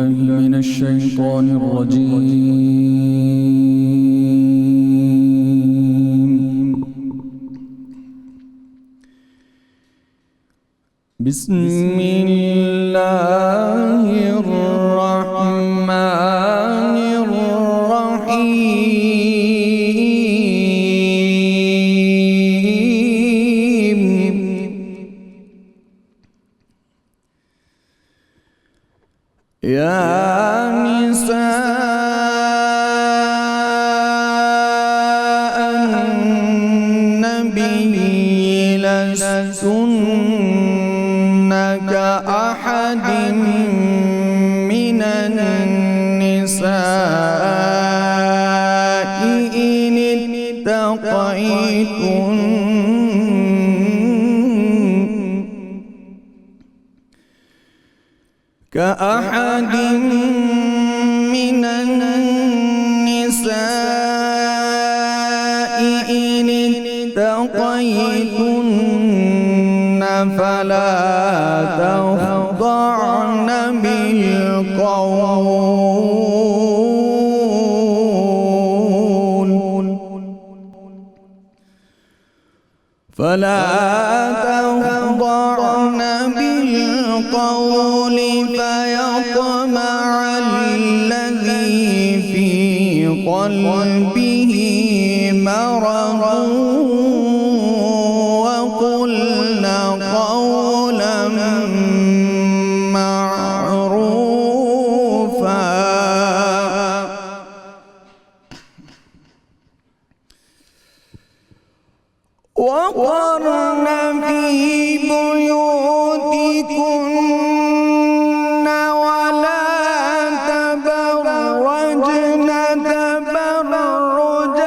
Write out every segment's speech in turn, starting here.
بالله من الشيطان الرجيم. بسم الله الرحمن الرحيم. يا نساء النبي لستن كأحد من النساء إن اتقيتن كأحد من النساء إن اتقيتن فلا تخضعن بالقول فيطمع الذي في قلبه مرض وقلن قولا معروفا وقرن في بيوتكن ولا تبرجن تبرج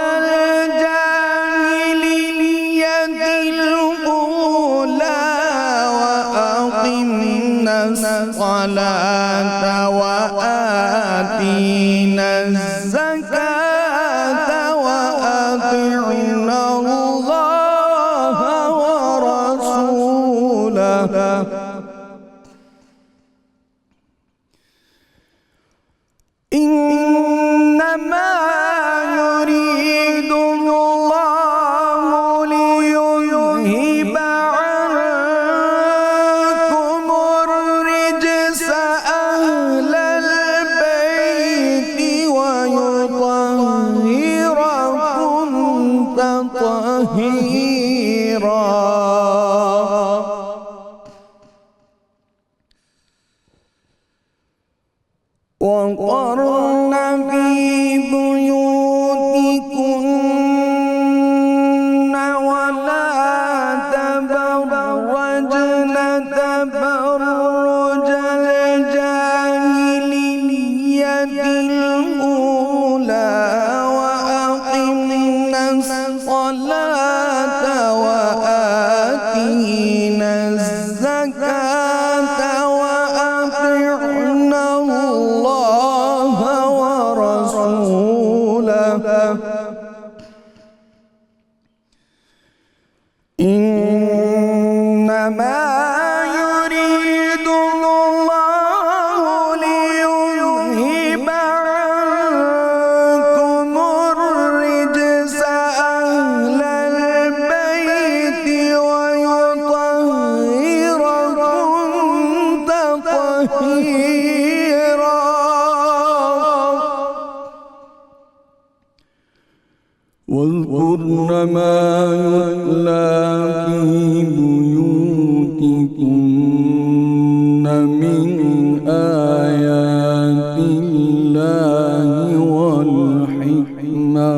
الجاهلية الأولى وأقمنا الصلاة وآتينا الزكاة وأطعنا الله ورسوله إنما يريد الله ليذهب عنكم الرجس أهل البيت ويطهركم تطهيرا وقرن في بيوتكن ولا تبرجن تبرج الجاهلية الأولى وأقمنا الصلاة وآتينا الزكاة وأطعنا الله ورسوله إنما يريد الله ليذهب عنكم الرجس أهل البيت ويطهركم تطهيرا واذكرن ما يتلى في بيوتكن من آيات الله والحكمة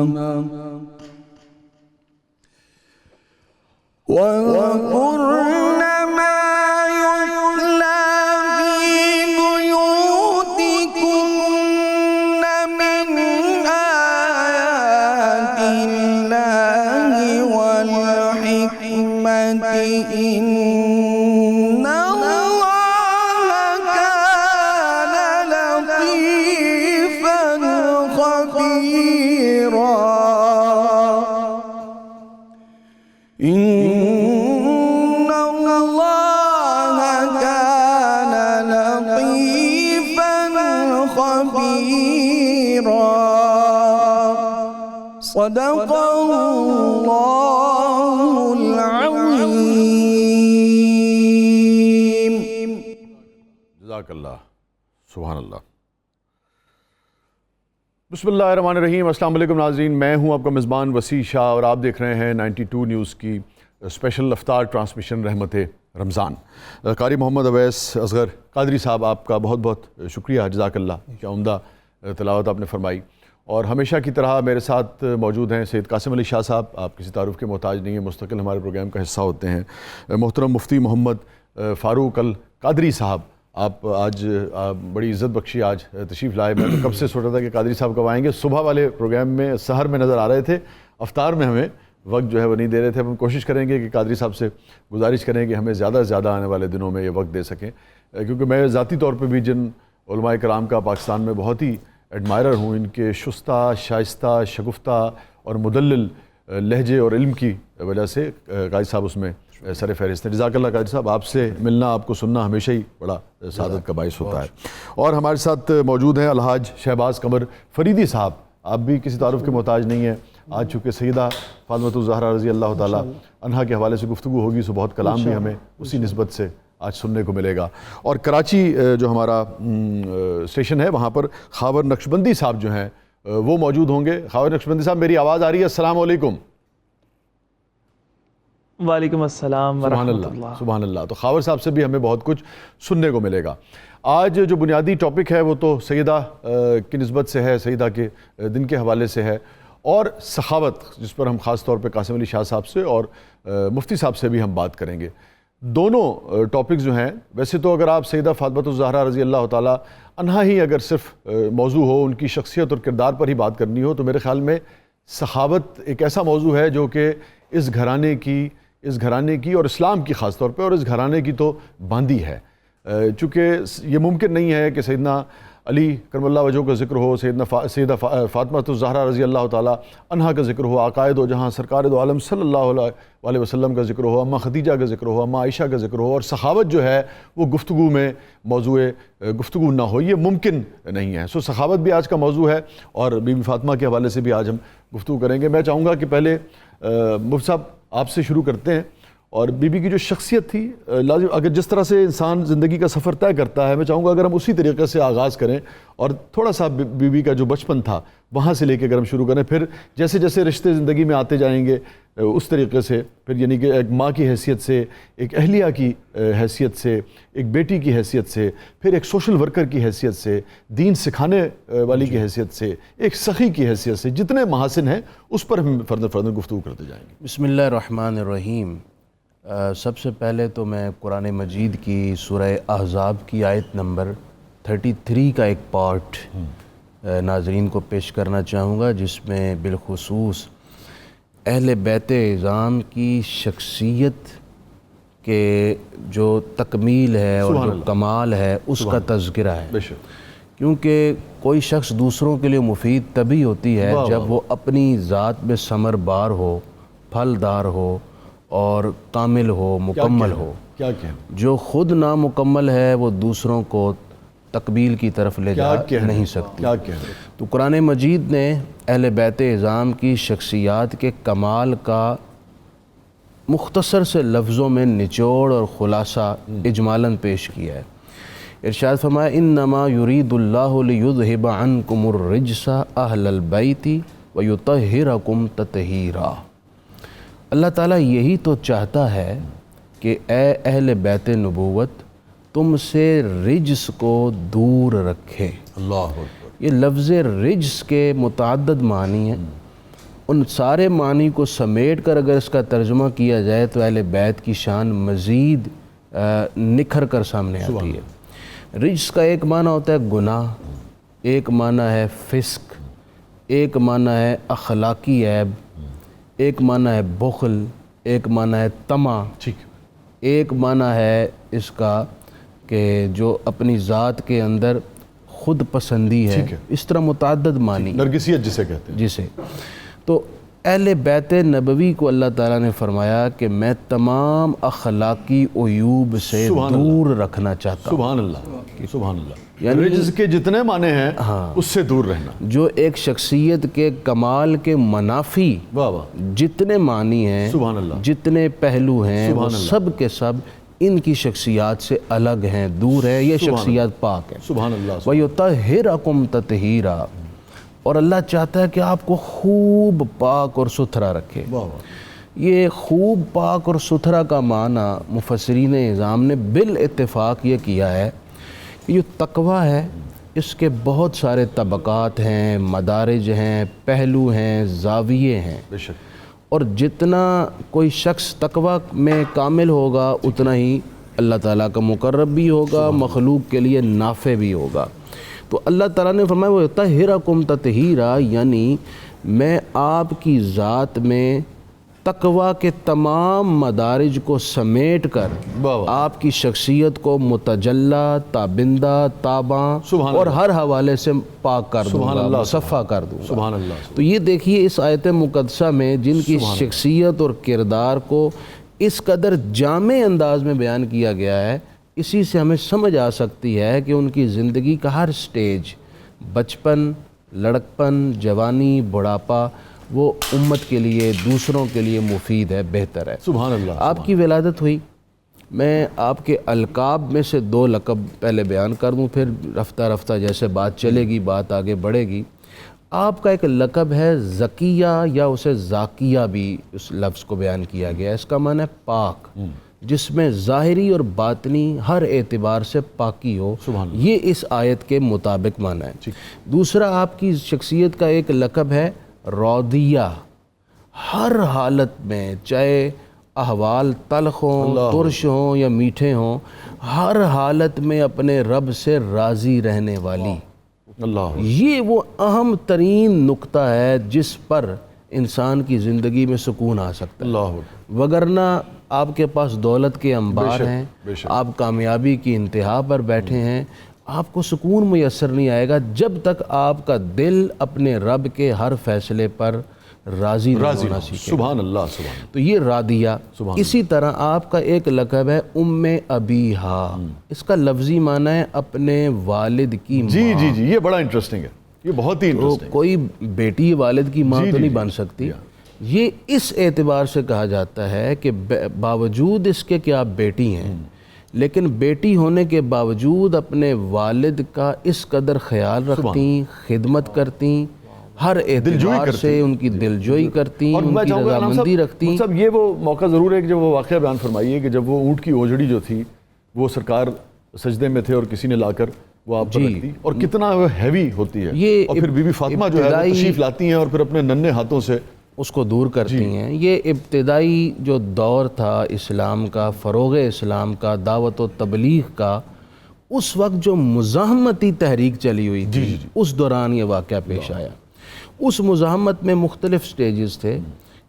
واذكرن ما يتلى في بيوتكن من آيات الله والحكمة إن صدق اللہ العظیم. جزاک اللہ. سبحان اللہ. بسم اللہ الرحمن الرحیم. السلام علیکم ناظرین، میں ہوں آپ کا میزبان وسیع شاہ اور آپ دیکھ رہے ہیں 92 نیوز کی اسپیشل افطار ٹرانسمیشن رحمت رمضان. قاری محمد اویس اصغر قادری صاحب، آپ کا بہت بہت شکریہ. جزاک اللہ، کیا عمدہ تلاوت آپ نے فرمائی. اور ہمیشہ کی طرح میرے ساتھ موجود ہیں سید قاسم علی شاہ صاحب. آپ کسی تعارف کے محتاج نہیں ہیں، مستقل ہمارے پروگرام کا حصہ ہوتے ہیں. محترم مفتی محمد فاروق القادری صاحب، آپ آج بڑی عزت بخشی آج تشریف لائے. میں تو کب سے سوچ رہا تھا کہ قادری صاحب کب آئیں گے. صبح والے پروگرام میں سحر میں نظر آ رہے تھے، افطار میں ہمیں وقت جو ہے وہ نہیں دے رہے تھے. ہم کوشش کریں گے کہ قادری صاحب سے گزارش کریں کہ ہمیں زیادہ سے زیادہ آنے والے دنوں میں یہ وقت دے سکیں، کیونکہ میں ذاتی طور پہ بھی جن علماء کرام کا پاکستان میں بہت ہی ایڈمائرر ہوں، ان کے شستہ، شائستہ، شگفتہ اور مدلل لہجے اور علم کی وجہ سے قادری صاحب اس میں سر فہرست ہیں. جزاک اللہ قادری صاحب. آپ سے ملنا، آپ کو سننا ہمیشہ ہی بڑا سعادت کا باعث ہوتا ہے. اور ہمارے ساتھ موجود ہیں الحاج شہباز قمر فریدی صاحب. آپ بھی کسی تعارف کے محتاج نہیں ہیں. آج چونکہ سیدہ فاطمہ الزہرا رضی اللہ تعالیٰ عنہا کے حوالے سے گفتگو ہوگی، سو بہت کلام بھی ہمیں اسی نسبت سے آج سننے کو ملے گا. اور کراچی جو ہمارا اسٹیشن ہے وہاں پر خاور نقشبندی صاحب جو ہیں وہ موجود ہوں گے. خاور نقشبندی صاحب، میری آواز آ رہی ہے؟ السلام علیکم. وعلیکم السلام ورحمۃ اللہ. سبحان اللہ. تو خاور صاحب سے بھی ہمیں بہت کچھ سننے کو ملے گا. آج جو بنیادی ٹاپک ہے وہ تو سیدہ کی نسبت سے ہے، سیدہ کے دن کے حوالے سے ہے، اور سخاوت، جس پر ہم خاص طور پہ قاسم علی شاہ صاحب سے اور مفتی صاحب سے بھی ہم بات کریں گے. دونوں ٹاپکس جو ہیں، ویسے تو اگر آپ سیدہ فاطمہ الزہرا رضی اللہ تعالیٰ عنہا ہی اگر صرف موضوع ہو، ان کی شخصیت اور کردار پر ہی بات کرنی ہو، تو میرے خیال میں سخاوت ایک ایسا موضوع ہے جو کہ اس گھرانے کی اور اسلام کی خاص طور پہ، اور اس گھرانے کی تو باندی ہے. چونکہ یہ ممکن نہیں ہے کہ سیدنا علی کرم اللہ وجہہ کا ذکر ہو، سیدہ فاطمہ الزہرا رضی اللہ تعالیٰ عنہا کا ذکر ہو، آقائے دو جہاں سرکار دو عالم صلی اللہ علیہ وسلم کا ذکر ہو، اماں خدیجہ کا ذکر ہو، اماں عائشہ کا ذکر ہو، اور سخاوت جو ہے وہ گفتگو میں موضوع گفتگو نہ ہو. یہ ممکن نہیں ہے. سو سخاوت بھی آج کا موضوع ہے، اور بی بی فاطمہ کے حوالے سے بھی آج ہم گفتگو کریں گے. میں چاہوں گا کہ پہلے مفتی صاحب آپ سے شروع کرتے ہیں. اور بی بی کی جو شخصیت تھی، لازم اگر جس طرح سے انسان زندگی کا سفر طے کرتا ہے، میں چاہوں گا اگر ہم اسی طریقے سے آغاز کریں اور تھوڑا سا بی بی کا جو بچپن تھا وہاں سے لے کے اگر ہم شروع کریں، پھر جیسے جیسے رشتے زندگی میں آتے جائیں گے اس طریقے سے، پھر یعنی کہ ایک ماں کی حیثیت سے، ایک اہلیہ کی حیثیت سے، ایک بیٹی کی حیثیت سے، پھر ایک سوشل ورکر کی حیثیت سے، دین سکھانے والی کی حیثیت سے، ایک سخی کی حیثیت سے، جتنے محاسن ہیں اس پر ہم فرداً گفتگو کرتے جائیں گے. بسم اللہ الرحمن الرحیم. سب سے پہلے تو میں قرآن مجید کی سورہ احزاب کی آیت نمبر 33 کا ایک پارٹ ناظرین کو پیش کرنا چاہوں گا، جس میں بالخصوص اہل بیت اعظام کی شخصیت کے جو تکمیل ہے اور جو کمال ہے اس کا تذکرہ ہے. کیونکہ کوئی شخص دوسروں کے لیے مفید تبھی ہوتی ہے جب وہ اپنی ذات میں ثمر بار ہو، پھلدار ہو اور کامل ہو، مکمل ہو. جو خود نامکمل ہے وہ دوسروں کو تکمیل کی طرف لے جا نہیں سکتی. تو قرآن مجید نے اہل بیت اعظام کی شخصیات کے کمال کا مختصر سے لفظوں میں نچوڑ اور خلاصہ اجمالاً پیش کیا ہے. ارشاد فرمایا انما یرید اللہ لیذہب عنکم الرجس اہل البیت ویطہرکم تطہیرا. اللہ تعالیٰ یہی تو چاہتا ہے کہ اے اہل بیت نبوت تم سے رجس کو دور رکھے. اللہ یہ لفظ رجس کے متعدد معنی ہیں. ان سارے معنی کو سمیٹ کر اگر اس کا ترجمہ کیا جائے تو اہل بیت کی شان مزید نکھر کر سامنے آتی ہے. رجس کا ایک معنی ہوتا ہے گناہ، ایک معنی ہے فسق، ایک معنی ہے اخلاقی عیب، ایک معنی ہے بخل، ایک معنی ہے طمع، ایک معنی ہے اس کا کہ جو اپنی ذات کے اندر خود پسندی ہے. اس طرح متعدد معنی، نرگسیت جسے کہتے ہیں. جسے تو اہل بیت نبوی کو اللہ تعالیٰ نے فرمایا کہ میں تمام اخلاقی عیوب سے دور رکھنا چاہتا ہوں. سبحان اللہ، سبحان اللہ. یعنی رجز کے جتنے معنی ہیں اس سے دور رہنا. جو ایک شخصیت کے کمال کے منافی واہ واہ جتنے معنی ہیں، سبحان اللہ، جتنے پہلو ہیں، وہ سب کے سب ان کی شخصیات سے الگ ہیں، دور ہے. یہ شخصیات پاک ہیں. سبحان اللہ. وَيُطَهِّرَكُمْ تَطْهِيرًا، اور اللہ چاہتا ہے کہ آپ کو خوب پاک اور ستھرا رکھے. یہ خوب پاک اور ستھرا کا معنی مفسرین اعظام نے بالاتفاق یہ کیا ہے کہ جو تقوی ہے اس کے بہت سارے طبقات ہیں، مدارج ہیں، پہلو ہیں، زاویے ہیں. بے شک. اور جتنا کوئی شخص تقوی میں کامل ہوگا اتنا ہی اللہ تعالیٰ کا مقرب بھی ہوگا، مخلوق کے لیے نافع بھی ہوگا. تو اللہ تعالیٰ نے فرمایا وَيُطَهِّرَكُمْ تَطْهِيرًا، یعنی میں آپ کی ذات میں تقوی کے تمام مدارج کو سمیٹ کر آپ کی شخصیت کو متجلا، تابندہ، تاباں اور ہر حوالے سے پاک کر دوں گا، مصفہ کر دوں گا. سبحان اللہ. تو یہ دیکھیے اس آیت مقدسہ میں جن کی شخصیت اور کردار کو اس قدر جامع انداز میں بیان کیا گیا ہے، اسی سے ہمیں سمجھ آ سکتی ہے کہ ان کی زندگی کا ہر سٹیج، بچپن، لڑکپن، جوانی، بڑھاپا، وہ امت کے لیے، دوسروں کے لیے مفید ہے، بہتر ہے. سبحان اللہ. آپ کی ولادت ہوئی. میں آپ کے القاب میں سے 2 لقب پہلے بیان کر دوں، پھر رفتہ رفتہ جیسے بات چلے گی، بات آگے بڑھے گی. آپ کا ایک لقب ہے زکیہ، یا اسے زاکیہ بھی اس لفظ کو بیان کیا گیا ہے. اس کا معنی ہے پاک، جس میں ظاہری اور باطنی ہر اعتبار سے پاکی ہو. یہ اس آیت کے مطابق معنی ہے. دوسرا آپ کی شخصیت کا ایک لقب ہے رودیہ. ہر حالت میں، چاہے احوال تلخ ہوں، ترش ہوں یا میٹھے ہوں، ہر حالت میں اپنے رب سے راضی رہنے والی. اللہ، یہ وہ اہم ترین نقطہ ہے جس پر انسان کی زندگی میں سکون آ سکتا ہے. اللہ. وگرنہ آپ کے پاس دولت کے انبار ہیں، آپ کامیابی کی انتہا پر بیٹھے ہیں، آپ کو سکون میسر نہیں آئے گا جب تک آپ کا دل اپنے رب کے ہر فیصلے پر راضی ہونا سیکھے. سبحان اللہ. سبحان. تو یہ رادیہ. اسی طرح آپ کا ایک لقب ہے ام ابیہا. اس کا لفظی معنی ہے اپنے والد کی ماں. جی جی جی، یہ بڑا انٹرسٹنگ ہے، یہ بہت ہی انٹرسٹنگ. کوئی بیٹی والد کی ماں تو نہیں بن سکتی. یہ اس اعتبار سے کہا جاتا ہے کہ باوجود اس کے کہ آپ بیٹی ہیں، لیکن بیٹی ہونے کے باوجود اپنے والد کا اس قدر خیال رکھتی، خدمت کرتی، ہر اعتبار سے ان کی دلجوئی کرتی، ان کی رضامندی رکھتی. سب یہ وہ موقع ضرور ہے کہ جب وہ واقعہ بیان فرمائیے کہ جب وہ اونٹ کی اوجڑی جو تھی وہ سرکار سجدے میں تھے اور کسی نے لا کر وہ آپ پر رکھ دی، اور کتنا ہیوی ہوتی ہے، اور پھر بی بی فاطمہ جو ہے وہ تشریف لاتی ہیں اور پھر اپنے ننھے ہاتھوں سے اس کو دور کرتی ہیں. یہ ابتدائی جو دور تھا اسلام کا، فروغ اسلام کا، دعوت و تبلیغ کا، اس وقت جو مزاحمتی تحریک چلی ہوئی تھی، اس دوران یہ واقعہ پیش آیا. اس مزاحمت میں مختلف سٹیجز تھے.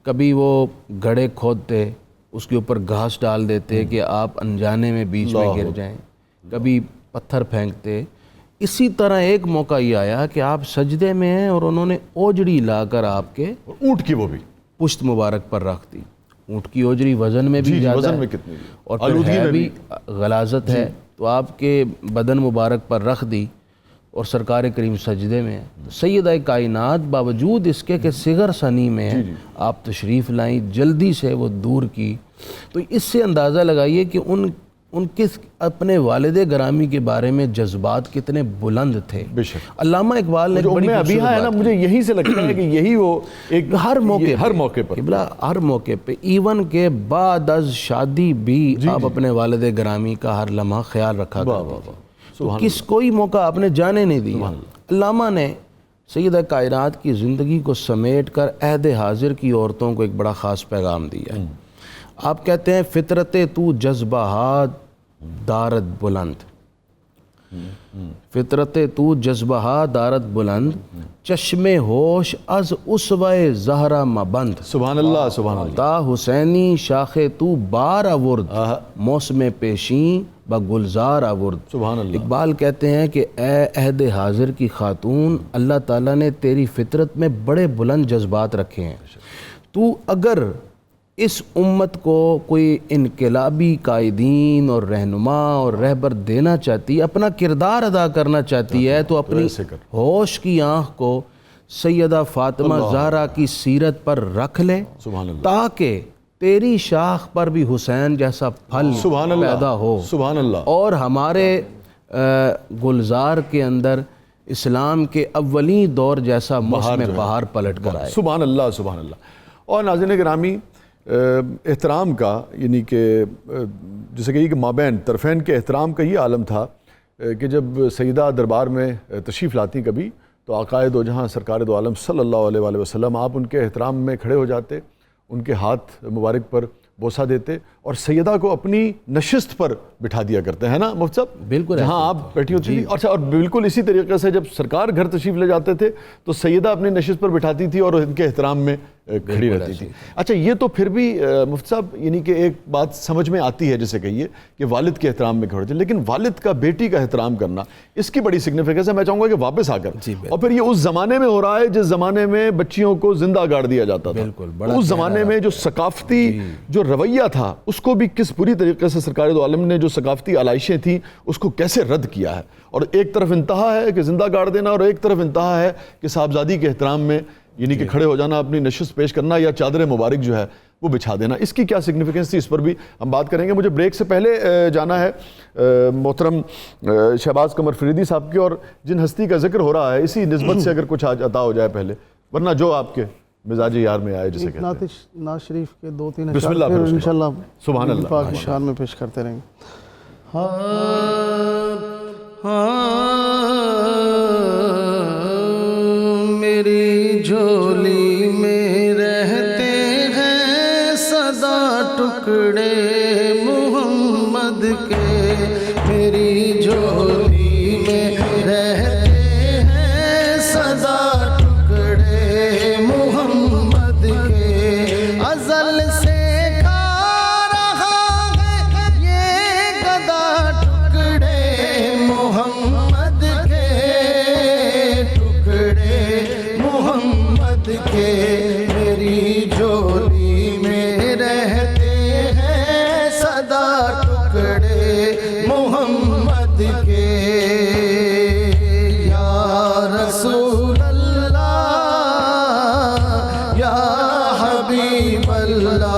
کبھی وہ گڑھے کھودتے، اس کے اوپر گھاس ڈال دیتے کہ آپ انجانے میں بیچ میں گر جائیں، کبھی پتھر پھینکتے. اسی طرح ایک موقع یہ آیا کہ آپ سجدے میں ہیں اور انہوں نے اوجڑی لا کر آپ کے اونٹ کی وہ بھی پشت مبارک پر رکھ دی. اونٹ کی اوجڑی وزن میں بھی زیادہ ہے اور پھر ہے بھی غلاظت ہے، تو آپ کے بدن مبارک پر رکھ دی اور سرکار کریم سجدے میں ہے. سیدہ کائنات باوجود اس کے کہ صغر سنی میں آپ تشریف لائیں، جلدی سے وہ دور کی. تو اس سے اندازہ لگائیے کہ ان کے اپنے والد گرامی کے بارے میں جذبات کتنے بلند تھے. بے شک. علامہ اقبال نے بڑی ابیہا ہے نا، مجھے یہی سے لگتا ہے کہ یہی وہ ایک ہر موقع پہ ایون کے بعد از شادی بھی آپ اپنے والد گرامی کا ہر لمحہ خیال رکھا کرتے تھے. تو کوئی موقع آپ نے جانے نہیں دیا. علامہ نے سیدہ کائنات کی زندگی کو سمیٹ کر عہد حاضر کی عورتوں کو ایک بڑا خاص پیغام دیا ہے. آپ کہتے ہیں فطرت تو جذبہات دارت بلند، فطرت تو جذبہات دارت بلند، چشم ہوش از اسوہ زہرا مبند. سبحان اللہ. سبحان اللہ. تا حسینی شاخ تو بار آورد، موسم پیشیں بگلزار آورد. سبحان اللہ. اقبال کہتے ہیں کہ اے عہد حاضر کی خاتون، اللہ تعالیٰ نے تیری فطرت میں بڑے بلند جذبات رکھے ہیں. تو اگر اس امت کو کوئی انقلابی قائدین اور رہنما اور رہبر دینا چاہتی ہے، اپنا کردار ادا کرنا چاہتی ہے، تو اپنی ہوش کی آنکھ کو سیدہ فاطمہ زہرا کی سیرت پر رکھ لے، تاکہ تیری شاخ پر بھی حسین جیسا پھل پیدا ہو، سبحان اللہ، اور ہمارے گلزار کے اندر اسلام کے اولین دور جیسا موسم بہار پلٹ کر آئے۔ سبحان اللہ، سبحان اللہ۔ اور ناظرین گرامی، احترام کا، یعنی کہ جسے کہیے کہ مابین طرفین کے احترام کا یہ عالم تھا کہ جب سیدہ دربار میں تشریف لاتی کبھی، تو آقا دو جہاں سرکار دو عالم صلی اللہ علیہ وآلہ وسلم آپ ان کے احترام میں کھڑے ہو جاتے، ان کے ہاتھ مبارک پر بوسہ دیتے اور سیدہ کو اپنی نشست پر بٹھا دیا کرتے ہیں نا مفتی صاحب؟ بالکل، جہاں آپ بیٹھی ہوتی تھی۔ اچھا، اور بالکل اسی طریقے سے جب سرکار گھر تشریف لے جاتے تھے تو سیدہ اپنی نشست پر بٹھاتی تھی اور ان کے احترام میں کھڑی رہتی تھی۔ اچھا، یہ تو پھر بھی مفتی صاحب یعنی کہ ایک بات سمجھ میں آتی ہے، جسے کہیے کہ والد کے احترام میں کھڑے تھے، لیکن والد کا بیٹی کا احترام کرنا، اس کی بڑی سگنیفیکنس ہے۔ میں چاہوں گا کہ واپس آ کر، اور پھر یہ اس زمانے میں ہو رہا ہے جس زمانے میں بچیوں کو زندہ گاڑ دیا جاتا تھا، اس زمانے میں جو ثقافتی جو رویہ تھا اس کو بھی کس بری طریقے سے سرکار دو عالم نے جو ثقافتی علائشیں تھیں اس کو کیسے رد کیا ہے۔ اور ایک طرف انتہا ہے کہ زندہ گاڑ دینا، اور ایک طرف انتہا ہے کہ صاحبزادی کے احترام میں یعنی کہ کھڑے ہو جانا، اپنی نشست پیش کرنا یا چادر مبارک جو ہے وہ بچھا دینا۔ اس کی کیا سگنیفیکنس تھی، اس پر بھی ہم بات کریں گے۔ مجھے بریک سے پہلے جانا ہے محترم شہباز قمر فریدی صاحب کی، اور جن ہستی کا ذکر ہو رہا ہے اسی نسبت سے اگر کچھ عطا ہو جائے پہلے، ورنہ جو آپ کے مزاج یار میں آئے، جسے کہتے ہیں۔ نعت شریف کے 2-3 بسم اللہ، پھر انشاءاللہ سبحان اللہ، پاک اشعار میں پیش کرتے رہیں گے۔ میری جھولی میں رہتے ہیں سدا ٹکڑے محمد کے، میری جھولی میں رہتے ہیں سدا ٹکڑے محمد کے، ازل سے کھا رہا ہے یہ گدا ٹکڑے محمد کے، ٹکڑے محمد کے، میری جھولی میں رہتے ہیں سدا ٹکڑے محمد کے، یا رسول اللہ یا حبیب اللہ،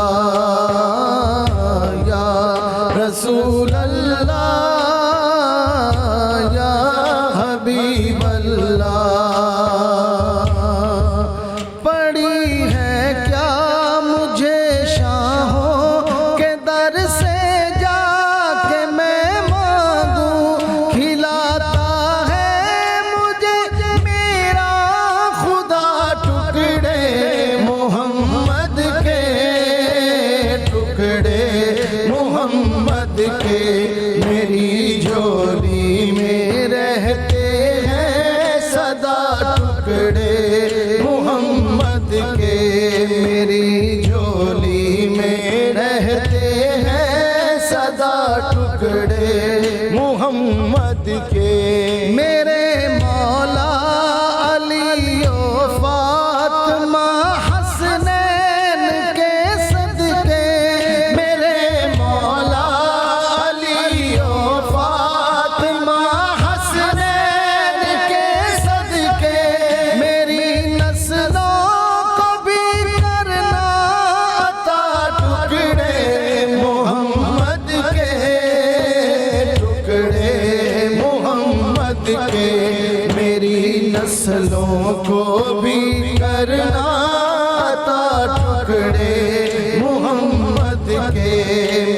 یا رسول اللہ یا حبیب اللہ، پڑی ہے کیا مجھے شاہوں کے در سے جا کے میں مانگوں، کھلاتا ہے مجھے میرا خدا ٹکڑے محمد کے، ٹکڑے محمد کے، میری جھولی میں رہتے ہیں سدا ٹکڑے محمد کے، میری جھولی میں رہتے ہیں سدا ٹکڑے محمد کے، میرے مولا علی و فاطمہ حسنین کے صدقے، میرے مولا علی و فاطمہ حسنین کے صدقے، میری نسلوں کو بھی کرنا عطا ٹکڑے محمد کے، ٹکڑے محمد کے، میری نسلوں کو بھی کرنا عطا ٹکڑے محمد کے،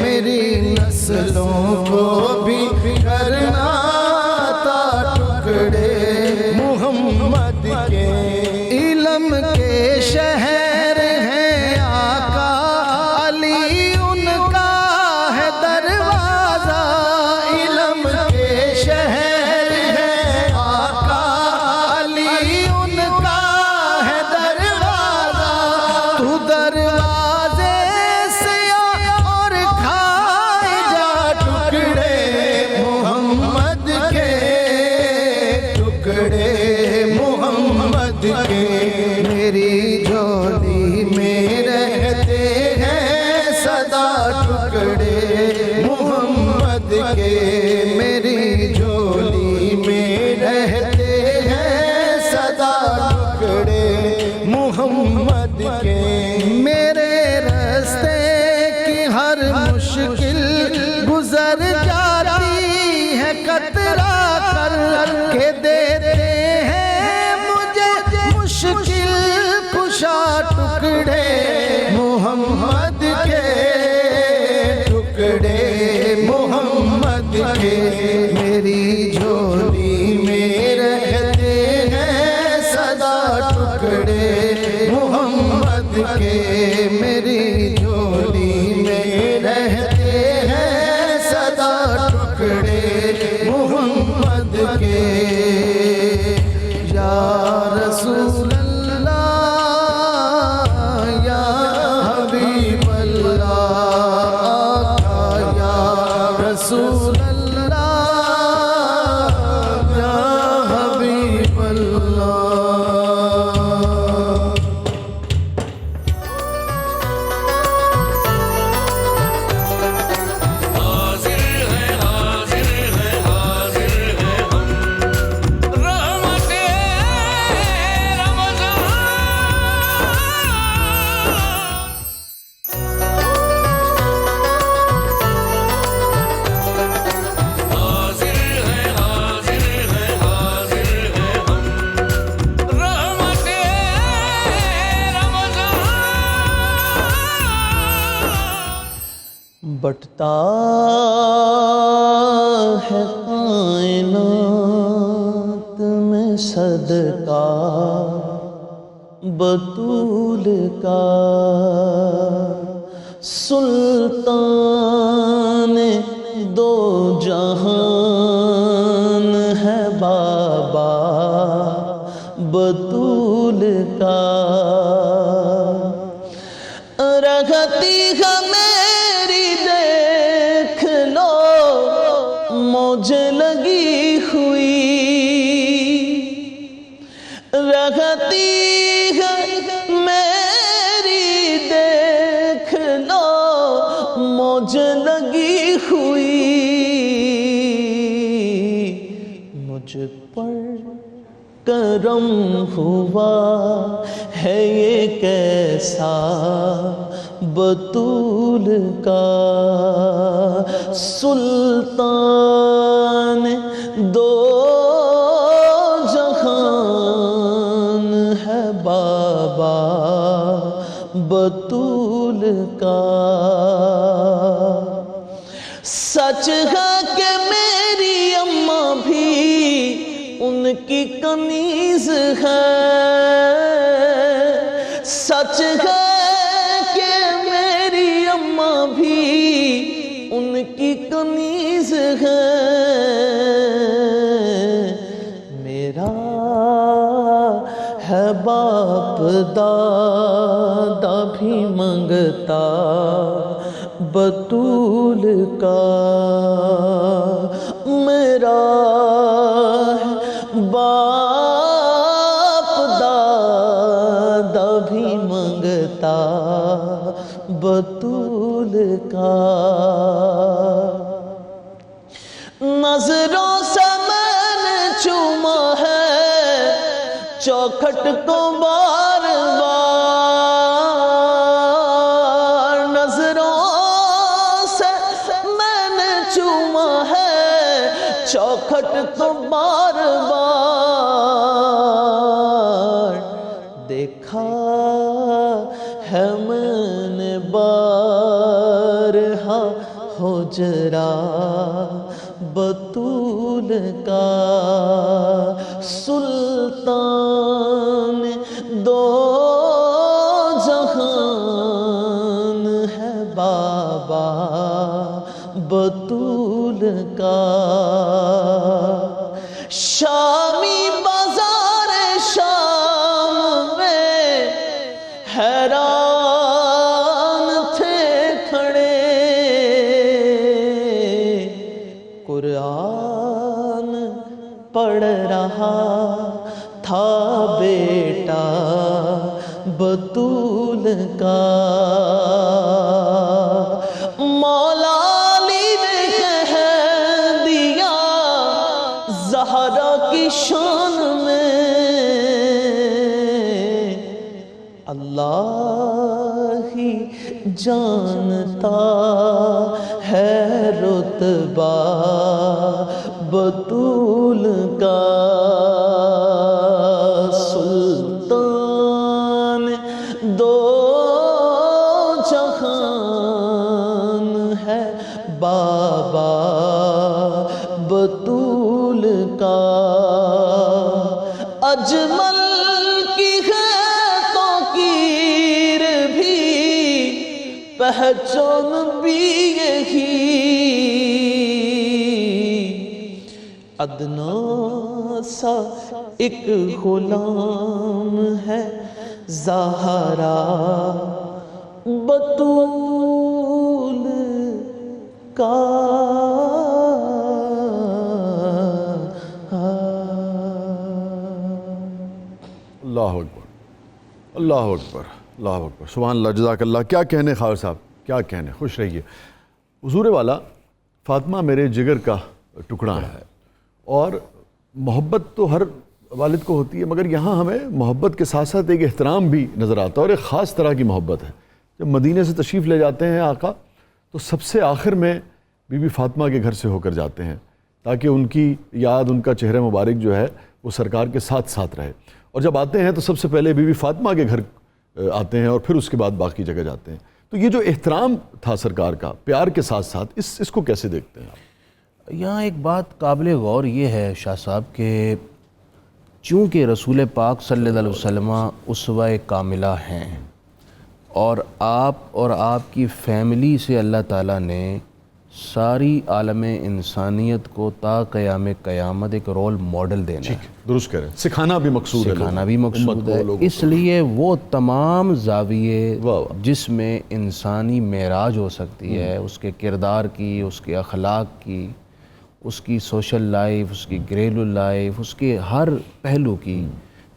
میری نسلوں کو بھی کرنا عطا ٹکڑے محمد کے، علم کے شہر ہیں آقا علی ان کا ہے دروازہ، علم کے شہر ہیں آقا علی ان کا ہے دروازہ، تو دروازے سے اور کھائے جا ٹکڑے محمد کے میری جھولی میں رہتے ہیں سدا ٹکڑے محمد کے. میرے راستے کی ہر مشکل گزر جاتی ہے قطرہ کر کے دیتے ہیں مجھے مشکل کشا ٹکڑے محمد کے ٹکڑے محمد کے. میری جھولی میں رہتے ہیں سدا ٹکڑے محمد کے. میری جھولی میں رہتے ہیں سدا ٹکڑے محمد کے. یا رسول اللہ یا حبیب اللہ آقا یا رسول اللہ یا حبیب اللہ. بٹتا ہے کائنات میں صدقہ بطول کا. سلطان دو جہان ہے بابا بطول کا. رکھتی ہے میری دیکھ لو مجھے لگی ہوئی. رکھتی ہے میری دیکھ لو مجھے لگی ہوئی. مجھ پر کرم ہوا ہے یہ کیسا بطول کا. سلطان دو جہان ہے بابا بطول کا. سچ ہے کہ میری اماں بھی ان کی کنیز ہے. سچ ہے کہ میری اماں بھی ان کی کنیز ہے. میرا ہے باپ دادا بھی منگتا بطول کا. میرا باپ دادا بھی منگتا بطول کا. نظروں سے میں نے چوما ہے چوکھٹ کو بار بار. نظروں سے میں نے چوما ہے چوکھٹ کو بار بار. دیکھا ہے میں نے بارہا حجرا بطول کا. سلطان دو جہان ہے بابا بطول کا. شامی بازار شام میں حیران تھے کھڑے. قرآن پڑھ رہا تھا بیٹا بطول کا. مولا علی نے کہہ شان میں اللہ ہی جانتا ہے رتبہ بطول کا سلطان دو جہان ہے بابا بطول کا اجمل کی ہے توقیر بھی پہچان بھی یہی ادنا سا ایک غلام ہے زہرا بطول کا اللہ اکبر اللہ اکبر اللہ اکبر سبحان اللہ جزاک اللہ. کیا کہنے خواجہ صاحب, کیا کہنے. خوش رہیے. حضور والا فاطمہ میرے جگر کا ٹکڑا ہے, اور محبت تو ہر والد کو ہوتی ہے, مگر یہاں ہمیں محبت کے ساتھ ساتھ ایک احترام بھی نظر آتا ہے, اور ایک خاص طرح کی محبت ہے. جب مدینے سے تشریف لے جاتے ہیں آقا تو سب سے آخر میں بی بی فاطمہ کے گھر سے ہو کر جاتے ہیں, تاکہ ان کی یاد, ان کا چہرہ مبارک جو ہے وہ سرکار کے ساتھ ساتھ رہے. اور جب آتے ہیں تو سب سے پہلے بی بی فاطمہ کے گھر آتے ہیں, اور پھر اس کے بعد باقی جگہ جاتے ہیں. تو یہ جو احترام تھا سرکار کا پیار کے ساتھ ساتھ, اس کو کیسے دیکھتے ہیں آپ؟ یہاں ایک بات قابل غور یہ ہے شاہ صاحب کہ چونکہ رسول پاک صلی اللہ علیہ وسلم اسوہ کاملہ ہیں, اور آپ کی فیملی سے اللہ تعالیٰ نے ساری عالم انسانیت کو تا قیام قیامت ایک رول ماڈل دینا ہے. درست کہہ رہے ہیں, سکھانا بھی مقصود ہے, سکھانا بھی مقصود ہے. اس لیے وہ تمام زاویے جس میں انسانی معراج ہو سکتی ہے, اس کے کردار کی, اس کے اخلاق کی, اس کی سوشل لائف, اس کی گھریلو لائف, اس کے ہر پہلو کی,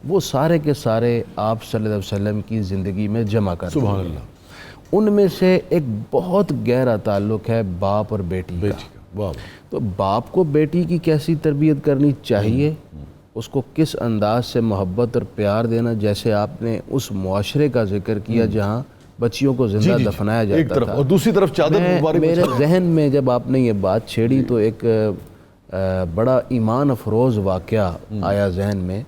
وہ سارے کے سارے آپ صلی اللہ علیہ وسلم کی زندگی میں جمع کر دیں. سبحان اللہ. ان میں سے ایک بہت گہرا تعلق ہے باپ اور بیٹی کا. تو باپ کو بیٹی کی کیسی تربیت کرنی چاہیے, اس کو کس انداز سے محبت اور پیار دینا, جیسے آپ نے اس معاشرے کا ذکر کیا جہاں بچیوں کو زندہ دفنایا جاتا تھا, اور دوسری طرف چادر مبارک. میرے ذہن میں جب آپ نے یہ بات چھیڑی تو ایک بڑا ایمان افروز واقعہ آیا ذہن میں.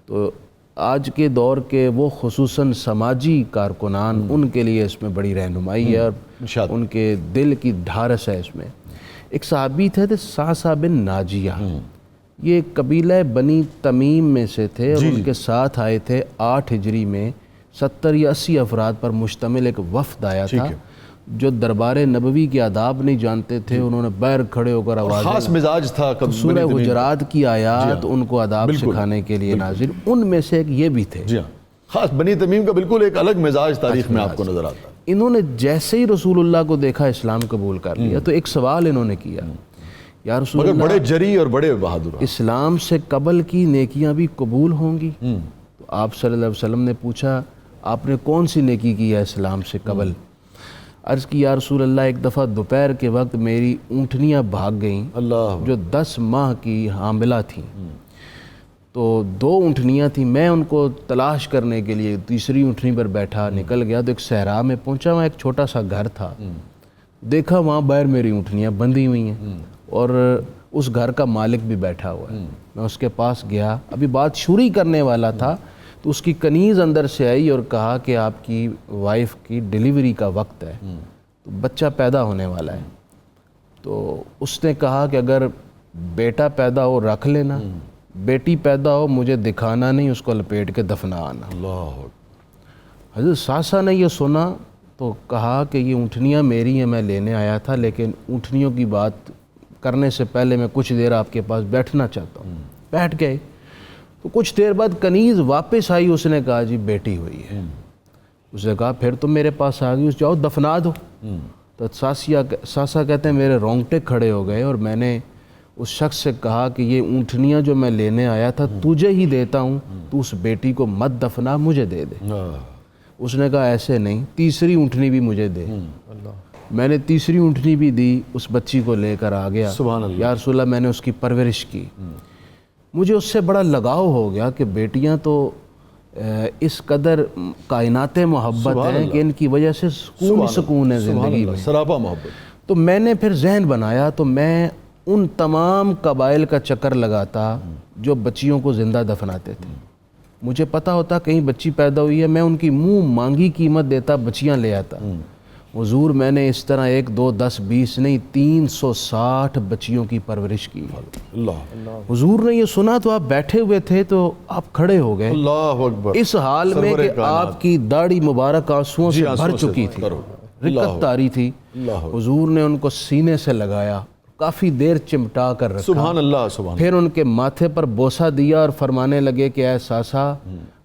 تو آج کے دور کے وہ خصوصاً سماجی کارکنان, ان کے لیے اس میں بڑی رہنمائی ہے, اور ان کے دل کی ڈھارس ہے اس میں. ایک صحابی تھے سعصع بن ناجیہ, یہ قبیلہ بنی تمیم میں سے تھے, اور ان کے ساتھ آئے تھے 8 ہجری میں 70 یا 80 افراد پر مشتمل ایک وفد آیا تھا, جو دربار نبوی کے آداب نہیں جانتے تھے. انہوں نے باہر کھڑے ہو کر آواز, خاص مزاج تھا. سورہ حجرات کی آیات ان کو آداب سکھانے کے لیے نازل, ان میں سے ایک یہ بھی تھے. جی ہاں, خاص بنی تمیم کا بالکل ایک الگ مزاج تاریخ میں آپ کو نظر آتا ہے. انہوں نے جیسے ہی رسول اللہ کو دیکھا اسلام قبول کر لیا. تو ایک سوال انہوں نے کیا, یا رسول مگر اللہ, بڑے جری اور بڑے بہادر, اسلام سے قبل کی نیکیاں بھی قبول ہوں گی؟ تو آپ صلی اللہ علیہ وسلم نے پوچھا, آپ نے کون سی نیکی کی ہے اسلام سے قبل؟ عرض کی, یا رسول اللہ, ایک دفعہ دوپہر کے وقت میری اونٹنیاں بھاگ گئیں جو 10 ماہ کی حاملہ تھیں. تو 2 اونٹنیاں تھیں, میں ان کو تلاش کرنے کے لیے تیسری اونٹنی پر بیٹھا, نکل گیا تو ایک صحرا میں پہنچا, وہاں ایک چھوٹا سا گھر تھا. دیکھا وہاں باہر میری اونٹنیاں بندھی ہوئی ہیں, اور اس گھر کا مالک بھی بیٹھا ہوا ہے. میں اس کے پاس گیا, ابھی بات شروع کرنے والا تھا تو اس کی کنیز اندر سے آئی اور کہا کہ آپ کی وائف کی ڈیلیوری کا وقت ہے, تو بچہ پیدا ہونے والا ہے. تو اس نے کہا کہ اگر بیٹا پیدا ہو رکھ لینا, بیٹی پیدا ہو مجھے دکھانا نہیں, اس کو لپیٹ کے دفنا آنا. حضرت سعصع نے یہ سنا تو کہا کہ یہ اونٹنیاں میری ہیں, میں لینے آیا تھا, لیکن اونٹنیوں کی بات کرنے سے پہلے میں کچھ دیر آپ کے پاس بیٹھنا چاہتا ہوں. بیٹھ گئے. تو کچھ دیر بعد کنیز واپس آئی, اس نے کہا جی بیٹی ہوئی ہے. اس نے کہا پھر تم میرے پاس آ گئی, جاؤ دفنا دو. تو سعصع کہتے ہیں میرے رونگٹے کھڑے ہو گئے, اور میں نے اس شخص سے کہا کہ یہ اونٹنیاں جو میں لینے آیا تھا تجھے ہی دیتا ہوں, تو اس بیٹی کو مت دفنا, مجھے دے دے. اس نے کہا ایسے نہیں, تیسری اونٹنی بھی مجھے دے. میں نے تیسری اونٹنی بھی دی, اس بچی کو لے کر آ گیا. یا رسول اللہ, میں نے اس کی پرورش کی. مجھے اس سے بڑا لگاؤ ہو گیا کہ بیٹیاں تو اس قدر کائنات محبت ہیں کہ ان کی وجہ سے سکون ہے زندگی میں، سراپا محبت. تو میں نے پھر ذہن بنایا تو میں ان تمام قبائل کا چکر لگاتا جو بچیوں کو زندہ دفناتے تھے. مجھے پتہ ہوتا کہیں بچی پیدا ہوئی ہے، میں ان کی منہ مانگی قیمت دیتا، بچیاں لے آتا. حضور میں نے اس طرح 1 2 10 20 نہیں 360 بچیوں کی پرورش کی. اللہ حضور نے یہ سنا تو آپ بیٹھے ہوئے تھے تو آپ کھڑے ہو گئے اللہ اکبر. اس حال میں کہ آپ کی داڑھی مبارک آنسوؤں سے بھر چکی تھی، رکت طاری تھی. حضور نے ان کو سینے سے لگایا، کافی دیر چمٹا کر رکھا. سبحان اللہ سبحان. پھر ان کے ماتھے پر بوسہ دیا اور فرمانے لگے کہ اے ساسا،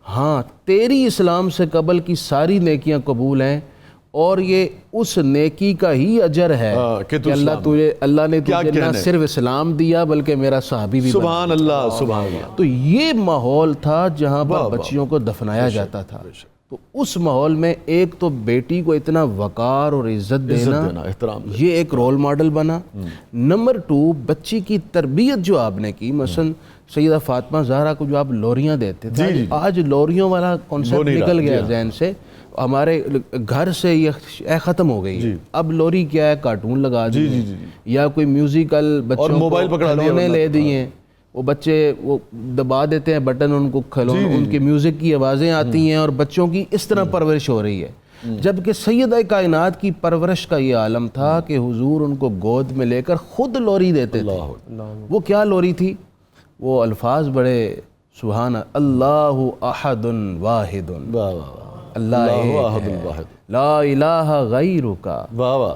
ہاں تیری اسلام سے قبل کی ساری نیکیاں قبول ہیں اور یہ اس نیکی کا ہی اجر ہے کہ اللہ نے تجھے نہ صرف اسلام دیا بلکہ میرا صحابی بھی. سبحان اللہ سبحان اللہ. تو یہ ماحول تھا جہاں پر بچیوں کو دفنایا جاتا تھا. تو اس ماحول میں ایک تو بیٹی کو اتنا وقار اور عزت دینا، احترام، یہ ایک رول ماڈل بنا. نمبر 2، بچی کی تربیت جو آپ نے کی، مثلا سیدہ فاطمہ زہرا کو جو آپ لوریاں دیتے تھے، آج لوریوں والا کانسیپٹ نکل گیا ذہن سے، ہمارے گھر سے یہ ختم ہو گئی. اب لوری کیا ہے، کارٹون لگا دیے یا کوئی میوزیکل، بچوں موبائل پکڑا کھلونے لے دیے، وہ بچے وہ دبا دیتے ہیں بٹن، ان کو کھلونے، ان کی میوزک کی آوازیں آتی ہیں اور بچوں کی اس طرح پرورش ہو رہی ہے. جبکہ سیدہ کائنات کی پرورش کا یہ عالم تھا کہ حضور ان کو گود میں لے کر خود لوری دیتے تھے. وہ کیا لوری تھی؟ وہ الفاظ بڑے سبحان اللہ احد واحد، اللہ ایک ہے، لا الہ غیرک،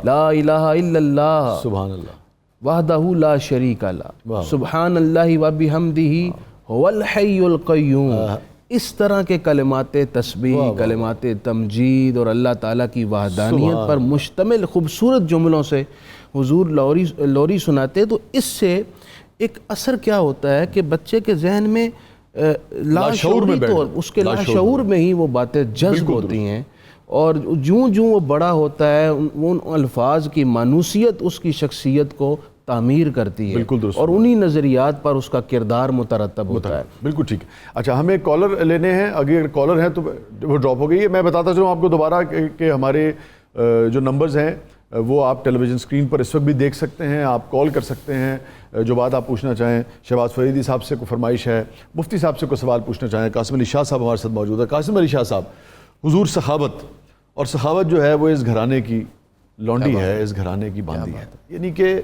لا الہ الا اللہ، سبحان اللہ، وحدہ لا شریک لہ، سبحان اللہ وبحمدہ هو الحی القیوم. اس طرح کے کلمات تسبیح، کلمات تمجید اور اللہ تعالیٰ کی وحدانیت پر مشتمل خوبصورت جملوں سے حضور لوری سناتے. تو اس سے ایک اثر کیا ہوتا ہے کہ بچے کے ذہن میں لاشعوری طور اس کے لاشعور میں ہی وہ باتیں جذب ہوتی ہیں، اور جوں وہ بڑا ہوتا ہے ان الفاظ کی مانوسیت اس کی شخصیت کو تعمیر کرتی ہے، اور انہی نظریات پر اس کا کردار مترتب ہوتا ہے. بالکل ٹھیک ہے. اچھا ہمیں کالر لینے ہیں، اگر کالر ہیں تو وہ ڈراپ ہو گئی ہے. میں بتاتا چلوں آپ کو دوبارہ کہ ہمارے جو نمبرز ہیں وہ آپ ٹیلی ویژن اسکرین پر اس وقت بھی دیکھ سکتے ہیں. آپ کال کر سکتے ہیں جو بات آپ پوچھنا چاہیں. شہباز فریدی صاحب سے کوئی فرمائش ہے، مفتی صاحب سے کوئی سوال پوچھنا چاہیں، قاسم علی شاہ صاحب ہمارے ساتھ موجود ہے. قاسم علی شاہ صاحب، حضور سخاوت، اور سخاوت جو ہے وہ اس گھرانے کی لونڈی ہے، اس گھرانے کی باندی ہے. یعنی کہ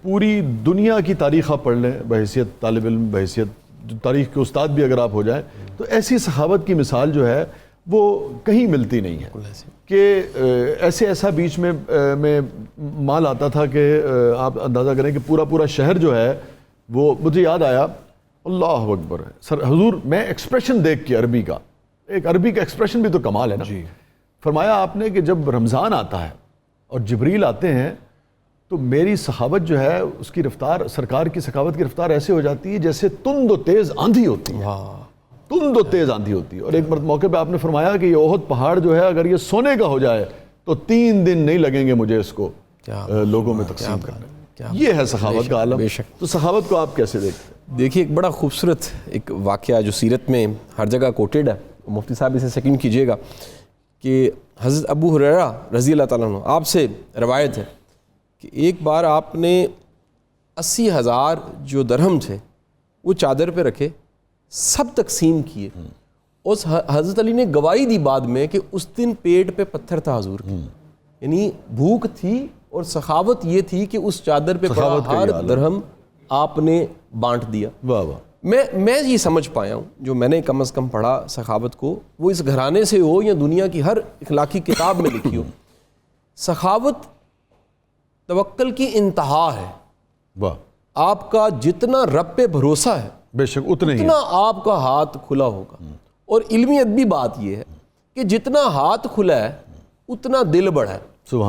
پوری دنیا کی تاریخ آپ پڑھ لیں بحیثیت طالب علم، بحیثیت تاریخ کے استاد بھی اگر آپ ہو جائیں، تو ایسی سخاوت کی مثال جو ہے وہ کہیں ملتی نہیں ہے. کہ ایسا بیچ میں مال آتا تھا کہ آپ اندازہ کریں کہ پورا شہر جو ہے وہ، مجھے یاد آیا، اللہ اکبر سر حضور، میں ایکسپریشن دیکھ کے عربی کا ایکسپریشن بھی تو کمال ہے نا. فرمایا آپ نے کہ جب رمضان آتا ہے اور جبریل آتے ہیں تو میری سخاوت جو ہے اس کی رفتار، سرکار کی سخاوت کی رفتار ایسے ہو جاتی ہے جیسے تند و تیز آندھی ہوتی ہے، تند و تیز آندھی ہوتی ہے. اور ایک موقع پہ آپ نے فرمایا کہ یہ احد پہاڑ جو ہے اگر یہ سونے کا ہو جائے تو 3 دن نہیں لگیں گے مجھے اس کو لوگوں میں تقسیم کرنے. یہ ہے سخاوت کا عالم. تو سخاوت کو آپ کیسے دیکھتے ہیں؟ دیکھیے ایک بڑا خوبصورت ایک واقعہ جو سیرت میں ہر جگہ کوٹیڈ ہے، مفتی صاحب اسے سیکنڈ کیجئے گا، کہ حضرت ابو ہریرہ رضی اللہ تعالیٰ عنہ آپ سے روایت ہے کہ ایک بار آپ نے 80,000 جو درہم تھے وہ چادر پہ رکھے، سب تقسیم کیے. اس حضرت علی نے گواہی دی بعد میں کہ اس دن پیٹ پہ پتھر تھا حضور کی، یعنی بھوک تھی، اور سخاوت یہ تھی کہ اس چادر پہ پڑا ہر درہم آپ نے بانٹ دیا. میں یہ سمجھ پایا ہوں، جو میں نے کم از کم پڑھا سخاوت کو، وہ اس گھرانے سے ہو یا دنیا کی ہر اخلاقی کتاب میں لکھی ہو، سخاوت توکل کی انتہا ہے. آپ کا جتنا رب پہ بھروسہ ہے بے شک اتنا آپ کا ہاتھ کھلا ہوگا. اور علمی ادبی بات یہ ہے کہ جتنا ہاتھ کھلا ہے اتنا دل بڑا ہے،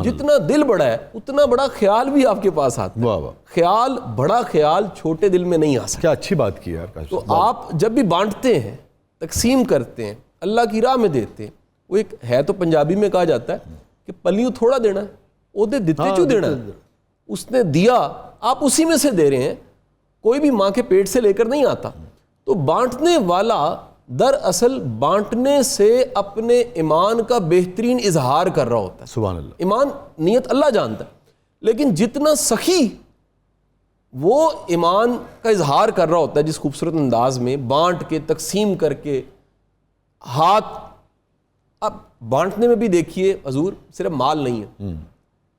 جتنا دل بڑا ہے اتنا بڑا خیال بھی آپ کے پاس آتا ہے. خیال، بڑا خیال چھوٹے دل میں نہیں آ سکتا. کیا اچھی بات کی ہے. تو آپ جب بھی بانٹتے ہیں، تقسیم کرتے ہیں، اللہ کی راہ میں دیتے ہیں، وہ ایک ہے تو پنجابی میں کہا جاتا ہے کہ پلیوں تھوڑا دینا ہے، وہ دیتے چوں دینا ہے. اس نے دیا، آپ اسی میں سے دے رہے ہیں، کوئی بھی ماں کے پیٹ سے لے کر نہیں آتا. تو بانٹنے والا دراصل بانٹنے سے اپنے ایمان کا بہترین اظہار کر رہا ہوتا ہے. سبحان اللہ. ایمان نیت اللہ جانتا ہے, لیکن جتنا سخی وہ ایمان کا اظہار کر رہا ہوتا ہے جس خوبصورت انداز میں بانٹ کے تقسیم کر کے ہاتھ. اب بانٹنے میں بھی دیکھیے حضور صرف مال نہیں ہے,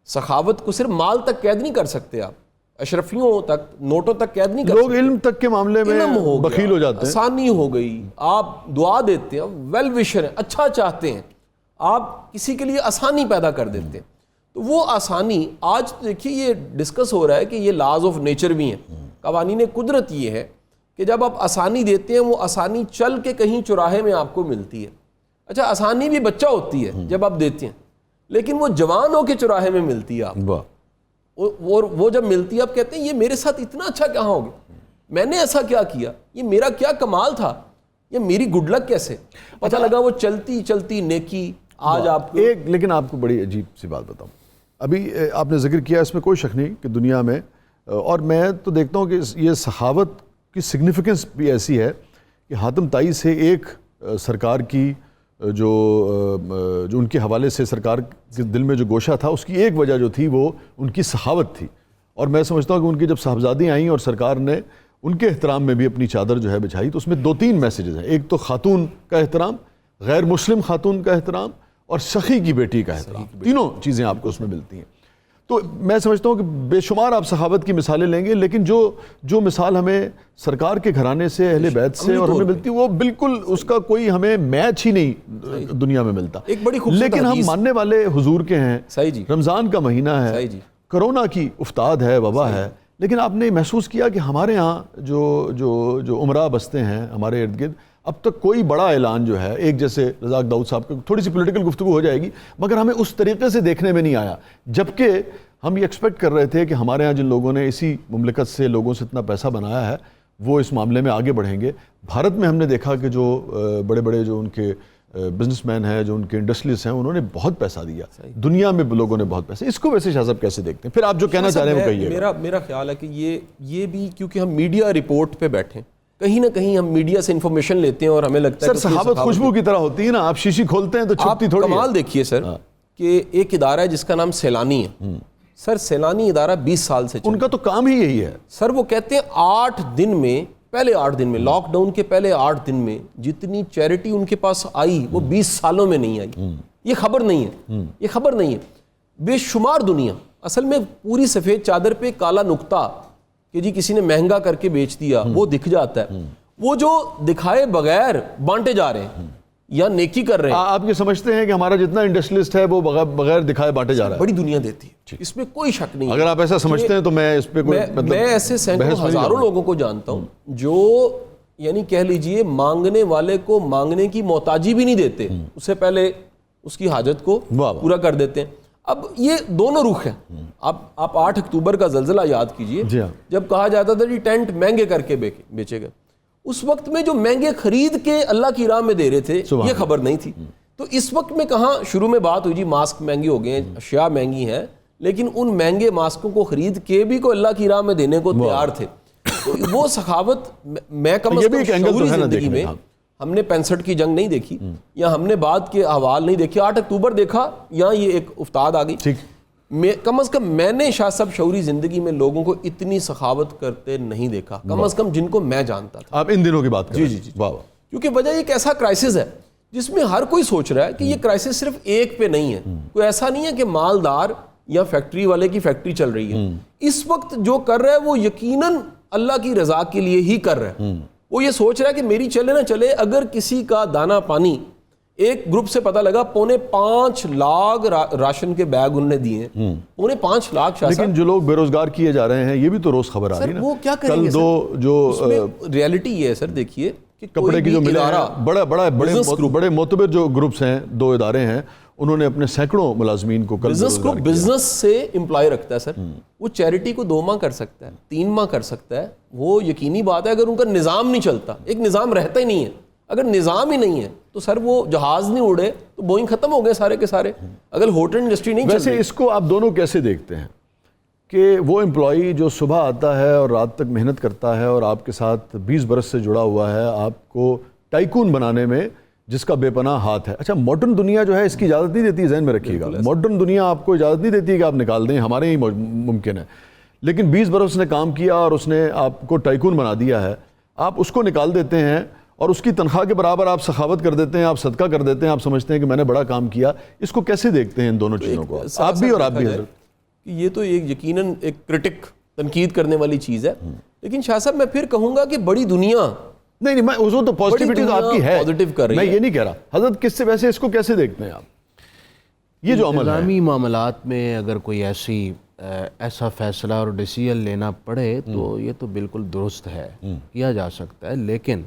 سخاوت کو صرف مال تک قید نہیں کر سکتے آپ, اشرفیوں تک, نوٹوں تک قید نہیں کر لوگ سکتے. علم تک کے معاملے میں علم ہو گیا, بخیل ہو جاتے ہیں. آسانی ہو گئی, آپ دعا دیتے ہیں, ویل وشر ہیں, اچھا چاہتے ہیں, آپ کسی کے لیے آسانی پیدا کر دیتے ہیں. تو وہ آسانی آج دیکھیے یہ ڈسکس ہو رہا ہے کہ یہ لاز آف نیچر بھی ہیں, قوانین قدرت یہ ہے کہ جب آپ آسانی دیتے ہیں وہ آسانی چل کے کہیں چوراہے میں آپ کو ملتی ہے. اچھا آسانی بھی بچہ ہوتی ہے جب آپ دیتے ہیں, لیکن وہ جوان ہو کے چوراہے میں ملتی ہے آپ, وہ جب ملتی ہے آپ کہتے ہیں یہ میرے ساتھ اتنا اچھا کہاں ہو گیا, میں نے ایسا کیا کیا, یہ میرا کیا کمال تھا, یہ میری گڈ لک کیسے. پتہ لگا وہ چلتی چلتی نیکی آج آپ کو. ایک لیکن آپ کو بڑی عجیب سی بات بتاؤں, ابھی آپ نے ذکر کیا, اس میں کوئی شک نہیں کہ دنیا میں, اور میں تو دیکھتا ہوں کہ یہ سخاوت کی سگنیفیکنس بھی ایسی ہے کہ حاتم طائی سے ایک سرکار کی جو ان کے حوالے سے سرکار کے دل میں جو گوشہ تھا, اس کی ایک وجہ جو تھی وہ ان کی سخاوت تھی. اور میں سمجھتا ہوں کہ ان کی جب صاحبزادیاں آئیں اور سرکار نے ان کے احترام میں بھی اپنی چادر جو ہے بچھائی, تو اس میں 2-3 میسیجز ہیں. ایک تو خاتون کا احترام, غیر مسلم خاتون کا احترام, اور سخی کی بیٹی کا احترام. تینوں چیزیں آپ کو اس میں ملتی ہیں. تو میں سمجھتا ہوں کہ بے شمار آپ سخاوت کی مثالیں لیں گے, لیکن جو مثال ہمیں سرکار کے گھرانے سے, اہل بیت سے اور ہمیں ملتی, وہ بالکل اس کا کوئی ہمیں میچ ہی نہیں دنیا میں ملتا. لیکن ہم ماننے والے حضور کے ہیں, رمضان کا مہینہ ہے, کرونا کی افتاد ہے, وبا ہے, لیکن آپ نے محسوس کیا کہ ہمارے ہاں جو عمرہ بستے ہیں ہمارے ارد گرد, اب تک کوئی بڑا اعلان جو ہے, ایک جیسے رزاق داؤد صاحب کی تھوڑی سی پولیٹیکل گفتگو ہو جائے گی, مگر ہمیں اس طریقے سے دیکھنے میں نہیں آیا. جبکہ ہم یہ ایکسپیکٹ کر رہے تھے کہ ہمارے ہاں جن لوگوں نے اسی مملکت سے لوگوں سے اتنا پیسہ بنایا ہے وہ اس معاملے میں آگے بڑھیں گے. بھارت میں ہم نے دیکھا کہ جو بڑے بڑے جو ان کے بزنس مین ہیں, جو ان کے انڈسٹریز ہیں, انہوں نے بہت پیسہ دیا. دنیا میں لوگوں نے بہت پیسہ. اس کو ویسے شاہ صاحب کیسے دیکھتے ہیں؟ پھر آپ جو کہنا چاہ رہے ہیں وہ کہیے. میرا خیال ہے کہ یہ بھی کیونکہ ہم میڈیا رپورٹ پہ بیٹھے ہیں, کہیں نہ کہیں ہم میڈیا سے انفارمیشن لیتے ہیں اور ہمیں لگتا ہے سر سخاوت خوشبو کی طرح ہوتی ہے نا, آپ شیشی کھولتے ہیں تو چھپتی تھوڑی ہے. کمال دیکھیے سر کہ ایک ادارہ ہے جس کا نام سیلانی ہے. سر سیلانی ادارہ 20 سال سے ان کا تو کام ہی یہی ہے. سر وہ کہتے ہیں 8 دن میں, پہلے 8 دن میں, لاک ڈاؤن کے پہلے 8 دن میں جتنی چیریٹی ان کے پاس آئی وہ 20 سالوں میں نہیں آئی. یہ خبر نہیں ہے, یہ خبر نہیں ہے. بے شمار دنیا, اصل میں پوری سفید چادر پہ کالا نقطہ کہ جی کسی نے مہنگا کر کے بیچ دیا وہ دکھ جاتا ہے. وہ جو دکھائے بغیر بانٹے جا رہے ہیں یا نیکی کر رہے ہیں. آپ یہ سمجھتے ہیں کہ ہمارا جتنا انڈسٹریلسٹ ہے وہ بغیر دکھائے بانٹے جا رہا ہے؟ بڑی دنیا دیتی ہے, اس میں کوئی شک نہیں. اگر آپ ایسا سمجھتے ہیں تو میں اس پہ میں ایسے سینکڑوں ہزاروں لوگوں کو جانتا ہوں جو یعنی کہہ لیجئے مانگنے والے کو مانگنے کی محتاجی بھی نہیں دیتے, اس سے پہلے اس کی حاجت کو پورا کر دیتے ہیں. اب یہ دونوں رخ ہیں. آپ 8 اکتوبر کا زلزلہ یاد کیجئے, جب کہا جاتا تھا جی ٹینٹ مہنگے کر کے بیچے گئے, اس وقت میں جو مہنگے خرید کے اللہ کی راہ میں دے رہے تھے یہ خبر نہیں تھی. تو اس وقت میں کہاں شروع میں بات ہوئی جی ماسک مہنگے ہو گئے ہیں, اشیاء مہنگی ہیں, لیکن ان مہنگے ماسکوں کو خرید کے بھی کوئی اللہ کی راہ میں دینے کو تیار تھے. تو وہ سخاوت میں کم از کم شعوری زندگی میں, ہم نے 65 کی جنگ نہیں دیکھی یا ہم نے بعد کے احوال نہیں دیکھے, 8 اکتوبر دیکھا, یہاں یہ ایک افتاد آ گئی. کم از کم میں نے شاہ صاحب شعوری زندگی میں لوگوں کو اتنی سخاوت کرتے نہیں دیکھا, کم از کم جن کو میں جانتا تھا. آپ ان دنوں کی بات کریں. جی. کیونکہ وجہ ایک ایسا کرائسس ہے جس میں ہر کوئی سوچ رہا ہے کہ یہ کرائسس صرف ایک پہ نہیں ہے. کوئی ایسا نہیں ہے کہ مالدار یا فیکٹری والے کی فیکٹری چل رہی ہے. اس وقت جو کر رہا ہے وہ یقیناً اللہ کی رضا کے لیے ہی کر رہا ہے. وہ یہ سوچ رہا ہے کہ میری چلے نہ چلے, اگر کسی کا دانا پانی, ایک گروپ سے پتہ لگا 5.25 لاکھ راشن کے بیگ انہوں نے دیے ہیں, 5.25 لاکھ. لیکن جو لوگ بے روزگار کیے جا رہے ہیں یہ بھی تو روز خبر آ رہی ہے نا. وہ کیا کریں گے سر؟ جو ریالٹی یہ ہے سر, دیکھیے کہ کپڑے کی جو بڑے معتبر جو گروپس ہیں, 2 ادارے ہیں, انہوں نے اپنے سینکڑوں ملازمین کو بزنس گروپ بزنس سے امپلائی رکھتا ہے سر. وہ چیریٹی کو 2 ماہ کر سکتا ہے, 3 ماہ کر سکتا ہے. وہ یقینی بات ہے اگر ان کا نظام نہیں چلتا, ایک نظام رہتا ہی نہیں ہے, اگر نظام ہی نہیں ہے تو سر وہ جہاز نہیں اڑے تو بوئنگ ختم ہو گئے سارے کے سارے. اگر ہوٹل انڈسٹری نہیں چل رہی. ویسے اس کو آپ دونوں کیسے دیکھتے ہیں کہ وہ امپلائی جو صبح آتا ہے اور رات تک محنت کرتا ہے اور آپ کے ساتھ 20 برس سے جڑا ہوا ہے آپ کو ٹائکون بنانے میں، جس کا بے پناہ ہاتھ ہے. اچھا ماڈرن دنیا جو ہے اس کی اجازت نہیں دیتی، ذہن میں رکھیے گا. ماڈرن دنیا آپ کو اجازت نہیں دیتی کہ آپ نکال دیں، ہمارے ہی ممکن ہے. لیکن 20 برس اس نے کام کیا اور اس نے آپ کو ٹائکون بنا دیا ہے، آپ اس کو نکال دیتے ہیں اور اس کی تنخواہ کے برابر آپ سخاوت کر دیتے ہیں، آپ صدقہ کر دیتے ہیں، آپ سمجھتے ہیں کہ میں نے بڑا کام کیا. اس کو کیسے دیکھتے ہیں ان دونوں چیزوں کو آپ بھی اور آپ بھی حضرت؟ یہ تو ایک یقیناً ایک کرٹک تنقید کرنے والی چیز ہے، لیکن شاہ صاحب میں پھر کہوں گا کہ بڑی دنیا نہیں میں اس تو پازیٹیوٹی تو آپ کی ہے، پازیٹیو کر رہی ہے. میں یہ نہیں کہہ رہا حضرت. کس سے ویسے اس کو کیسے دیکھتے ہیں آپ؟ یہ جو عمل ہے انتظامی معاملات میں اگر کوئی ایسا فیصلہ اور ڈیسیژن لینا پڑے تو یہ تو بالکل درست ہے، کیا جا سکتا ہے. لیکن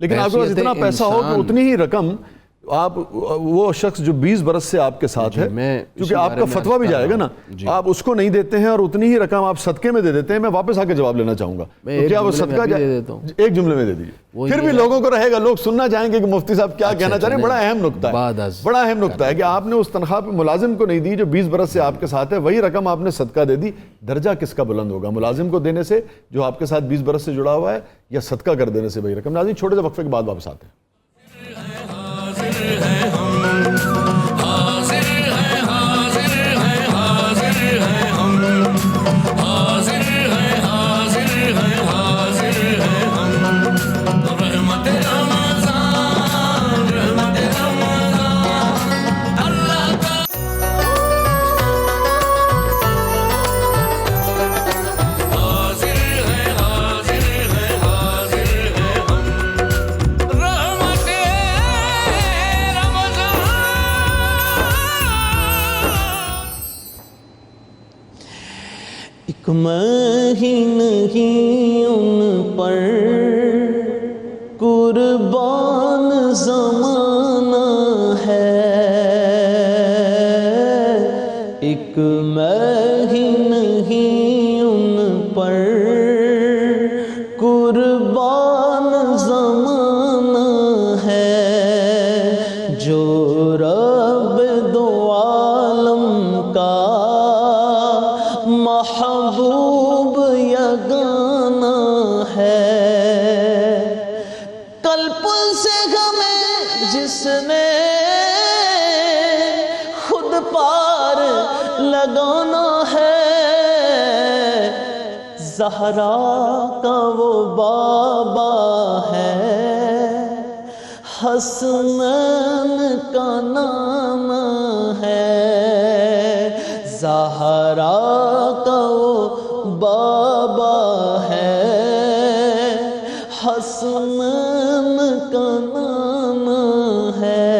آپ کے پاس اتنا پیسہ ہو کہ اتنی ہی رقم آپ وہ شخص جو 20 برس سے آپ کے ساتھ ہے، کیونکہ آپ کا فتویٰ بھی جائے گا نا، آپ اس کو نہیں دیتے ہیں اور اتنی ہی رقم آپ صدقے میں دے دیتے ہیں. میں واپس آ کے جواب لینا چاہوں گا. کیا وہ صدقہ ایک جملے میں دے دیجیے، پھر بھی لوگوں کو رہے گا، لوگ سننا چاہیں گے کہ مفتی صاحب کیا کہنا چاہ رہے ہیں. بڑا اہم نقطہ ہے، بڑا اہم نقطہ ہے کہ آپ نے اس تنخواہ پہ ملازم کو نہیں دی جو 20 برس سے آپ کے ساتھ ہے، وہی رقم آپ نے صدقہ دے دی. درجہ کس کا بلند ہوگا، ملازم کو دینے سے جو آپ کے ساتھ 20 برس سے جڑا ہوا ہے، یا صدقہ کر دینے سے وہی رقم؟ ناظرین چھوٹے سے وقفے کے بعد واپس آتے ہیں. ایک میں ہی نہیں ان پر قربان زمانہ ہے، ایک میں ہی نہیں ان پر قربان زمانہ ہے، جو رب دو عالم کا محبوب یگانہ ہے. قلب سے ہمیں جس نے خود پار لگانا ہے، زہرا کا وہ بابا ہے، حسنین کا نانا ہے، زہرا کا وہ بابا ہے، حسنین کا نانا ہے.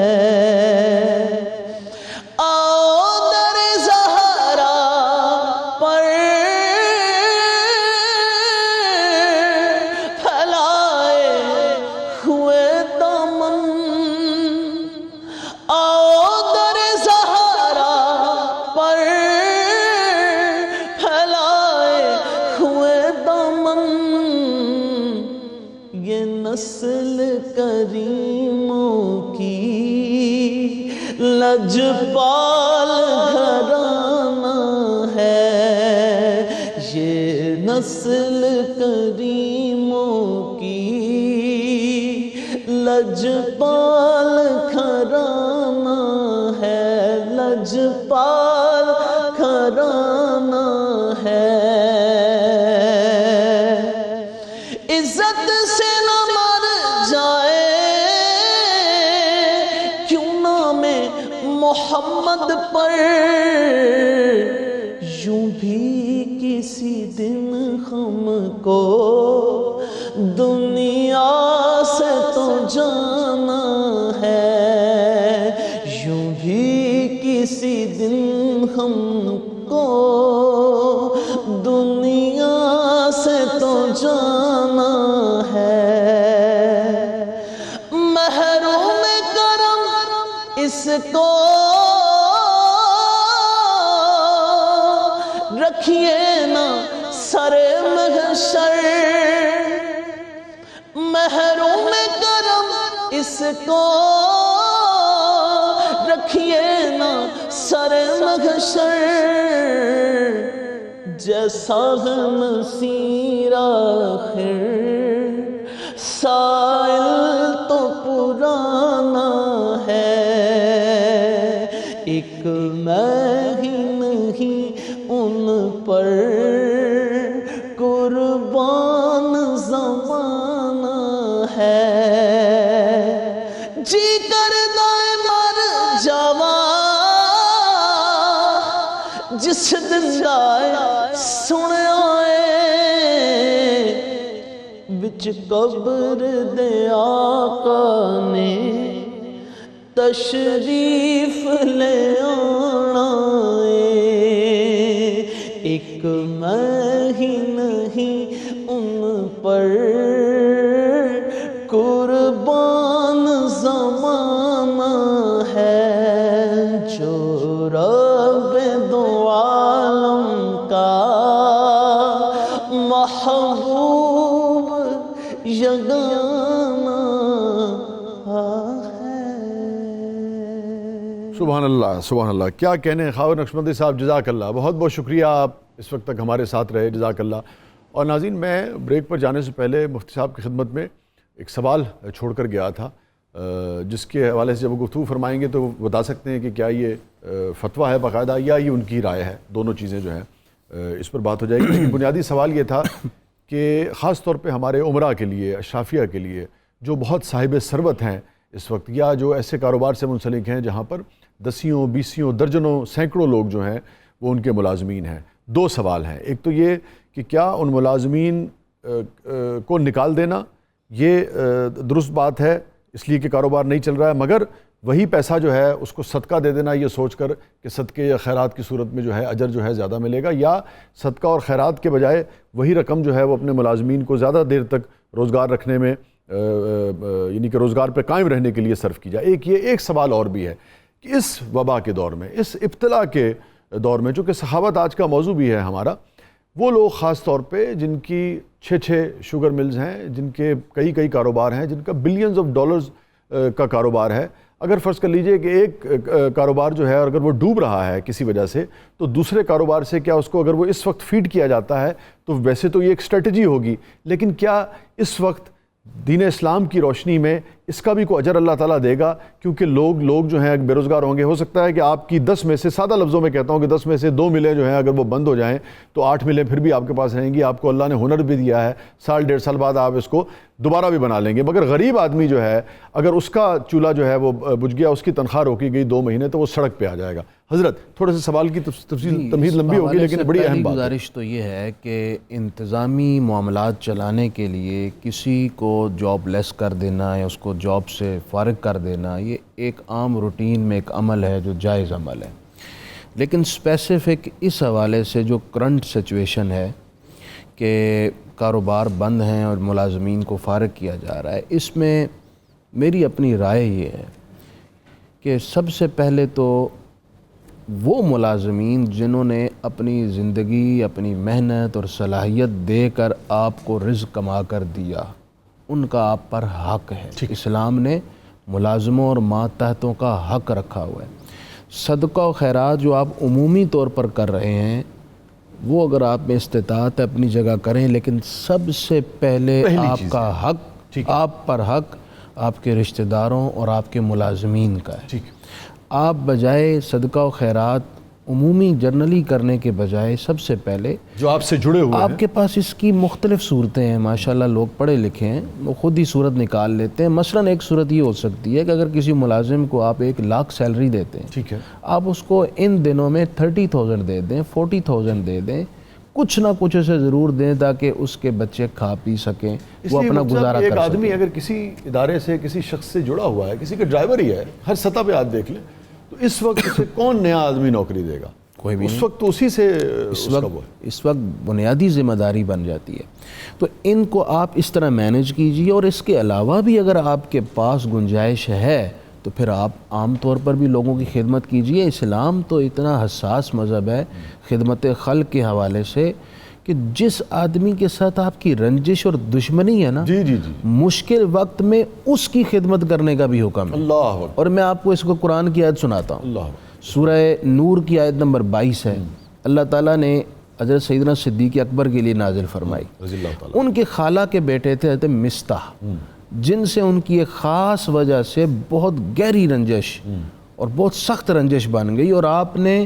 آؤ در زہرا پر پھیلائے ہوئے دامن، آؤ در زہرا پر پھیلائے ہوئے دامن، یہ نسل کریموں کی لجپال گھرانہ ہے، یہ نسل کریموں کی لجپال گھرانہ ہے، لجپال گھرانہ ہے. عزت سے نہ مر جائے کیوں نام محمد پر، یوں بھی کسی دن ہم کو دنیا سے تو جانا ہے، یوں بھی کسی دن ہم کو دنیا سے تو جانا ہے. محروم کرم اس کو رکھیے نا سر محشر، محروم کرم اس کو رکھیے نا سر محشر، جیسا ہے مسیر آخر سائل تو پرانا ہے، ایک میں ہی نہیں ان پر قربان زمانہ ہے، جی کردہ مر جاواں جس دن گائے سنیا وچ قبر دے آقا نے تشریف لے آنا ایک میں ہی نہیں ان پر قربان زمانہ ہے، جو رب دو عالم کا محبوب یگانہ ہے۔ سبحان اللہ سبحان اللہ، کیا کہنے خاور نقشبندی صاحب، جزاک اللہ، بہت بہت شکریہ، آپ اس وقت تک ہمارے ساتھ رہے، جزاک اللہ۔ اور ناظرین، میں بریک پر جانے سے پہلے مفتی صاحب کی خدمت میں ایک سوال چھوڑ کر گیا تھا، جس کے حوالے سے جب وہ گفتگو فرمائیں گے تو وہ بتا سکتے ہیں کہ کیا یہ فتویٰ ہے باقاعدہ یا یہ ان کی رائے ہے، دونوں چیزیں جو ہیں اس پر بات ہو جائے گی۔ لیکن بنیادی سوال یہ تھا کہ خاص طور پہ ہمارے عمرہ کے لیے، اشرافیہ کے لیے، جو بہت صاحب ثروت ہیں اس وقت، یا جو ایسے کاروبار سے منسلک ہیں جہاں پر دسیوں بیسیوں درجنوں سینکڑوں لوگ جو ہیں وہ ان کے ملازمین ہیں، دو سوال ہیں۔ ایک تو یہ کہ کیا ان ملازمین کو نکال دینا یہ درست بات ہے اس لیے کہ کاروبار نہیں چل رہا ہے، مگر وہی پیسہ جو ہے اس کو صدقہ دے دینا یہ سوچ کر کہ صدقے یا خیرات کی صورت میں جو ہے اجر جو ہے زیادہ ملے گا، یا صدقہ اور خیرات کے بجائے وہی رقم جو ہے وہ اپنے ملازمین کو زیادہ دیر تک روزگار رکھنے میں یعنی کہ روزگار پہ قائم رہنے کے لیے صرف کی جائے۔ ایک سوال اور بھی ہے کہ اس وبا کے دور میں، اس ابتلا کے دور میں، چونکہ سخاوت آج کا موضوع بھی ہے ہمارا، وہ لوگ خاص طور پہ جن کی 6 شوگر ملز ہیں، جن کے کئی کاروبار ہیں، جن کا بلینز آف ڈالرز کا کاروبار ہے، اگر فرض کر لیجئے کہ ایک کاروبار جو ہے اگر وہ ڈوب رہا ہے کسی وجہ سے، تو دوسرے کاروبار سے کیا اس کو اگر وہ اس وقت فیڈ کیا جاتا ہے تو ویسے تو یہ ایک اسٹریٹجی ہوگی، لیکن کیا اس وقت دین اسلام کی روشنی میں اس کا بھی کوئی اجر اللہ تعالیٰ دے گا؟ کیونکہ لوگ جو ہیں بے روزگار ہوں گے، ہو سکتا ہے کہ آپ کی 10 میں سے، سادہ لفظوں میں کہتا ہوں کہ 10 میں سے 2 ملیں جو ہیں اگر وہ بند ہو جائیں تو 8 ملیں پھر بھی آپ کے پاس رہیں گی، آپ کو اللہ نے ہنر بھی دیا ہے، سال 1.5 سال بعد آپ اس کو دوبارہ بھی بنا لیں گے۔ مگر غریب آدمی جو ہے اگر اس کا چولہا جو ہے وہ بجھ گیا، اس کی تنخواہ روکی گئی 2 مہینے، تو وہ سڑک پہ آ جائے گا۔ حضرت تھوڑے سے سوال کی تمہید لمبی ہوگی لیکن بڑی اہم بات ہے۔ گزارش تو یہ ہے کہ انتظامی معاملات چلانے کے لیے کسی کو جاب لیس کر دینا یا اس کو جاب سے فارغ کر دینا، یہ ایک عام روٹین میں ایک عمل ہے جو جائز عمل ہے، لیکن اسپیسیفک اس حوالے سے جو کرنٹ سچویشن ہے کہ کاروبار بند ہیں اور ملازمین کو فارغ کیا جا رہا ہے، اس میں میری اپنی رائے یہ ہے کہ سب سے پہلے تو وہ ملازمین جنہوں نے اپنی زندگی، اپنی محنت اور صلاحیت دے کر آپ کو رزق کما کر دیا، ان کا آپ پر حق ہے۔ اسلام نے ملازموں اور ماتحتوں کا حق رکھا ہوا ہے۔ صدقہ و خیرات جو آپ عمومی طور پر کر رہے ہیں وہ اگر آپ میں استطاعت ہے اپنی جگہ کریں، لیکن سب سے پہلے آپ کا حق، آپ پر حق آپ کے رشتہ داروں اور آپ کے ملازمین کا ہے۔ آپ بجائے صدقہ و خیرات عمومی جرنلی کرنے کے بجائے سب سے پہلے جو آپ سے جڑے ہوئے آپ کے پاس اس کی مختلف صورتیں ہیں، ماشاءاللہ لوگ پڑھے لکھے ہیں، وہ خود ہی صورت نکال لیتے ہیں۔ مثلاً ایک صورت یہ ہو سکتی ہے کہ اگر کسی ملازم کو آپ 1 لاکھ سیلری دیتے ہیں، ٹھیک ہے، آپ اس کو ان دنوں میں 30,000 دے دیں، 40,000 دے دیں، کچھ نہ کچھ اسے ضرور دیں تاکہ اس کے بچے کھا پی سکیں، وہ اپنا گزارا کر سکیں۔ ایک آدمی اگر کسی ادارے سے، کسی شخص سے جڑا ہوا ہے، کسی کا ڈرائیور ہی ہے، ہر سطح پہ آپ دیکھ لیں، تو اس وقت اسے کون نیا آدمی نوکری دے گا؟ کوئی بھی اس وقت تو اسی سے اس وقت بنیادی ذمہ داری بن جاتی ہے۔ تو ان کو آپ اس طرح مینج کیجئے، اور اس کے علاوہ بھی اگر آپ کے پاس گنجائش ہے تو پھر آپ عام طور پر بھی لوگوں کی خدمت کیجئے۔ اسلام تو اتنا حساس مذہب ہے خدمت خلق کے حوالے سے کہ جس آدمی کے ساتھ آپ کی رنجش اور دشمنی ہے نا، مشکل وقت میں اس کی خدمت کرنے کا بھی حکم ہے۔ اللہ، اور میں آپ کو اس کو قرآن کی آیت سناتا ہوں، سورہ نور کی آیت نمبر 22 ہے۔ اللہ تعالیٰ نے حضرت سیدنا صدیق اکبر کے لیے نازل فرمائی. رضی اللہ تعالیٰ. ان کے خالہ کے بیٹے تھے حضرت مستح، جن سے ان کی ایک خاص وجہ سے بہت گہری رنجش اور بہت سخت رنجش بن گئی، اور آپ نے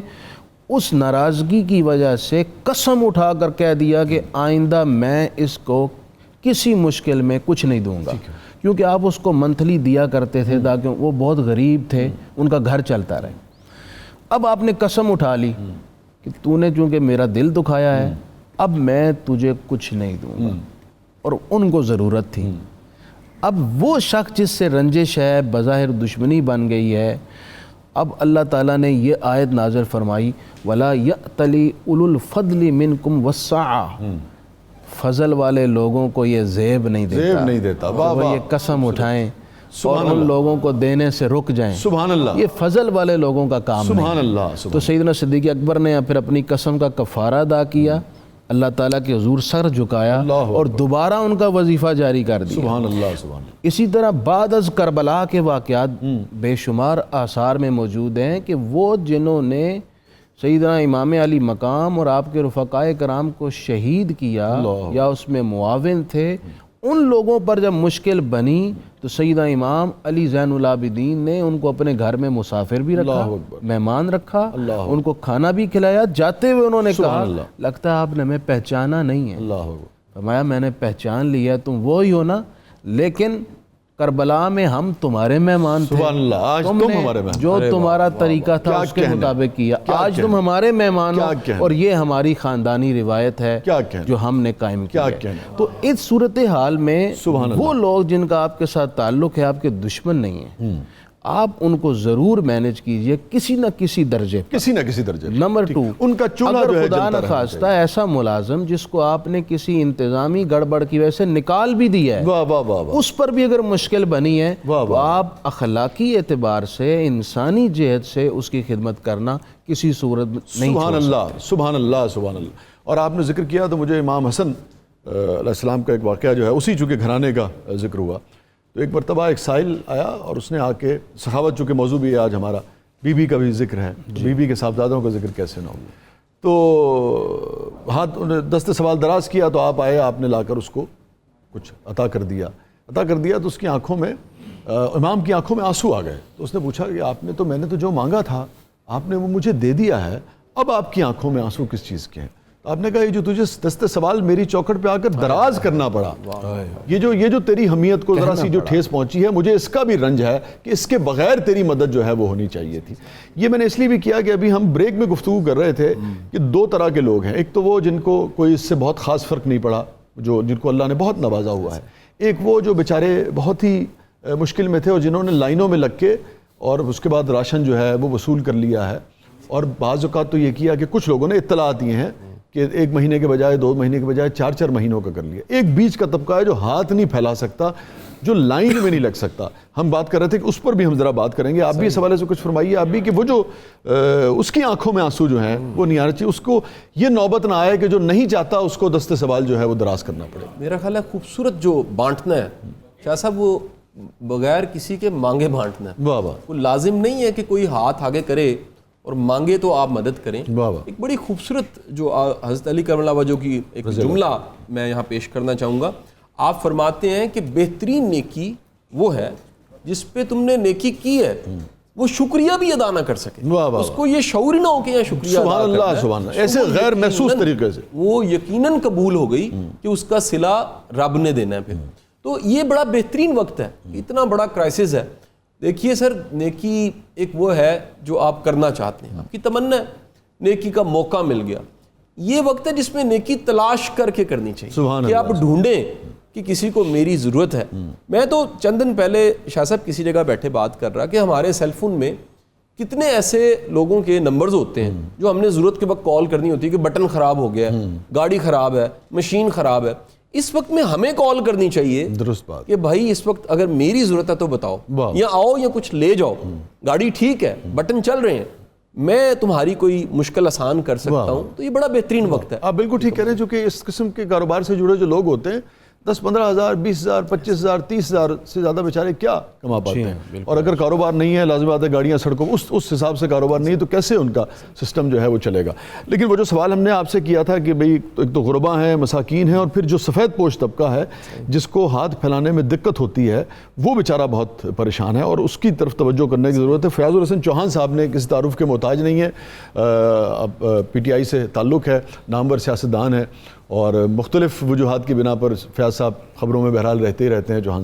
اس ناراضگی کی وجہ سے قسم اٹھا کر کہہ دیا کہ آئندہ میں اس کو کسی مشکل میں کچھ نہیں دوں گا، کیونکہ آپ اس کو منتھلی دیا کرتے تھے تاکہ وہ بہت غریب تھے، ان کا گھر چلتا رہے. اب آپ نے قسم اٹھا لی کہ تو نے چونکہ میرا دل دکھایا ہے اب میں تجھے کچھ نہیں دوں گا، اور ان کو ضرورت تھی. اب وہ شخص جس سے رنجش ہے، بظاہر دشمنی بن گئی ہے، اب اللہ تعالیٰ نے یہ آیت نازل فرمائی وَلَا يَأْتَلِ أُولُو الْفَضْلِ مِنْكُمْ وَالسَّعَةِ، فضل والے لوگوں کو یہ زیب نہیں دیتا. وہ یہ قسم اٹھائیں اور ان لوگوں کو دینے سے رک جائیں. سبحان اللہ. یہ فضل والے لوگوں کا کام نہیں. سبحان اللہ. تو سیدنا صدیق اکبر نے پھر اپنی قسم کا کفارہ ادا کیا، اللہ تعالیٰ کے حضور سر جھکایا اور دوبارہ ان کا وظیفہ جاری کر دیا. سبحان اللہ. سبحان اللہ. اسی طرح بعد از کربلا کے واقعات بے شمار آثار میں موجود ہیں کہ وہ جنہوں نے سیدنا امام علی مقام اور آپ کے رفقائے کرام کو شہید کیا یا اس میں معاون تھے، ان لوگوں پر جب مشکل بنی تو سیدنا امام علی زین العابدین نے ان کو اپنے گھر میں مسافر بھی رکھا، مہمان رکھا، ان کو کھانا بھی کھلایا. جاتے ہوئے انہوں نے کہا لگتا ہے آپ نے ہمیں پہچانا نہیں ہے. فرمایا میں نے پہچان لیا، تم وہی ہو نا، لیکن کربلا میں ہم تمہارے مہمان تھے. سبحان اللہ. آج تم ہمارے مہمان، جو تمہارا طریقہ تھا اس کے مطابق کیا. آج تم ہمارے مہمان ہو، اور یہ ہماری خاندانی روایت ہے جو ہم نے قائم کی ہے. تو اس صورتحال میں وہ لوگ جن کا آپ کے ساتھ تعلق ہے آپ کے دشمن نہیں ہیں، آپ ان کو ضرور مینج کیجئے کسی نہ کسی درجے. نمبر 2، ان کا چولہا جو ہے خدا نہ خواستہ ایسا ملازم جس کو آپ نے کسی انتظامی گڑبڑ کی وجہ سے نکال بھی دیا ہے، اس پر بھی اگر مشکل بنی ہے تو آپ اخلاقی اعتبار سے، انسانی جہت سے اس کی خدمت کرنا کسی صورت نہیں چھوڑ سکتے. سبحان اللہ. سبحان اللہ. اور آپ نے ذکر کیا تو مجھے امام حسن علیہ السلام کا ایک واقعہ جو ہے اسی چونکہ گھرانے کا ذکر ہوا. تو ایک مرتبہ ایک سائل آیا اور اس نے آ کے، سخاوت چونکہ موضوع بھی ہے آج ہمارا، بی بی کا بھی ذکر ہے، بی بی کے صاحبزادوں کا ذکر کیسے نہ ہو. تو ہاتھ دست سوال دراز کیا تو آپ آئے، آپ نے لا کر اس کو کچھ عطا کر دیا تو اس کی آنکھوں میں، امام کی آنکھوں میں آنسو آ گئے. تو اس نے پوچھا کہ آپ نے تو، میں نے تو جو مانگا تھا آپ نے وہ مجھے دے دیا ہے، اب آپ کی آنکھوں میں آنسو کس چیز کے ہیں؟ آپ نے کہا یہ جو تجھے دست سوال میری چوکھٹ پہ آ کر دراز کرنا پڑا، یہ جو تیری حمیت کو ذرا سی جو ٹھیس پہنچی ہے، مجھے اس کا بھی رنج ہے کہ اس کے بغیر تیری مدد جو ہے وہ ہونی چاہیے تھی. یہ میں نے اس لیے بھی کیا کہ ابھی ہم بریک میں گفتگو کر رہے تھے کہ 2 طرح کے لوگ ہیں. ایک تو وہ جن کو کوئی اس سے بہت خاص فرق نہیں پڑا، جن کو اللہ نے بہت نوازا ہوا ہے. ایک وہ جو بیچارے بہت ہی مشکل میں تھے اور جنہوں نے لائنوں میں لگ کے اور اس کے بعد راشن جو ہے وہ وصول کر لیا ہے. اور بعض اوقات تو یہ کیا کہ کچھ لوگوں نے اطلاعات دیے ہیں کہ 1 مہینے کے بجائے 2 مہینے کے بجائے 4 مہینوں کا کر لیا. ایک بیچ کا طبقہ ہے جو ہاتھ نہیں پھیلا سکتا، جو لائن میں نہیں لگ سکتا. ہم بات کر رہے تھے کہ اس پر بھی ہم ذرا بات کریں گے. آپ بھی اس حوالے سے کچھ فرمائیے آپ بھی کہ وہ جو اس کی آنکھوں میں آنسو جو ہیں وہ نہیں آنا چاہیے، اس کو یہ نوبت نہ آئے کہ جو نہیں چاہتا اس کو دست سوال جو ہے وہ دراز کرنا پڑے. میرا خیال ہے خوبصورت جو بانٹنا ہے شاہ صاحب، وہ بغیر کسی کے مانگے بانٹنا ہے. وہ لازم نہیں ہے کہ کوئی ہاتھ آگے کرے اور مانگے تو آپ مدد کریں. ایک بڑی خوبصورت جو حضرت علی کرم اللہ وجہ کی ایک جملہ میں یہاں پیش کرنا چاہوں گا. آپ فرماتے ہیں کہ بہترین نیکی وہ ہے جس پہ تم نے نیکی کی ہے وہ شکریہ بھی ادا نہ کر سکے، اس کو یہ شعور ہی نہ ہو کہ یہ شکریہ ادا کرنا ہے. سبحان اللہ. ایسے غیر محسوس طریقے سے وہ یقیناً قبول ہو گئی کہ اس کا صلہ رب نے دینا ہے. پھر تو یہ بڑا بہترین وقت ہے، اتنا بڑا کرائسس ہے. دیکھیے سر، نیکی ایک وہ ہے جو آپ کرنا چاہتے ہیں، آپ کی تمنا ہے، نیکی کا موقع مل گیا. یہ وقت ہے جس میں نیکی تلاش کر کے کرنی چاہیے کہ آپ ڈھونڈیں کہ کسی کو میری ضرورت ہے. میں تو چند دن پہلے شاہ صاحب کسی جگہ بیٹھے بات کر رہا کہ ہمارے سیل فون میں کتنے ایسے لوگوں کے نمبرز ہوتے ہیں جو ہم نے ضرورت کے وقت کال کرنی ہوتی ہے کہ بٹن خراب ہو گیا ہے، گاڑی خراب ہے، مشین خراب ہے. اس وقت میں ہمیں کال کرنی چاہیے، درست بات، کہ بھائی اس وقت اگر میری ضرورت ہے تو بتاؤ، یا آؤ یا کچھ لے جاؤ، گاڑی ٹھیک ہے، بٹن چل رہے ہیں، میں تمہاری کوئی مشکل آسان کر سکتا ہوں. تو یہ بڑا بہترین وقت ہے. آپ بالکل ٹھیک کہہ رہے ہیں، چونکہ اس قسم کے کاروبار سے جڑے جو لوگ ہوتے ہیں 10-15 ہزار, 20 ہزار, 25 ہزار, 30 ہزار سے زیادہ بیچارے کیا کما پاتے ہیں؟ اور اگر کاروبار نہیں ہے، لازم بات ہے گاڑیاں سڑکوں اس حساب سے کاروبار نہیں ہے تو کیسے ان کا سسٹم جو ہے وہ چلے گا؟ لیکن وہ جو سوال ہم نے آپ سے کیا تھا کہ بھئی ایک تو غربا ہیں، مساکین ہیں، اور پھر جو سفید پوش طبقہ ہے جس کو ہاتھ پھیلانے میں دقت ہوتی ہے، وہ بیچارہ بہت پریشان ہے اور اس کی طرف توجہ کرنے کی ضرورت ہے۔ فیاض الحسن چوہان صاحب نے کسی تعارف کے محتاج نہیں ہے، پی ٹی آئی سے تعلق ہے، نامور سیاستدان ہے اور مختلف وجوہات کی بنا پر فیاض صاحب خبروں میں بہرحال رہتے ہی رہتے ہیں۔ چوہان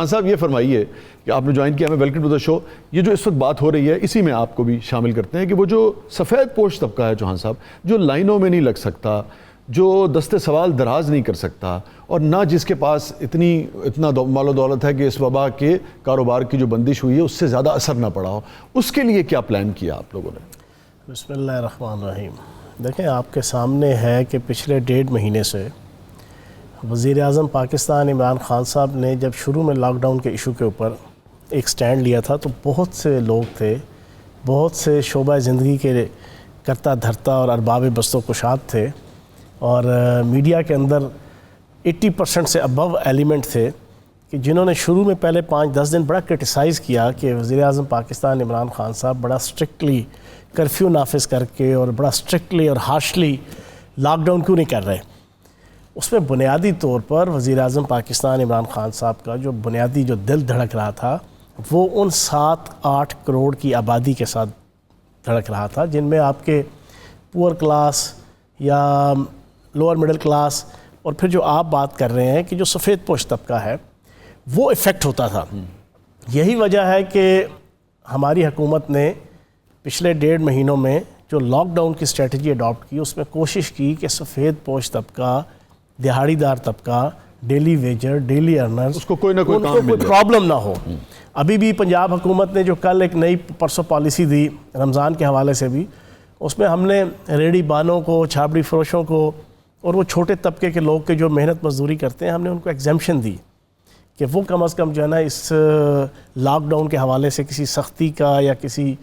صاحب یہ فرمائیے کہ آپ نے جوائن کیا، ہمیں ویلکم ٹو دا شو۔ یہ جو اس وقت بات ہو رہی ہے اسی میں آپ کو بھی شامل کرتے ہیں کہ وہ جو سفید پوش طبقہ ہے چوہان صاحب، جو لائنوں میں نہیں لگ سکتا، جو دستے سوال دراز نہیں کر سکتا، اور نہ جس کے پاس اتنا مال و دولت ہے کہ اس وبا کے کاروبار کی جو بندش ہوئی ہے اس سے زیادہ اثر نہ پڑا ہو، اس کے لیے کیا پلان کیا آپ لوگوں نے؟ بسم اللہ الرحمن الرحیم۔ دیکھیں آپ کے سامنے ہے کہ پچھلے 1.5 مہینے سے وزیر اعظم پاکستان عمران خان صاحب نے جب شروع میں لاک ڈاؤن کے ایشو کے اوپر ایک سٹینڈ لیا تھا تو بہت سے لوگ تھے، بہت سے شعبہ زندگی کے کرتا دھرتا اور ارباب بست و کشاد تھے، اور میڈیا کے اندر 80% سے ابو ایلیمنٹ تھے کہ جنہوں نے شروع میں پہلے 5-10 دن بڑا کرٹیسائز کیا کہ وزیر اعظم پاکستان عمران خان صاحب بڑا اسٹرکٹلی کرفیو نافذ کر کے اور بڑا اسٹرکٹلی اور ہارشلی لاک ڈاؤن کیوں نہیں کر رہے۔ اس میں بنیادی طور پر وزیر اعظم پاکستان عمران خان صاحب کا جو بنیادی جو دل دھڑک رہا تھا وہ ان 7-8 کروڑ کی آبادی کے ساتھ دھڑک رہا تھا، جن میں آپ کے پور کلاس یا لوور مڈل کلاس اور پھر جو آپ بات کر رہے ہیں کہ جو سفید پوش طبقہ ہے وہ افیکٹ ہوتا تھا۔ یہی وجہ ہے کہ ہماری حکومت نے پچھلے 1.5 مہینوں میں جو لاک ڈاؤن کی اسٹریٹجی اڈاپٹ کی، اس میں کوشش کی کہ سفید پوش طبقہ، دہاڑی دار طبقہ، ڈیلی ویجر، ڈیلی ارنرز، اس کو کوئی نہ کوئی کام مل جائے، پرابلم نہ ہو۔ ابھی بھی پنجاب حکومت نے جو کل ایک نئی پرسوں پالیسی دی رمضان کے حوالے سے بھی، اس میں ہم نے ریڑھی بانوں کو، چھابڑی فروشوں کو اور وہ چھوٹے طبقے کے لوگ کے جو محنت مزدوری کرتے ہیں، ہم نے ان کو ایگزمپشن دی کہ وہ کم از کم جو ہے نا اس لاک ڈاؤن کے حوالے سے کسی سختی کا یا کسی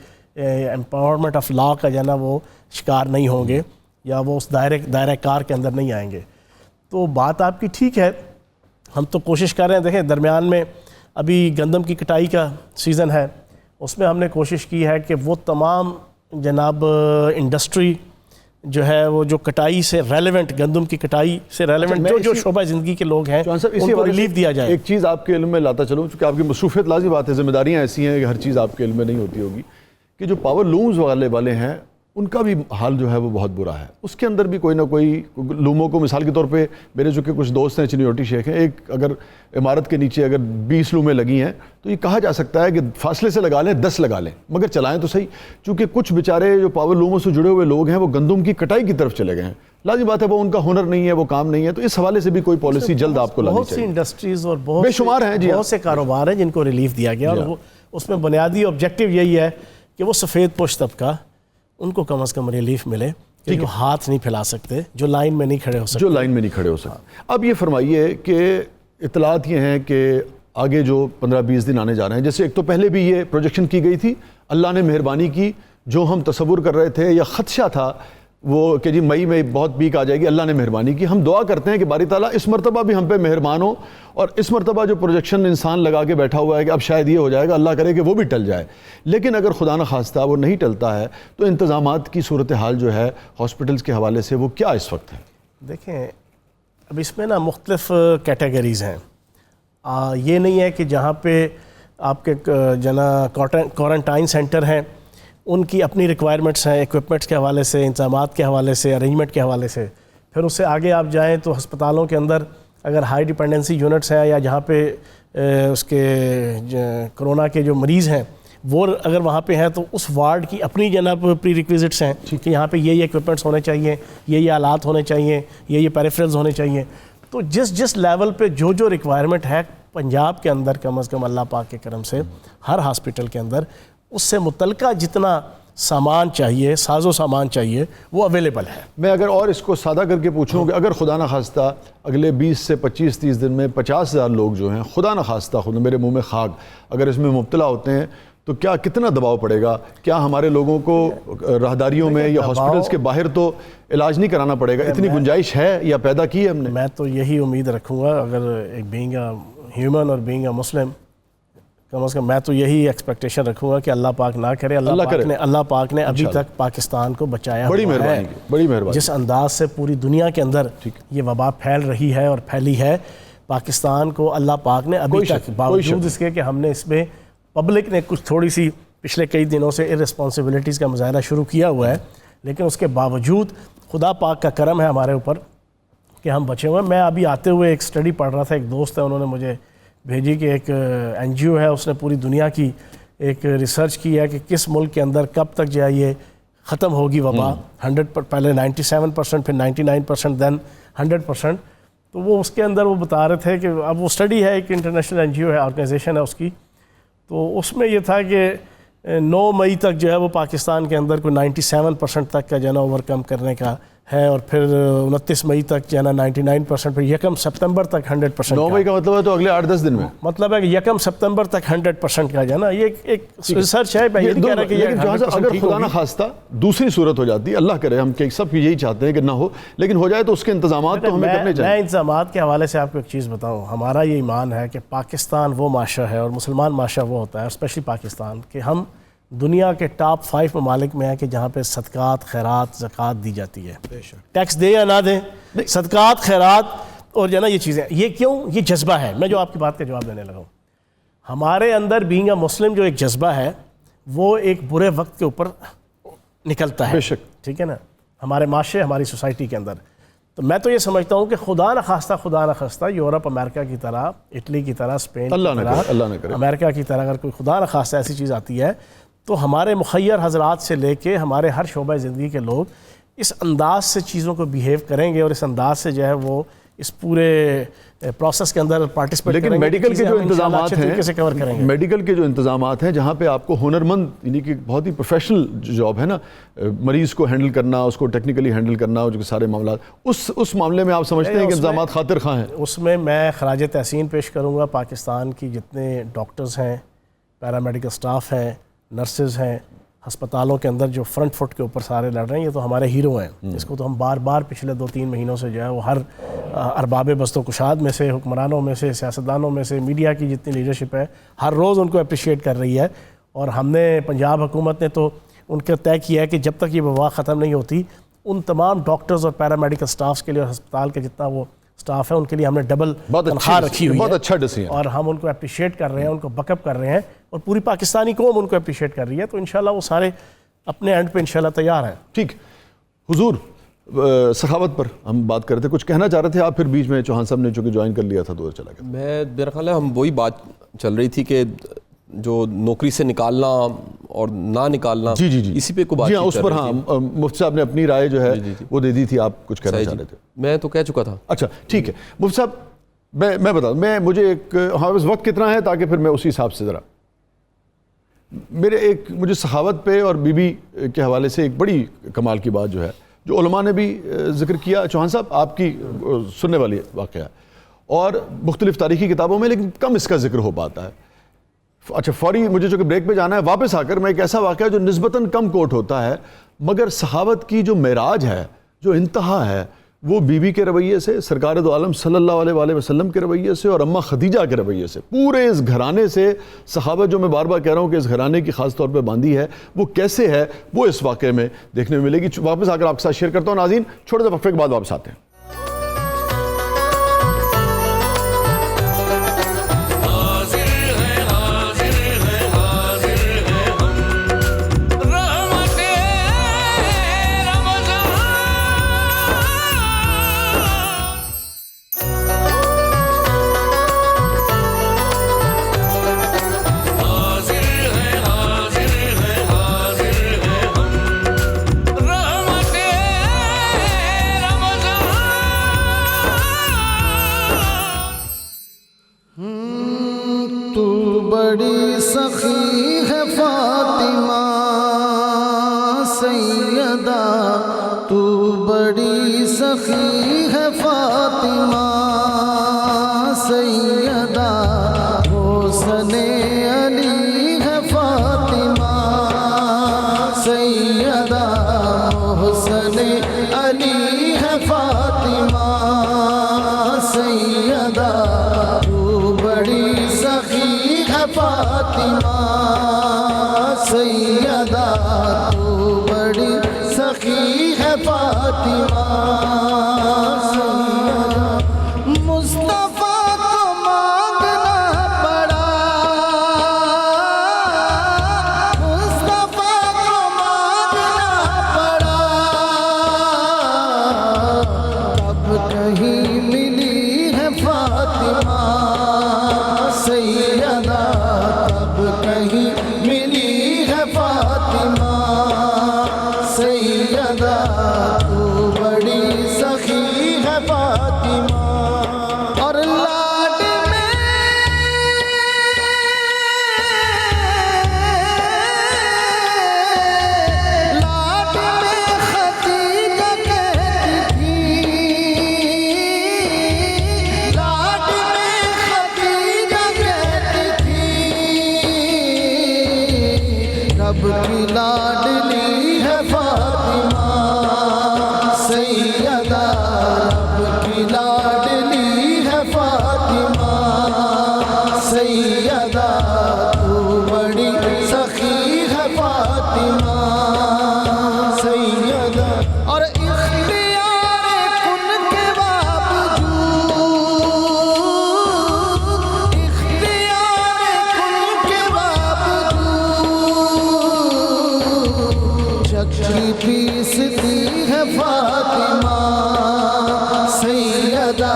امپاورمنٹ آف لا کا جو ہے نا وہ شکار نہیں ہوں گے یا وہ اس دائرہ کار کے اندر نہیں آئیں گے۔ تو بات آپ کی ٹھیک ہے، ہم تو کوشش کر رہے ہیں۔ دیکھیں درمیان میں ابھی گندم کی کٹائی کا سیزن ہے، اس میں ہم نے کوشش کی ہے کہ وہ تمام جناب انڈسٹری جو ہے وہ جو کٹائی سے ریلیونٹ، گندم کی کٹائی سے ریلیونٹ جو شعبہ زندگی کے لوگ ہیں ان کو ریلیف دیا جائے۔ ایک چیز آپ کے علم میں لاتا چلوں، چونکہ آپ کی مصروفیت لازم بات ہے، ذمہ داریاں ایسی ہیں کہ ہر چیز آپ کے علم میں نہیں ہوتی ہوگی، کہ جو پاور لومز والے ہیں ان کا بھی حال جو ہے وہ بہت برا ہے۔ اس کے اندر بھی کوئی نہ کوئی لوموں کو، مثال کے طور پہ میرے جو کہ کچھ دوست ہیں چنیوٹی شیخ ہیں، ایک اگر عمارت کے نیچے اگر 20 لومیں لگی ہیں تو یہ کہا جا سکتا ہے کہ فاصلے سے لگا لیں، 10 لگا لیں، مگر چلائیں تو صحیح، چونکہ کچھ بیچارے جو پاور لوموں سے جڑے ہوئے لوگ ہیں وہ گندم کی کٹائی کی طرف چلے گئے ہیں۔ لازم بات ہے وہ ان کا ہنر نہیں ہے، وہ کام نہیں ہے، تو اس حوالے سے بھی کوئی پالیسی جلد آپ کو لانی بہت سی چاہیے۔ انڈسٹریز اور بے شمار ہیں جی، بہت سے کاروبار ہیں جن کو ریلیف دیا گیا، اور اس میں بنیادی آبجیکٹو یہی ہے کہ وہ سفید پوش طبقہ ان کو کم از کم ریلیف ملے، جو ہاتھ نہیں پھیلا سکتے، جو لائن میں نہیں کھڑے ہو سکتے۔ اب یہ فرمائیے کہ اطلاعات یہ ہیں کہ آگے جو 15-20 دن آنے جا رہے ہیں، جیسے ایک تو پہلے بھی یہ پروجیکشن کی گئی تھی، اللہ نے مہربانی کی، جو ہم تصور کر رہے تھے یا خدشہ تھا وہ کہ جی مئی میں بہت پیک آ جائے گی، اللہ نے مہربانی کی۔ ہم دعا کرتے ہیں کہ باری تعالیٰ اس مرتبہ بھی ہم پہ مہربان ہو، اور اس مرتبہ جو پروجیکشن انسان لگا کے بیٹھا ہوا ہے کہ اب شاید یہ ہو جائے گا، اللہ کرے کہ وہ بھی ٹل جائے، لیکن اگر خدا نخواستہ وہ نہیں ٹلتا ہے تو انتظامات کی صورتحال جو ہے ہاسپٹلز کے حوالے سے وہ کیا اس وقت ہے؟ دیکھیں اب اس میں نا مختلف کیٹیگریز ہیں، یہ نہیں ہے کہ جہاں پہ آپ کے کوارنٹائن سینٹر ہیں ان کی اپنی ریکوائرمنٹس ہیں، ایکوپمنٹس کے حوالے سے، انتظامات کے حوالے سے، ارینجمنٹ کے حوالے سے۔ پھر اس سے آگے آپ جائیں تو ہسپتالوں کے اندر اگر ہائی ڈیپینڈنسی یونٹس ہیں یا جہاں پہ اس کے کرونا کے جو مریض ہیں وہ اگر وہاں پہ ہیں تو اس وارڈ کی اپنی جناب پری ریکویزٹس ہیں کہ یہاں پہ یہ ایکوپمنٹس ہونے چاہیے، یہ آلات ہونے چاہیے، یہ پیریفرلز ہونے چاہیے۔ تو جس لیول پہ جو ریکوائرمنٹ ہے پنجاب کے اندر کم از کم اللہ پاک کے کرم سے ہر ہاسپٹل کے اندر اس سے متعلقہ جتنا سامان چاہیے، ساز و سامان چاہیے، وہ اویلیبل ہے۔ میں اگر اور اس کو سادہ کر کے پوچھوں کہ اگر خدا نخواستہ اگلے 20 سے 25-30 دن میں 50,000 لوگ جو ہیں خدا نخواستہ، خود میرے منہ میں خاک، اگر اس میں مبتلا ہوتے ہیں تو کیا کتنا دباؤ پڑے گا؟ کیا ہمارے لوگوں کو راہداریوں میں یا ہاسپٹلس کے باہر تو علاج نہیں کرانا پڑے گا؟ اتنی گنجائش ہے یا پیدا کی ہے ہم نے؟ میں تو یہی امید رکھوں گا، اگر ایک بینگ اے ہیومن اور بینگ اے مسلم، کم از کم میں تو یہی ایکسپیکٹیشن رکھوں گا کہ اللہ پاک نہ کرے، اللہ پاک نے ابھی تک پاکستان کو بچایا بڑی ہوا ہے۔ مہربانی، بڑی مہربانی۔ جس انداز سے پوری دنیا کے اندر یہ وبا پھیل رہی ہے اور پھیلی ہے، پاکستان کو اللہ پاک نے ابھی تک باوجود اس کے کہ ہم نے اس میں پبلک نے کچھ تھوڑی سی پچھلے کئی دنوں سے ارسپانسبلٹیز کا مظاہرہ شروع کیا ہوا ہے، لیکن اس کے باوجود خدا پاک کا کرم ہے ہمارے اوپر کہ ہم بچے ہوئے ہیں۔ میں ابھی آتے ہوئے ایک سٹڈی پڑھ رہا تھا، ایک دوست ہے انہوں نے مجھے بھیجی کہ ایک این جی او ہے، اس نے پوری دنیا کی ایک ریسرچ کی ہے کہ کس ملک کے اندر کب تک جو ہے یہ ختم ہوگی وبا، 100 پہلے 97%، پھر 99%، دین 100%۔ تو وہ اس کے اندر وہ بتا رہے تھے کہ اب وہ سٹڈی ہے، ایک انٹرنیشنل این جی او ہے، آرگنائزیشن ہے اس کی، تو اس میں یہ تھا کہ 9 مئی تک جو ہے وہ پاکستان کے اندر کوئی 97% تک کا جو ہے نا اوور کم کرنے کا ہے، اور پھر 29 مئی تک جو ہے نا 99%، پھر 1 سپتمبر تک 100%۔ 9 مئی کا مطلب ہے تو اگلے 8-10 دن میں، مطلب ہے کہ 1 سپتمبر تک 100% کا جو ہے نا یہ ایک ریسرچ ہے۔ میں یہ نہیں کہہ رہا کہ یہ اگر خدا نہ خواستہ دوسری صورت ہو جاتی، اللہ کرے، ہم سب یہی چاہتے ہیں کہ نہ ہو، لیکن ہو جائے تو اس کے انتظامات تو ہمیں کرنے چاہیے۔ میں انتظامات کے حوالے سے آپ کو ایک چیز بتاؤں، ہمارا یہ ایمان ہے کہ پاکستان وہ معاشرہ ہے اور مسلمان معاشرہ وہ ہوتا ہے، اور اسپیشلی پاکستان، کہ ہم دنیا کے ٹاپ 5 ممالک میں ہیں کہ جہاں پہ صدقات، خیرات، زکوٰۃ دی جاتی ہے، ٹیکس دے یا نہ دیں، صدقات، خیرات اور جو ہے نا یہ چیزیں۔ یہ کیوں؟ یہ جذبہ ہے۔ میں جو آپ کی بات کا جواب دینے لگا ہوں، ہمارے اندر بینگ اے مسلم جو ایک جذبہ ہے وہ ایک برے وقت کے اوپر نکلتا ہے، بے شک، ٹھیک ہے نا، ہمارے معاشرے، ہماری سوسائٹی کے اندر۔ تو میں تو یہ سمجھتا ہوں کہ خدا نہ خواستہ یورپ، امریکہ کی طرح، اٹلی کی طرح، اسپین کی طرح، امریکہ کی طرح اگر کوئی خدا نہ خواستہ ایسی چیز آتی ہے تو ہمارے مخیر حضرات سے لے کے ہمارے ہر شعبہ زندگی کے لوگ اس انداز سے چیزوں کو بیہیو کریں گے اور اس انداز سے جو ہے وہ اس پورے پروسیس کے اندر پارٹیسپیٹ کریں گے۔ لیکن میڈیکل کے جو انتظامات ہیں، میڈیکل کے جو انتظامات ہیں، جہاں پہ آپ کو ہنرمند، یعنی کہ بہت ہی پروفیشنل جاب ہے نا، مریض کو ہینڈل کرنا، اس کو ٹیکنیکلی ہینڈل کرنا، جو سارے معاملات، اس معاملے میں آپ سمجھتے ہیں کہ انتظامات خاطر خواہ ہیں؟ اس میں میں خراج تحسین پیش کروں گا پاکستان کی جتنے ڈاکٹرز ہیں، پیرامیڈیکل سٹاف ہیں، نرسز ہیں، ہسپتالوں کے اندر جو فرنٹ فٹ کے اوپر سارے لڑ رہے ہیں، یہ تو ہمارے ہیرو ہیں۔ اس کو تو ہم بار بار پچھلے 2-3 مہینوں سے جو ہے وہ ہر ارباب بست و کشاد میں سے، حکمرانوں میں سے، سیاستدانوں میں سے، میڈیا کی جتنی لیڈرشپ ہے، ہر روز ان کو اپریشیٹ کر رہی ہے۔ اور ہم نے پنجاب حکومت نے تو ان کا طے کیا ہے کہ جب تک یہ وبا ختم نہیں ہوتی، ان تمام ڈاکٹرز اور پیرامیڈیکل سٹافز کے لیے اور ہسپتال کے جتنا وہ سٹاف ہے ان کے لیے ہم نے ڈبل تنخواہ رکھی ہوئی ہے، بہت اچھا ڈیسیژن، اور ہم ان کو اپریشیٹ کر رہے ہیں، ان کو بیک اپ کر رہے ہیں، اور پوری پاکستانی قوم ان کو اپریشیٹ کر رہی ہے۔ تو انشاءاللہ وہ سارے اپنے اینڈ پہ انشاءاللہ تیار ہیں۔ ٹھیک۔ حضور، سخاوت پر ہم بات کرتے، کچھ کہنا چاہ رہے تھے آپ، پھر بیچ میں چوہان صاحب نے چونکہ جوائن کر لیا تھا تو چلا گیا۔ میں میرا خیال ہے ہم وہی بات چل رہی تھی کہ جو نوکری سے نکالنا اور نہ نکالنا، جی اسی پہ کو بات اس پر ہاں مفتی صاحب نے اپنی رائے جو ہے وہ دے دی تھی، آپ کچھ کہنا چاہ رہے تھے؟ میں تو کہہ چکا تھا۔ اچھا ٹھیک ہے مفتی صاحب، میں بتا دوں، مجھے ایک وقت کتنا ہے تاکہ پھر میں اسی حساب سے ذرا مجھے سخاوت پہ اور بی بی کے حوالے سے ایک بڑی کمال کی بات جو ہے، جو علماء نے بھی ذکر کیا، چوہان صاحب آپ کی سننے والی واقعہ ہے، اور مختلف تاریخی کتابوں میں، لیکن کم اس کا ذکر ہو پاتا ہے۔ اچھا فوری مجھے چونکہ بریک پہ جانا ہے، واپس آ کر میں ایک ایسا واقعہ جو نسبتاً کم کوٹ ہوتا ہے، مگر سخاوت کی جو معراج ہے، جو انتہا ہے، وہ بی بی کے رویے سے، سرکار دو عالم صلی اللہ علیہ وآلہ وسلم کے رویے سے، اور اماں خدیجہ کے رویے سے، پورے اس گھرانے سے سخاوت جو میں بار بار کہہ رہا ہوں کہ اس گھرانے کی خاص طور پہ باندھی ہے، وہ کیسے ہے، وہ اس واقعے میں دیکھنے میں ملے گی۔ واپس آ کر آپ کے ساتھ شیئر کرتا ہوں۔ ناظرین، چھوٹے سے وقفے کے بعد واپس آتے ہیں۔ بڑی سخی ہے فاطمہ سیدہ، تو بڑی سخی ہے فاطمہ سیدہ، حسن علی ہے فاطمہ فاطمہ سیدہ تو بڑی سخی ہے فاطمہ مصطفیٰ کو مانگنا پڑا مصطفیٰ کو مانگنا پڑا تب کہیں ملی ہے فاطمہ سیدہ تب کہیں ملی ہے فاطمہ سیدہ تو بڑی سخی ہے فاطمہ اور لاڈ میں ختیجہ کہتی تھی لاڈ میں ختیجہ کہتی تھی رب کی لاڈلی ہے فاطمہ سیدہ رب کی لاڈلی ہے فاطمہ سیدہ تو بڑی سخی ہے فاطمہ سیدہ اور اختیار کن کے باوجود اختیار کن کے باوجود چکی پیستی ہے فاطمہ سیدہ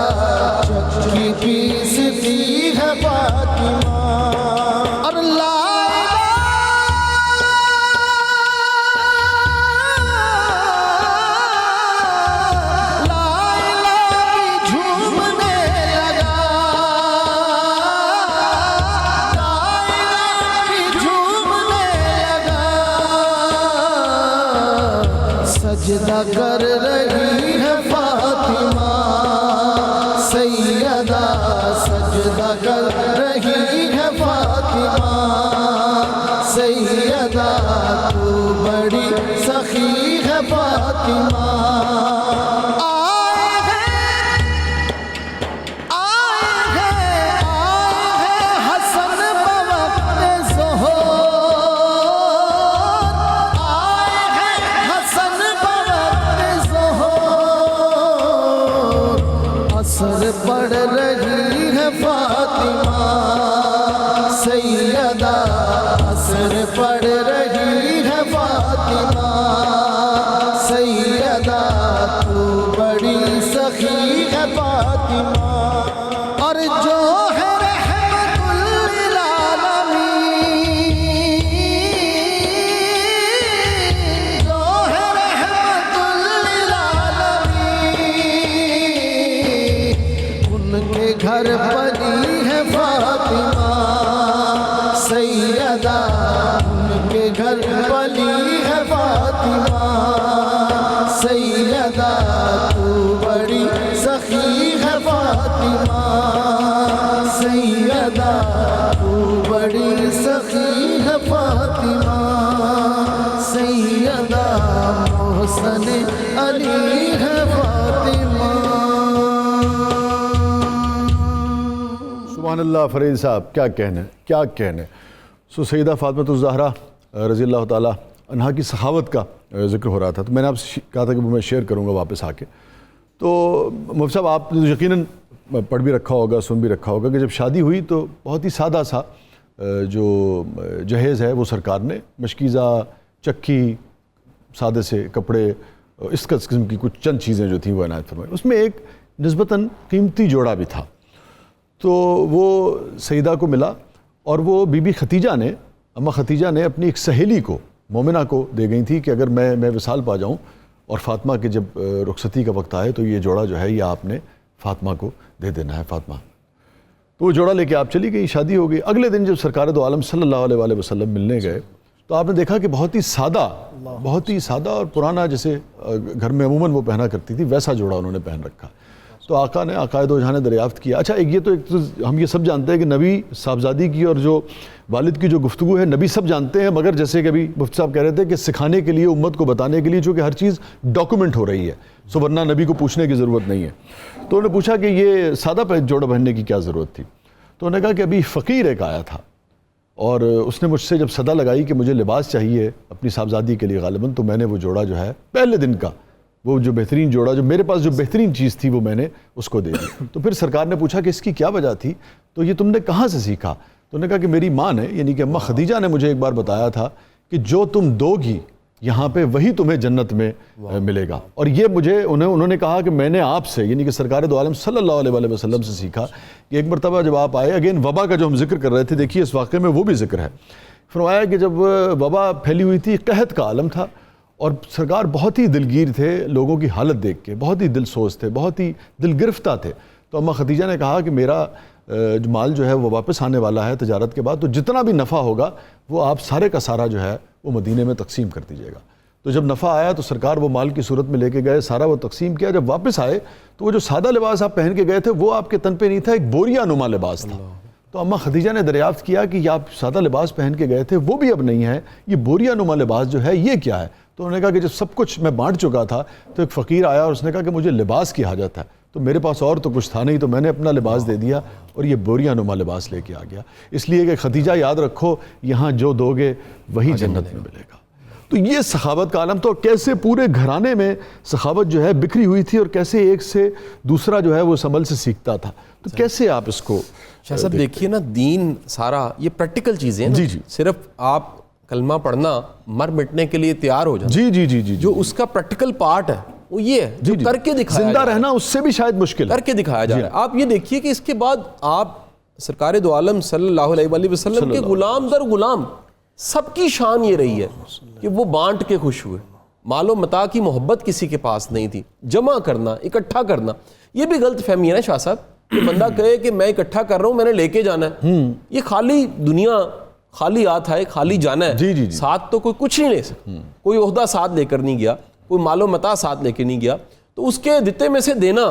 چکی پیستی ہے فاطمہ اور لا جھومنے لگا جھومنے لگا سجدہ کر رہی ہے فاطمہ سیدہ سجدہ کر رہی ہے فاطمہ سیدہ تو بڑی سخی ہے فاطمہ آئے ہیں حسن بوقت ظہور آئے ہیں حسن بوقت ظہور اثر پڑ رہی ہے فاطمہ سیدہ اثر پڑ رہی ہے فاطمہ سیدہ تو بڑی سخی ہے فاطمہ اور جو ہے رحمت للعالمین جو ہے رحمت للعالمین ان کے گھر پلی ہے فاطمہ سیدہ ان کے گھر پلی ہے فاطمہ سیدہ تو بڑی سخی ہے فاطمہ سیدہ تو بڑی سخی ہے فاطمہ سیدہ محسن علی ہے فاطمہ سبحان اللہ فرید صاحب کیا کہنے سو سیدہ فاطمہ الزہرا رضی اللہ تعالیٰ عنہا کی سخاوت کا ذکر ہو رہا تھا تو میں نے آپ سے کہا تھا کہ وہ میں شیئر کروں گا واپس آ کے تو مفتی صاحب آپ نے یقیناً پڑھ بھی رکھا ہوگا سن بھی رکھا ہوگا کہ جب شادی ہوئی تو بہت ہی سادہ سا جو جہیز ہے وہ سرکار نے مشکیزہ چکی سادے سے کپڑے اس قسم کی کچھ چند چیزیں جو تھیں وہ عنایت فرمائی اس میں ایک نسبتاً قیمتی جوڑا بھی تھا تو وہ سیدہ کو ملا اور وہ بی بی ختیجہ نے اماں ختیجہ نے اپنی ایک سہیلی کو مومنہ کو دے گئی تھی کہ اگر میں وصال پا جاؤں اور فاطمہ کے جب رخصتی کا وقت آئے تو یہ جوڑا جو ہے یہ آپ نے فاطمہ کو دے دینا ہے فاطمہ تو وہ جوڑا لے کے آپ چلی گئی شادی ہو گئی اگلے دن جب سرکار دو عالم صلی اللہ علیہ وآلہ وسلم ملنے گئے تو آپ نے دیکھا کہ بہت ہی سادہ اور پرانا جیسے گھر میں عموماً وہ پہنا کرتی تھی ویسا جوڑا انہوں نے پہن رکھا تو آقا نے عقائد و جہاں نے دریافت کیا اچھا ایک تو ہم یہ سب جانتے ہیں کہ نبی صاحبزادی کی اور جو والد کی جو گفتگو ہے نبی سب جانتے ہیں مگر جیسے کہ ابھی مفتی صاحب کہہ رہے تھے کہ سکھانے کے لیے امت کو بتانے کے لیے چونکہ ہر چیز ڈاکومنٹ ہو رہی ہے سو ورنہ نبی کو پوچھنے کی ضرورت نہیں ہے تو انہوں نے پوچھا کہ یہ سادہ جوڑا پہننے کی کیا ضرورت تھی تو انہوں نے کہا کہ ابھی فقیر ایک آیا تھا اور اس نے مجھ سے جب صدا لگائی کہ مجھے لباس چاہیے اپنی صاحبزادی کے لیے غالباً، تو میں نے وہ جوڑا جو ہے پہلے دن کا وہ جو بہترین جوڑا جو میرے پاس جو بہترین چیز تھی وہ میں نے اس کو دے دی. تو پھر سرکار نے پوچھا کہ اس کی کیا وجہ تھی؟ تو یہ تم نے کہاں سے سیکھا؟ تو انہوں نے کہا کہ میری ماں نے یعنی کہ اماں خدیجہ نے مجھے ایک بار بتایا تھا کہ جو تم دو گی یہاں پہ وہی تمہیں جنت میں ملے گا. اور یہ مجھے انہوں نے کہا کہ میں نے آپ سے یعنی کہ سرکار دو عالم صلی اللہ علیہ وآلہ وسلم سے سیکھا کہ ایک مرتبہ جب آپ آئے، اگین وبا کا جو ہم ذکر کر رہے تھے، دیکھیے اس واقعے میں وہ بھی ذکر ہے. فرمایا کہ جب وبا پھیلی ہوئی تھی، قحط کا عالم تھا، اور سرکار بہت ہی دلگیر تھے لوگوں کی حالت دیکھ کے، بہت ہی دل سوز تھے، بہت ہی دل گرفتہ تھے. تو اماں خدیجہ نے کہا کہ میرا مال جو ہے وہ واپس آنے والا ہے تجارت کے بعد، تو جتنا بھی نفع ہوگا وہ آپ سارے کا سارا جو ہے وہ مدینے میں تقسیم کر دیجیے گا. تو جب نفع آیا تو سرکار وہ مال کی صورت میں لے کے گئے، سارا وہ تقسیم کیا. جب واپس آئے تو وہ جو سادہ لباس آپ پہن کے گئے تھے وہ آپ کے تن پہ نہیں تھا، ایک بوریا نما لباس تھا. تو اماں خدیجہ نے دریافت کیا کہ یہ آپ سادہ لباس پہن کے گئے تھے وہ بھی اب نہیں ہے، یہ بوریا نما لباس جو ہے یہ کیا ہے؟ تو انہوں نے کہا کہ جب سب کچھ میں بانٹ چکا تھا تو ایک فقیر آیا اور اس نے کہا کہ مجھے لباس کی حاجت ہے، تو میرے پاس اور تو کچھ تھا نہیں، تو میں نے اپنا لباس دے دیا اور یہ بوریا نما لباس لے کے آ گیا. اس لیے کہ خدیجہ یاد رکھو یہاں جو دو گے وہی جنت میں ملے گا. تو یہ سخاوت کا عالم. تو کیسے پورے گھرانے میں سخاوت جو ہے بکھری ہوئی تھی اور کیسے ایک سے دوسرا جو ہے وہ اس عمل سے سیکھتا تھا. تو کیسے آپ اس کو شاہ صاحب دیکھیے نا، دین سارا یہ پریکٹیکل چیزیں ہیں. جی جی، صرف آپ کلمہ پڑھنا مر مٹنے کے لیے تیار ہو جانا. جی جی جی جی، جو اس کا پریکٹیکل پارٹ ہے وہ یہ ہے جو کر کے دکھایا، زندہ رہنا اس سے بھی شاید مشکل ہے، کر کے دکھایا جا رہا ہے. آپ یہ دیکھیے کہ اس کے بعد آپ سرکار دو عالم صلی اللہ علیہ وآلہ وسلم کے غلام در غلام سب کی شان یہ رہی ہے کہ وہ بانٹ کے خوش ہوئے. مال و متاع کی محبت کسی کے پاس نہیں تھی. جمع کرنا، اکٹھا کرنا، یہ بھی غلط فہمی ہے نا شاہ صاحب کہ بندہ کہے کہ میں اکٹھا کر رہا ہوں، میں نے لے کے جانا ہے. یہ خالی دنیا خالی ہاتھ ہے، خالی جانا ہے. ساتھ تو کوئی کچھ نہیں لے سکتا، کوئی عہدہ ساتھ لے کر نہیں گیا، کوئی مال و متاع ساتھ لے کے نہیں گیا. تو اس کے دیتے میں سے دینا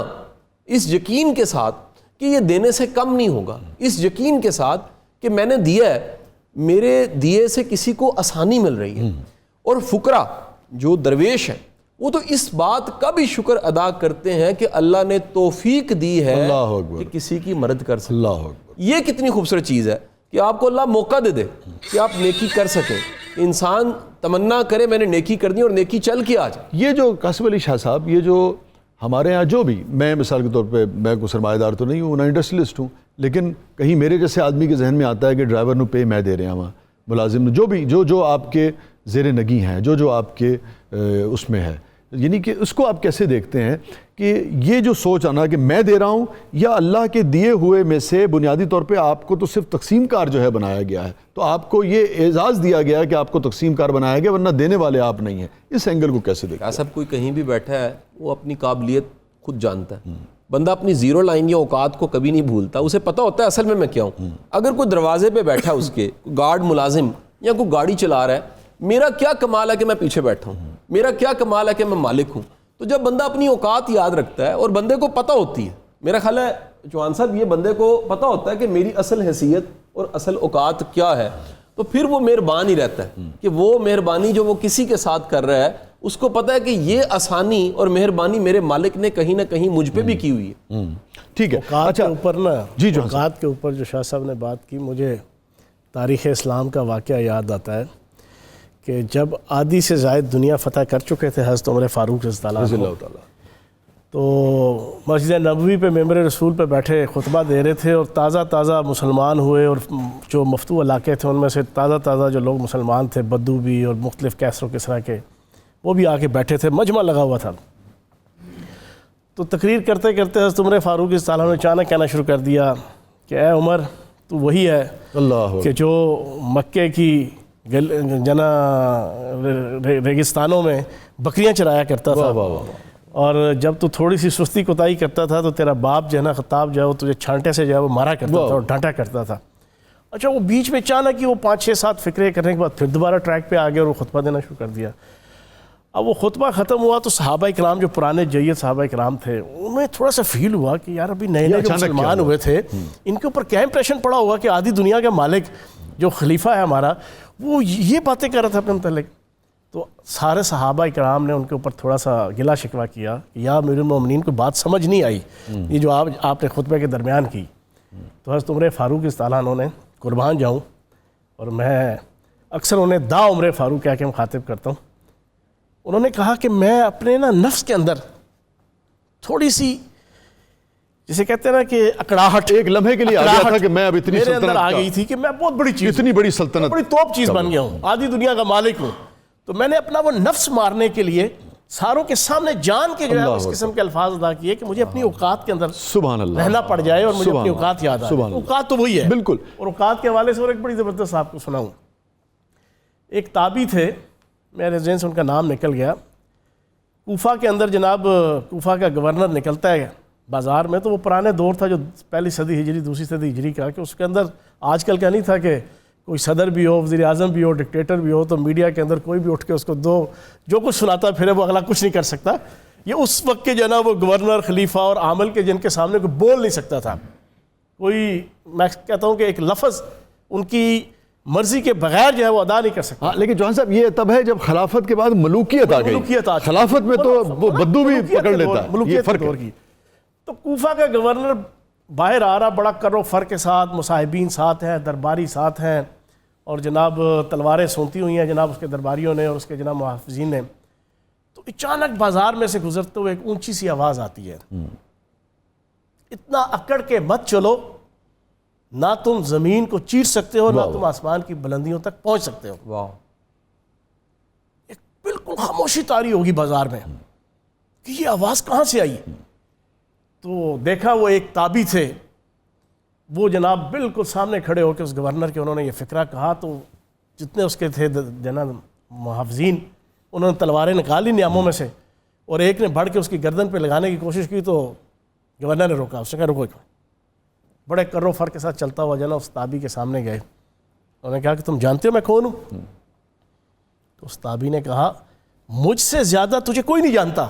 اس یقین کے ساتھ کہ یہ دینے سے کم نہیں ہوگا، اس یقین کے ساتھ کہ میں نے دیا ہے، میرے دیے سے کسی کو آسانی مل رہی ہے. اور فقراء جو درویش ہیں وہ تو اس بات کا بھی شکر ادا کرتے ہیں کہ اللہ نے توفیق دی ہے کہ کسی کی مدد کر سکے. یہ کتنی خوبصورت چیز ہے کہ آپ کو اللہ موقع دے دے کہ آپ نیکی کر سکیں. انسان تمنا کرے میں نے نیکی کر دی اور نیکی چل کے آ جائے. یہ جو قاسم علی شاہ صاحب، یہ جو ہمارے ہاں جو بھی، میں مثال کے طور پہ میں کوئی سرمایہ دار تو نہیں ہوں نہ انڈسٹریلسٹ ہوں، لیکن کہیں میرے جیسے آدمی کے ذہن میں آتا ہے کہ ڈرائیور نو پے میں دے رہے ہیں، وہاں ملازم جو بھی جو آپ کے زیر نگی ہیں، جو آپ کے اس میں ہے، یعنی کہ اس کو آپ کیسے دیکھتے ہیں کہ یہ جو سوچ آنا کہ میں دے رہا ہوں یا اللہ کے دیے ہوئے میں سے بنیادی طور پہ آپ کو تو صرف تقسیم کار جو ہے بنایا گیا ہے، تو آپ کو یہ اعزاز دیا گیا ہے کہ آپ کو تقسیم کار بنایا گیا ورنہ دینے والے آپ نہیں ہیں. اس اینگل کو کیسے دیکھتے ہیں؟ سب کوئی کہیں بھی بیٹھا ہے وہ اپنی قابلیت خود جانتا ہے. بندہ اپنی زیرو لائن یا اوقات کو کبھی نہیں بھولتا. اسے پتہ ہوتا ہے اصل میں کیا ہوں. اگر کوئی دروازے پہ بیٹھا اس کے گارڈ ملازم یا کوئی گاڑی چلا رہا ہے، میرا کیا کمال ہے کہ میں پیچھے بیٹھا ہوں، میرا کیا کمال ہے کہ میں مالک ہوں. تو جب بندہ اپنی اوقات یاد رکھتا ہے اور بندے کو پتہ ہوتی ہے، میرا خیال ہے چوہان صاحب یہ بندے کو پتہ ہوتا ہے کہ میری اصل حیثیت اور اصل اوقات کیا ہے، تو پھر وہ مہربان ہی رہتا ہے کہ وہ مہربانی جو وہ کسی کے ساتھ کر رہا ہے اس کو پتہ ہے کہ یہ آسانی اور مہربانی میرے مالک نے کہیں نہ کہیں مجھ پہ بھی کی ہوئی ہے. ٹھیک ہے. اوقات کے اوپر نا، جی اوقات کے اوپر جو شاہ صاحب نے بات کی، مجھے تاریخ اسلام کا واقعہ یاد آتا ہے کہ جب آدھی سے زائد دنیا فتح کر چکے تھے حضرت عمر فاروق رضی اللہ تعالیٰ، تو مسجد نبوی پہ ممبر رسول پہ بیٹھے خطبہ دے رہے تھے، اور تازہ مسلمان ہوئے، اور جو مفتو علاقے تھے ان میں سے تازہ جو لوگ مسلمان تھے، بدو بھی اور مختلف کیسر و کسرا کے، وہ بھی آ کے بیٹھے تھے، مجمع لگا ہوا تھا. تو تقریر کرتے کرتے حضرت عمر فاروق رضی اللہ عنہ نے اچانک کہنا شروع کر دیا کہ اے عمر، تو وہی ہے کہ جو مکے کی ریگستانوں میں بکریاں چرایا کرتا تھا، اور جب تو تھوڑی سی سستی کوتاہی کرتا تھا تو تیرا باپ جو ہے نا خطاب جو ہے وہ تجھے چھانٹے سے جو ہے وہ مارا کرتا تھا اور ڈانٹا کرتا تھا. اچھا، وہ بیچ میں اچانک ہی وہ 5-6-7 فکرے کرنے کے بعد پھر دوبارہ ٹریک پہ آ گیا اور وہ خطبہ دینا شروع کر دیا. اب وہ خطبہ ختم ہوا تو صحابہ کرام جو پرانے جید صحابہ کرام تھے انہیں تھوڑا سا فیل ہوا کہ یار ابھی نئے جو مسلمان ہوئے تھے ان کے اوپر کیا امپریشن پڑا ہوگا کہ آدھی دنیا کا مالک جو خلیفہ ہے ہمارا وہ یہ باتیں کر رہا تھا اپنے متعلق. تو سارے صحابہ کرام نے ان کے اوپر تھوڑا سا گلا شکوہ کیا کہ یا امیر المومنین کو بات سمجھ نہیں آئی یہ جو آپ نے خطبے کے درمیان کی. تو حضرت عمر فاروق رضی اللہ عنہ نے قربان جاؤں اور میں اکثر انہیں دا عمر فاروق کہہ کے مخاطب کرتا ہوں. انہوں نے کہا کہ میں اپنے نفس کے اندر تھوڑی سی جسے کہتے ہیں نا کہ اکڑاہٹ ایک لمحے کے لیے آ گیا تھا کہ میں اب اتنی میرے اندر سلطنت آ گئی تھی کہ میں بہت بڑی چیز اتنی بڑی سلطنت بڑی توپ چیز بن گیا ہوں, آدھی دنیا کا مالک ہوں. تو میں نے اپنا وہ نفس مارنے کے لیے ساروں کے سامنے جان کے جو ہے اس قسم کے الفاظ ادا کیے کہ مجھے اپنی اوقات کے اندر سبحان اللہ رہنا پڑ جائے اور مجھے اپنی اوقات یاد آ جائے. اوقات تو وہی ہے بالکل. اور اوقات کے حوالے سے اور ایک بڑی زبردست آپ کو سناؤں. ایک تابعی تھے, میرے ذہن سے ان کا نام نکل گیا. کوفہ کے اندر جناب کوفہ کا گورنر نکلتا ہے بازار میں, تو وہ پرانے دور تھا جو پہلی صدی ہجری دوسری صدی ہجری کا, کہ اس کے اندر آج کل کا نہیں تھا کہ کوئی صدر بھی ہو, وزیر اعظم بھی ہو, ڈکٹیٹر بھی ہو تو میڈیا کے اندر کوئی بھی اٹھ کے اس کو جو کچھ سناتا پھر وہ اگلا کچھ نہیں کر سکتا. یہ اس وقت کے جو ہے نا وہ گورنر, خلیفہ اور عامل کے جن کے سامنے کوئی بول نہیں سکتا تھا. کوئی میں کہتا ہوں کہ ایک لفظ ان کی مرضی کے بغیر جو ہے وہ ادا نہیں کر سکتا. لیکن جوان صاحب یہ تب ہے جب خلافت کے بعد ملوکیت آ گئی. خلافت میں تو وہ بدو بھی پکڑ لیتا ہے, یہ فرق ہے. تو کوفہ کا گورنر باہر آ رہا, بڑا کر و فر کے ساتھ, مصاحبین ساتھ ہیں, درباری ساتھ ہیں, اور جناب تلواریں سونتی ہوئی ہیں جناب اس کے درباریوں نے اور اس کے جناب محافظین نے. تو اچانک بازار میں سے گزرتے ہوئے ایک اونچی سی آواز آتی ہے, اتنا اکڑ کے مت چلو, نہ تم زمین کو چیر سکتے ہو نہ تم آسمان کی بلندیوں تک پہنچ سکتے ہو. واہ. ایک بالکل خاموشی طاری ہوگی بازار میں کہ یہ آواز کہاں سے آئی. تو دیکھا وہ ایک تابعی تھے, وہ جناب بالکل سامنے کھڑے ہو کے اس گورنر کے انہوں نے یہ فقرہ کہا. تو جتنے اس کے تھے جناب محافظین, انہوں نے تلواریں نکالی نیاموں میں سے, اور ایک نے بڑھ کے اس کی گردن پہ لگانے کی کوشش کی. تو گورنر نے روکا, اس نے کہا رکو. بڑے کر و فر کے ساتھ چلتا ہوا جناب اس تابعی کے سامنے گئے. انہوں نے کہا کہ تم جانتے ہو میں کون ہوں؟ تو اس تابعی نے کہا مجھ سے زیادہ تجھے کوئی نہیں جانتا.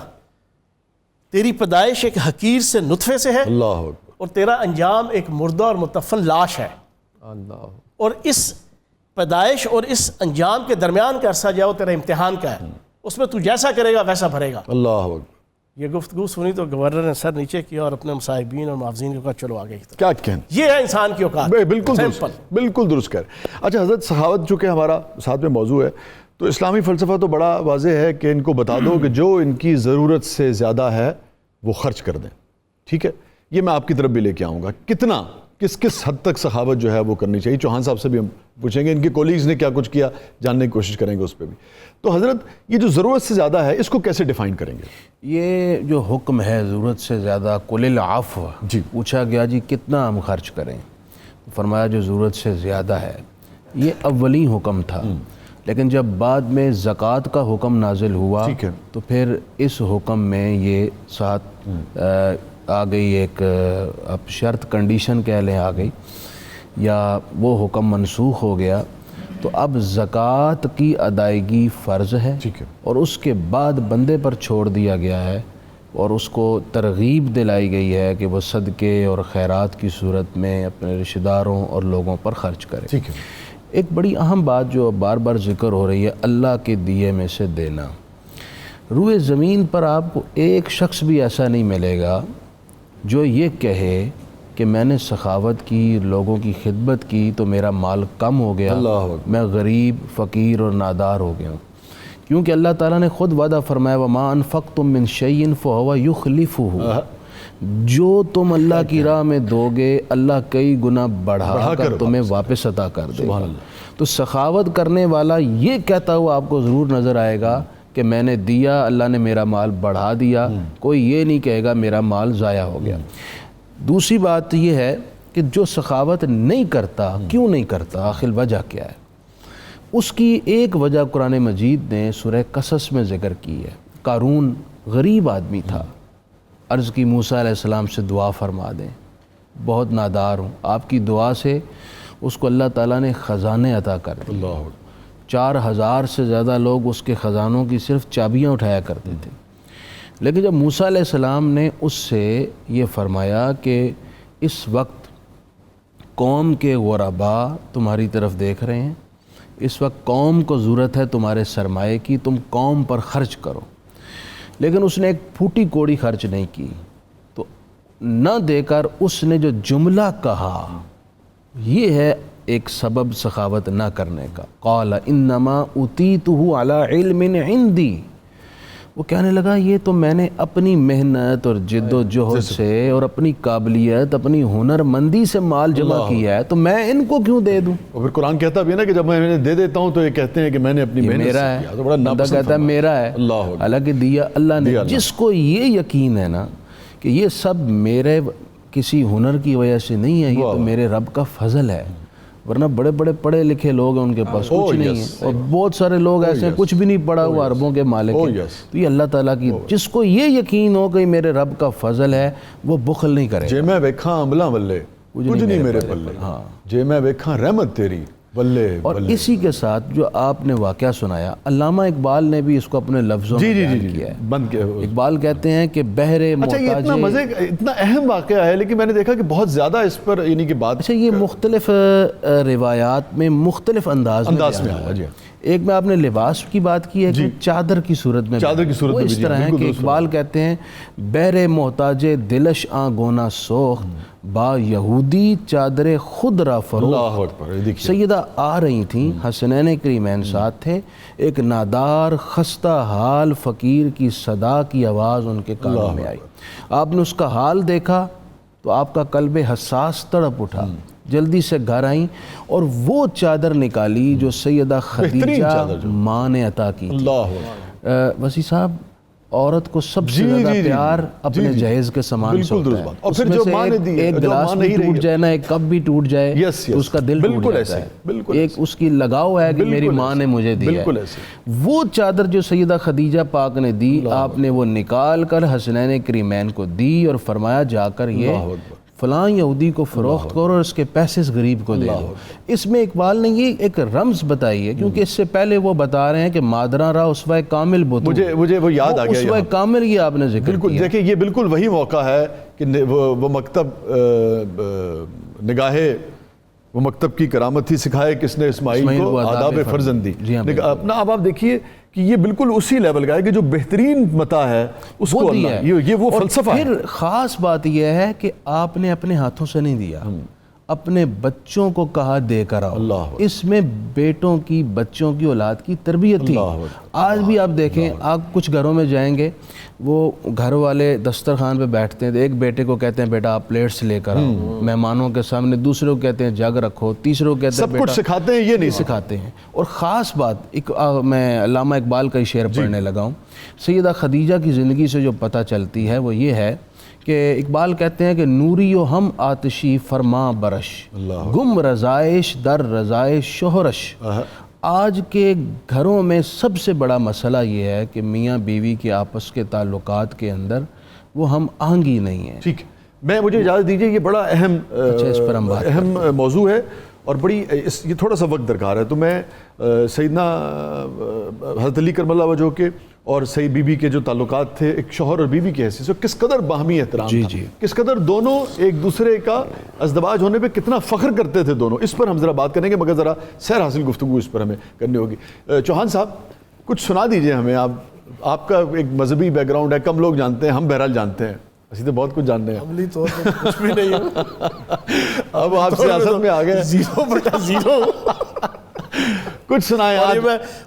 تیری پیدائش ایک حقیر سے نطفے سے ہے, اللہ اور تیرا انجام ایک مردہ اور متفن لاش ہے. اللہ. اور اس پیدائش اور اس انجام کے درمیان کا عرصہ جو ہے وہ تیرا امتحان کا ہے, اس میں تو جیسا کرے گا ویسا بھرے گا. اللہ. یہ گفتگو سنی تو گورنر نے سر نیچے کیا اور اپنے مصاحبین اور محافظین کو کہا چلو آگے کی طرف. کیا کہنا, یہ ہے انسان کی اوقات. بالکل درست, بالکل درست کر. اچھا حضرت, سخاوت چونکہ ہمارا ساتھ میں موضوع ہے, تو اسلامی فلسفہ تو بڑا واضح ہے کہ ان کو بتا دو کہ جو ان کی ضرورت سے زیادہ ہے وہ خرچ کر دیں. ٹھیک ہے, یہ میں آپ کی طرف بھی لے کے آؤں گا. کتنا, کس حد تک سخاوت جو ہے وہ کرنی چاہیے؟ چوہان صاحب سے بھی ہم پوچھیں گے, ان کے کولیگز نے کیا کچھ کیا جاننے کی کوشش کریں گے اس پہ بھی. تو حضرت, یہ جو ضرورت سے زیادہ ہے اس کو کیسے ڈیفائن کریں گے؟ یہ جو حکم ہے ضرورت سے زیادہ کل العفو, پوچھا گیا جی کتنا ہم خرچ کریں, فرمایا جو ضرورت سے زیادہ ہے. یہ اولین حکم تھا, لیکن جب بعد میں زکوٰۃ کا حکم نازل ہوا تو پھر اس حکم میں یہ ساتھ آ گئی ایک اب شرط, کنڈیشن کہہ لیں, آ گئی, یا وہ حکم منسوخ ہو گیا. تو اب زکوٰۃ کی ادائیگی فرض ہے, اور اس کے بعد بندے پر چھوڑ دیا گیا ہے, اور اس کو ترغیب دلائی گئی ہے کہ وہ صدقے اور خیرات کی صورت میں اپنے رشتہ داروں اور لوگوں پر خرچ کرے. ایک بڑی اہم بات جو بار بار ذکر ہو رہی ہے, اللہ کے دیے میں سے دینا. روئے زمین پر آپ کو ایک شخص بھی ایسا نہیں ملے گا جو یہ کہے کہ میں نے سخاوت کی, لوگوں کی خدمت کی تو میرا مال کم ہو گیا, میں غریب, فقیر اور نادار ہو گیا ہوں. کیونکہ اللہ تعالیٰ نے خود وعدہ فرمایا وَمَا أَنفَقْتُم مِّن شَيْءٍ فَهُوَ يُخْلِفُهُ, جو تم اللہ کی راہ میں دو گے اللہ کئی گنا بڑھا کر تمہیں واپس عطا کر دے گا. تو سخاوت کرنے والا یہ کہتا ہوا آپ کو ضرور نظر آئے گا کہ میں نے دیا, اللہ نے میرا مال بڑھا دیا, کوئی یہ نہیں کہے گا میرا مال ضائع ہو گیا. دوسری بات یہ ہے کہ جو سخاوت نہیں کرتا, کیوں نہیں کرتا, آخر وجہ کیا ہے؟ اس کی ایک وجہ قرآن مجید نے سورہ قصص میں ذکر کی ہے. قارون غریب آدمی تھا, عرض کی موسیٰ علیہ السلام سے دعا فرما دیں, بہت نادار ہوں. آپ کی دعا سے اس کو اللہ تعالیٰ نے خزانے عطا کر دیے. 4000 سے زیادہ لوگ اس کے خزانوں کی صرف چابیاں اٹھایا کرتے تھے. لیکن جب موسیٰ علیہ السلام نے اس سے یہ فرمایا کہ اس وقت قوم کے غرباء تمہاری طرف دیکھ رہے ہیں, اس وقت قوم کو ضرورت ہے تمہارے سرمایے کی, تم قوم پر خرچ کرو, لیکن اس نے ایک پھوٹی کوڑی خرچ نہیں کی. تو نہ دے کر اس نے جو جملہ کہا یہ ہے ایک سبب سخاوت نہ کرنے کا. قال انما اوتیتہ علی علم عندی، وہ کہنے لگا یہ تو میں نے اپنی محنت اور جد و جہد سے اور اپنی قابلیت، اپنی ہنر مندی سے مال جمع کیا ہے، تو میں ان کو کیوں دے دوں؟ اور پھر قرآن کہتا بھی ہے نا کہ جب میں انہیں دے دیتا ہوں تو یہ کہتے ہیں کہ میں نے اپنی محنت میرا سے ہے. کیا. تو بڑا بندہ ناپسند کہتا ہے فرمان. میرا ہے، اللہ اکبر. حالانکہ دیا اللہ نے. دیا اللہ. جس کو یہ یقین ہے نا کہ یہ سب میرے کسی ہنر کی وجہ سے نہیں ہے، یہ تو میرے رب کا فضل ہے. ورنہ بڑے بڑے پڑھے لکھے لوگ ہیں ان کے پاس کچھ نہیں ہے، اور بہت سارے لوگ ایسے ہیں کچھ بھی نہیں پڑھا ہوا، عربوں کے مالک ہیں. تو یہ اللہ تعالیٰ کی، جس کو یہ یقین ہو کہ میرے رب کا فضل ہے وہ بخل نہیں کرے. جے میں ویکھاں عملاں ولے کچھ نہیں میرے پلے، جے میں ویکھاں رحمت تیری ولے. اور اسی کے ساتھ جو آپ نے واقعہ سنایا، علامہ اقبال نے بھی اس کو اپنے لفظوں میں بیان کیا ہے. بند کیا. اقبال کہتے ہیں کہ بحر اچھا یہ اتنا مزے اتنا اہم واقعہ ہے، لیکن میں نے دیکھا کہ بہت زیادہ اس پر یعنی کہ بات. اچھا یہ مختلف روایات میں مختلف انداز میں آیا. جی ایک میں آپ نے لباس کی بات کی ہے کہ چادر کی صورت میں، چادر کی صورت میں اس طرح ہے کہ اقبال کہتے ہیں بحر محتاج دلش آن گونا سوخت با یہودی چادر خود را فروخت. سیدہ آ رہی تھیں، حسنین کریمین ساتھ تھے، ایک نادار خستہ حال فقیر کی صدا کی آواز ان کے کانوں میں آئی. آپ نے اس کا حال دیکھا تو آپ کا قلب حساس تڑپ اٹھا، جلدی سے گھر آئیں اور وہ چادر نکالی جو سیدہ خدیجہ ماں نے عطا کی تھی. وسیع صاحب، عورت کو سب سے زیادہ پیار اپنے جہیز کے سامان سے ہوتا ہے. اور پھر جو ماں نے دی، ایک گلاس بھی ٹوٹ جائے نا، ایک کپ بھی ٹوٹ جائے، اس کا دل ٹوٹ جاتا ہے. ایک اس کی لگاؤ ہے کہ میری ماں نے مجھے دی ہے. وہ چادر جو سیدہ خدیجہ پاک نے دی، آپ نے وہ نکال کر حسنین کریمین کو دی اور فرمایا جا کر یہ فلاں یہودی کو فروخت کرو اور اس کے پیسے اس غریب کو دے دو. اس میں اقبال نے یہ ایک رمز بتائی ہے، کیونکہ اس سے پہلے وہ بتا رہے ہیں کہ مادراں را اسوہ کامل بطور. مجھے وہ یاد آ گیا، اسوہ کامل یہ آپ نے ذکر بالکل. کیا. دیکھیں یہ بالکل وہی موقع ہے کہ وہ مکتب نگاہے، وہ مکتب کی کرامت تھی، سکھائے کس نے اسماعیل کو آداب فرزندی. اپنا اب آپ دیکھیے کہ یہ بالکل اسی لیول کا ہے کہ جو بہترین متاع ہے اس کو اللہ، یہ وہ فلسفہ ہے. پھر خاص بات یہ ہے کہ آپ نے اپنے ہاتھوں سے نہیں دیا، اپنے بچوں کو کہا دے کر آؤ. اس میں بیٹوں کی، بچوں کی، اولاد کی تربیت تھی. آج بھی آپ دیکھیں، آپ کچھ گھروں میں جائیں گے، وہ گھر والے دسترخوان پہ بیٹھتے ہیں، ایک بیٹے کو کہتے ہیں بیٹا آپ پلیٹس لے کر آؤ مہمانوں کے سامنے، دوسرے کو کہتے ہیں جگ رکھو، تیسرے کو کہتے ہیں سب کچھ سکھاتے ہیں، یہ نہیں سکھاتے ہیں. اور خاص بات میں علامہ اقبال کا ہی شعر پڑھنے لگا ہوں. سیدہ خدیجہ کی زندگی سے جو پتہ چلتی ہے وہ یہ ہے کہ اقبال کہتے ہیں کہ نوری و ہم آتشی فرما برش، گم رضائش در رضائش شہرش. آج کے گھروں میں سب سے بڑا مسئلہ یہ ہے کہ میاں بیوی کے آپس کے تعلقات کے اندر وہ ہم آہنگی نہیں ہے. ٹھیک، مجھے اجازت دیجیے، یہ بڑا اہم موضوع ہے اور بڑی یہ تھوڑا سا وقت درکار ہے. تو میں سیدنا حضرت علی کرم اللہ وجہہ کے اور سید بی بی کے جو تعلقات تھے ایک شوہر اور بیوی کی حیثیت سے، کس قدر باہمی احترام تھا، کس قدر دونوں ایک دوسرے کا ازدواج ہونے پہ کتنا فخر کرتے تھے دونوں. اس پر ہم ذرا بات کریں گے، مگر ذرا سیر حاصل گفتگو اس پر ہمیں کرنی ہوگی. چوہان صاحب کچھ سنا دیجئے ہمیں. آپ کا ایک مذہبی بیک گراؤنڈ ہے، کم لوگ جانتے ہیں، ہم بہرحال جانتے ہیں، اسی تو بہت کچھ جانتے ہیں. عملی طور پر کچھ بھی نہیں ہوں. اب آپ سیاست میں آ گئے. 0/0. کچھ سنائیں.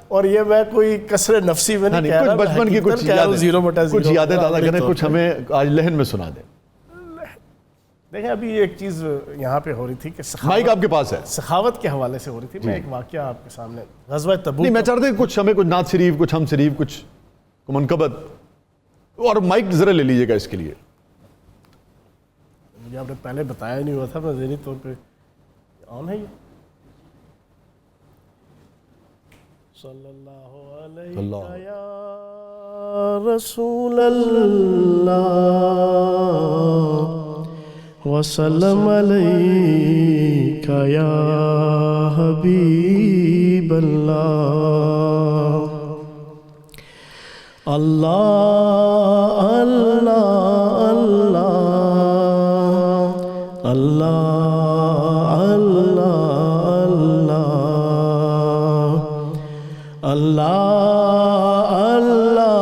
اور یہ میں کوئی کسر نفسی میں نہیں کہہ رہا، بچپن کی کچھ یادیں تازہ کریں، کچھ ہمیں آج لہن میں سنا دیں. دیکھیں ابھی ایک چیز یہاں پہ ہو رہی تھی کہ مائک آپ کے پاس ہے، سخاوت کے حوالے سے ہو رہی تھی. میں ایک واقعہ آپ کے سامنے، غزوہ تبوک. نہیں میں چاہتے ہیں کچھ ہمیں کچھ نعت شریف، کچھ ہم شریف، کچھ منقبت، اور مائک ذرا لے لیجئے گا اس کے لیے. مجھے آپ نے پہلے بتایا نہیں ہوا تھا، میں ذہنی طور پہ آن ہے. یہ صلی اللہ علیہ یا رسول اللہ وسلم علیک یا حبیب اللہ. اللہ اللہ اللہ اللہ اللہ اللہ اللہ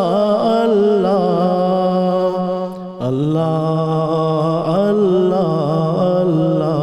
اللہ اللہ اللہ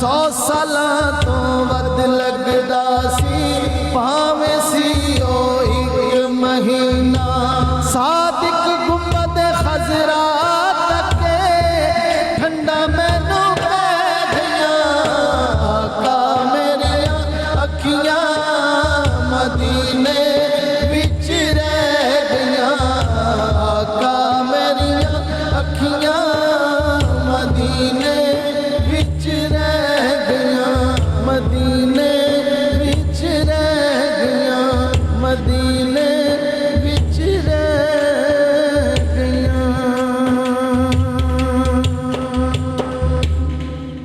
100 ਸਾਲਾਂ ਤੋਂ ਵੱਧ ਲੱਗਦਾ ਸੀ ਭਾਵੇਂ ਸੀ ਉਹ ਇੱਕ ਮਹੀਨਾ ਸਾਦਿਕ ਗੁੰਬਦ ਖਜ਼ਰਾ ਤੱਕੇ ਠੰਡਾ ਮੈਨੂੰ ਪੈ ਗਿਆ ਆਕਾ ਮੇਰੀਆਂ ਅੱਖੀਆਂ ਮਦੀਨੇ ਵਿੱਚ ਰਹਿ ਗਈਆਂ ਆਕਾ ਮੇਰੀਆਂ ਅੱਖੀਆਂ ਮਦੀਨੇ ਵਿੱਚ ਰਹਿ ਗਈਆਂ ਮਦੀਨੇ ਵਿੱਚ ਰਹਿ ਗਈਆਂ ਮਦੀਨੇ ਵਿੱਚ ਰਹਿ ਗਈਆਂ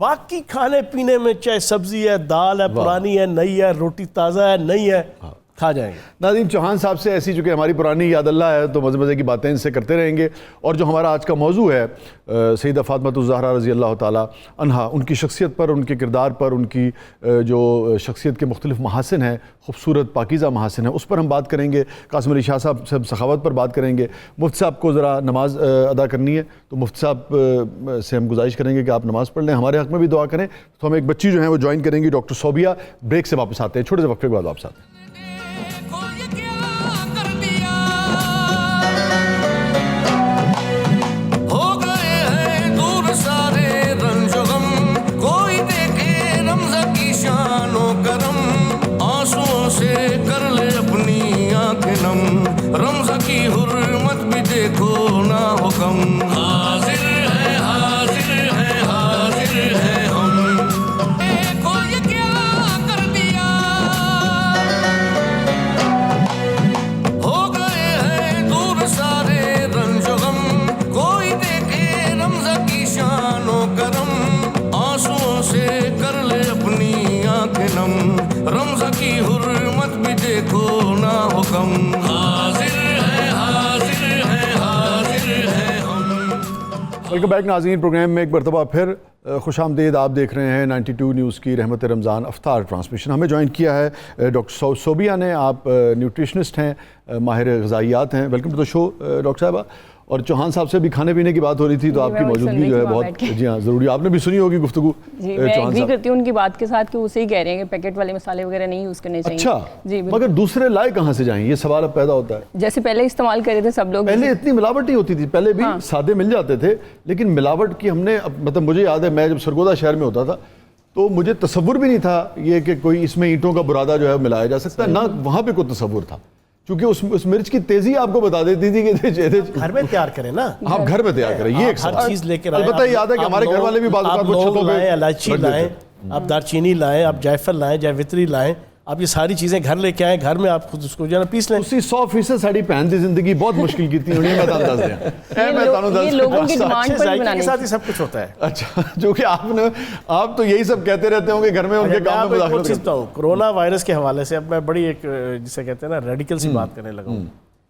باقی کھانے پینے میں چاہے سبزی ہے، دال ہے، پرانی ہے، نئی ہے، روٹی تازہ ہے، نئی ہے، کھا جائیں گے. ناظرین چوہان صاحب سے ایسی چونکہ ہماری پرانی یاد اللہ ہے تو مزے مزے کی باتیں ان سے کرتے رہیں گے. اور جو ہمارا آج کا موضوع ہے سیدہ فاطمہ الزہرا رضی اللہ تعالی عنہا، ان کی شخصیت پر، ان کے کردار پر، ان کی جو شخصیت کے مختلف محاسن ہیں، خوبصورت پاکیزہ محاسن ہیں، اس پر ہم بات کریں گے. قاسم علی شاہ صاحب سے سخاوت پر بات کریں گے. مفتی صاحب کو ذرا نماز ادا کرنی ہے تو مفتی صاحب سے ہم گزارش کریں گے کہ آپ نماز پڑھ لیں، ہمارے حق میں بھی دعا کریں. تو ہم ایک بچی جو ہیں وہ جوائن کریں گی، ڈاکٹر صوبیہ. بریک سے واپس آتے ہیں، چھوٹے سے وقفے کے بعد واپس آتے ہیں. رمضان کی حرمت بھی دیکھو نہ حکم، حاضر ہے حاضر ہے حاضر ہے ہم. دیکھو یہ کیا کر دیا، ہو گئے ہیں دور سارے رنج و غم. کوئی دیکھے رمضان کی شان و کرم، آنسوؤں سے کر لے اپنی آنکھیں نم. رمضان کی حرمت بھی دیکھو نہ حکم، ویلکم بیک ناظرین. پروگرام میں ایک مرتبہ پھر خوش آمدید. آپ دیکھ رہے ہیں 92 نیوز کی رحمت رمضان افطار ٹرانسمیشن. ہمیں جوائن کیا ہے ڈاکٹر صوبیہ نے. آپ نیوٹریشنسٹ ہیں، ماہر غذائیات ہیں. Welcome to the show doctor صاحبہ. اور چوہان صاحب سے بھی کھانے پینے کی بات ہو رہی تھی تو آپ کی موجودگی جو ہے بہت جی ہاں ضروری. آپ نے بھی سنی ہوگی گفتگو. جی میں ایگری کرتی ہوں ان کی بات کے ساتھ کہ وہ صحیح کہہ رہے ہیں کہ پیکٹ والے مسالے وغیرہ نہیں یوز کرنے چاہیے. اچھا جی مگر دوسرے لائے کہاں سے جائیں، یہ سوال اب پیدا ہوتا ہے. جیسے پہلے استعمال کر رہے تھے سب لوگ، پہلے اتنی ملاوٹ ہی ہوتی تھی. پہلے بھی سادے مل جاتے تھے لیکن ملاوٹ کی ہم نے مطلب مجھے یاد ہے میں جب سرگودا شہر میں ہوتا تھا تو مجھے تصور بھی نہیں تھا یہ کہ کوئی اس میں اینٹوں کا برادہ جو ہے ملایا جا سکتا ہے. نہ وہاں پہ کوئی تصور تھا کیونکہ اس مرچ کی تیزی آپ کو بتا دیتی تھی کہ گھر میں تیار کریں نا، آپ گھر میں تیار کریں. یہ ایک ہر چیز لے کے البتہ یاد ہے کہ ہمارے گھر والے بھی بعض اوقات وہ چھتوں پہ الائچی لائیں، آپ دار چینی لائیں، آپ جائفل لائیں، جائوتری لائیں، آپ یہ ساری چیزیں گھر لے کے آئیں. گھر میں آپ خود اس کو جو ہے نا پیس لیں. اسی 100% ساڑی پہن دی زندگی بہت مشکل کی تھی. انہیں میں دس دیں یہ لوگوں کی ڈیمانڈ پر ذائقے بنانے کے ساتھ ہی سب کچھ ہوتا ہے. اچھا جو کہ آپ تو یہی سب کہتے رہتے ہوں کہ گھر میں ان کے کام میں مداخلت کرتے ہوں. کرونا وائرس کے حوالے سے اب میں بڑی ایک جسے کہتے ہیں نا ریڈیکل سی بات کرنے لگا ہوں.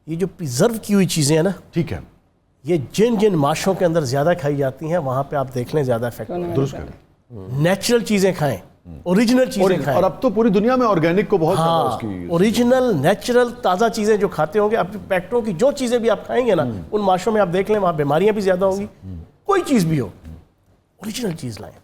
یہ جو پریزرو کی ہوئی چیزیں ہیں نا، ٹھیک ہے، یہ جن معاشوں کے اندر زیادہ کھائی جاتی ہیں وہاں پہ آپ دیکھ لیں زیادہ افیکٹ. درست کریں. نیچرل چیزیں کھائیں، اوریجنل چیزیں کھائیں. اور اب تو پوری دنیا میں آرگینک کو بہت زیادہ اس کی اوریجنل نیچرل تازہ چیزیں جو کھاتے ہوں گے. اب پیکٹوں کی جو چیزیں بھی آپ کھائیں گے نا ان معاشوں میں آپ دیکھ لیں وہاں بیماریاں بھی زیادہ ہوں گی. کوئی چیز بھی ہو اوریجنل چیز لائیں.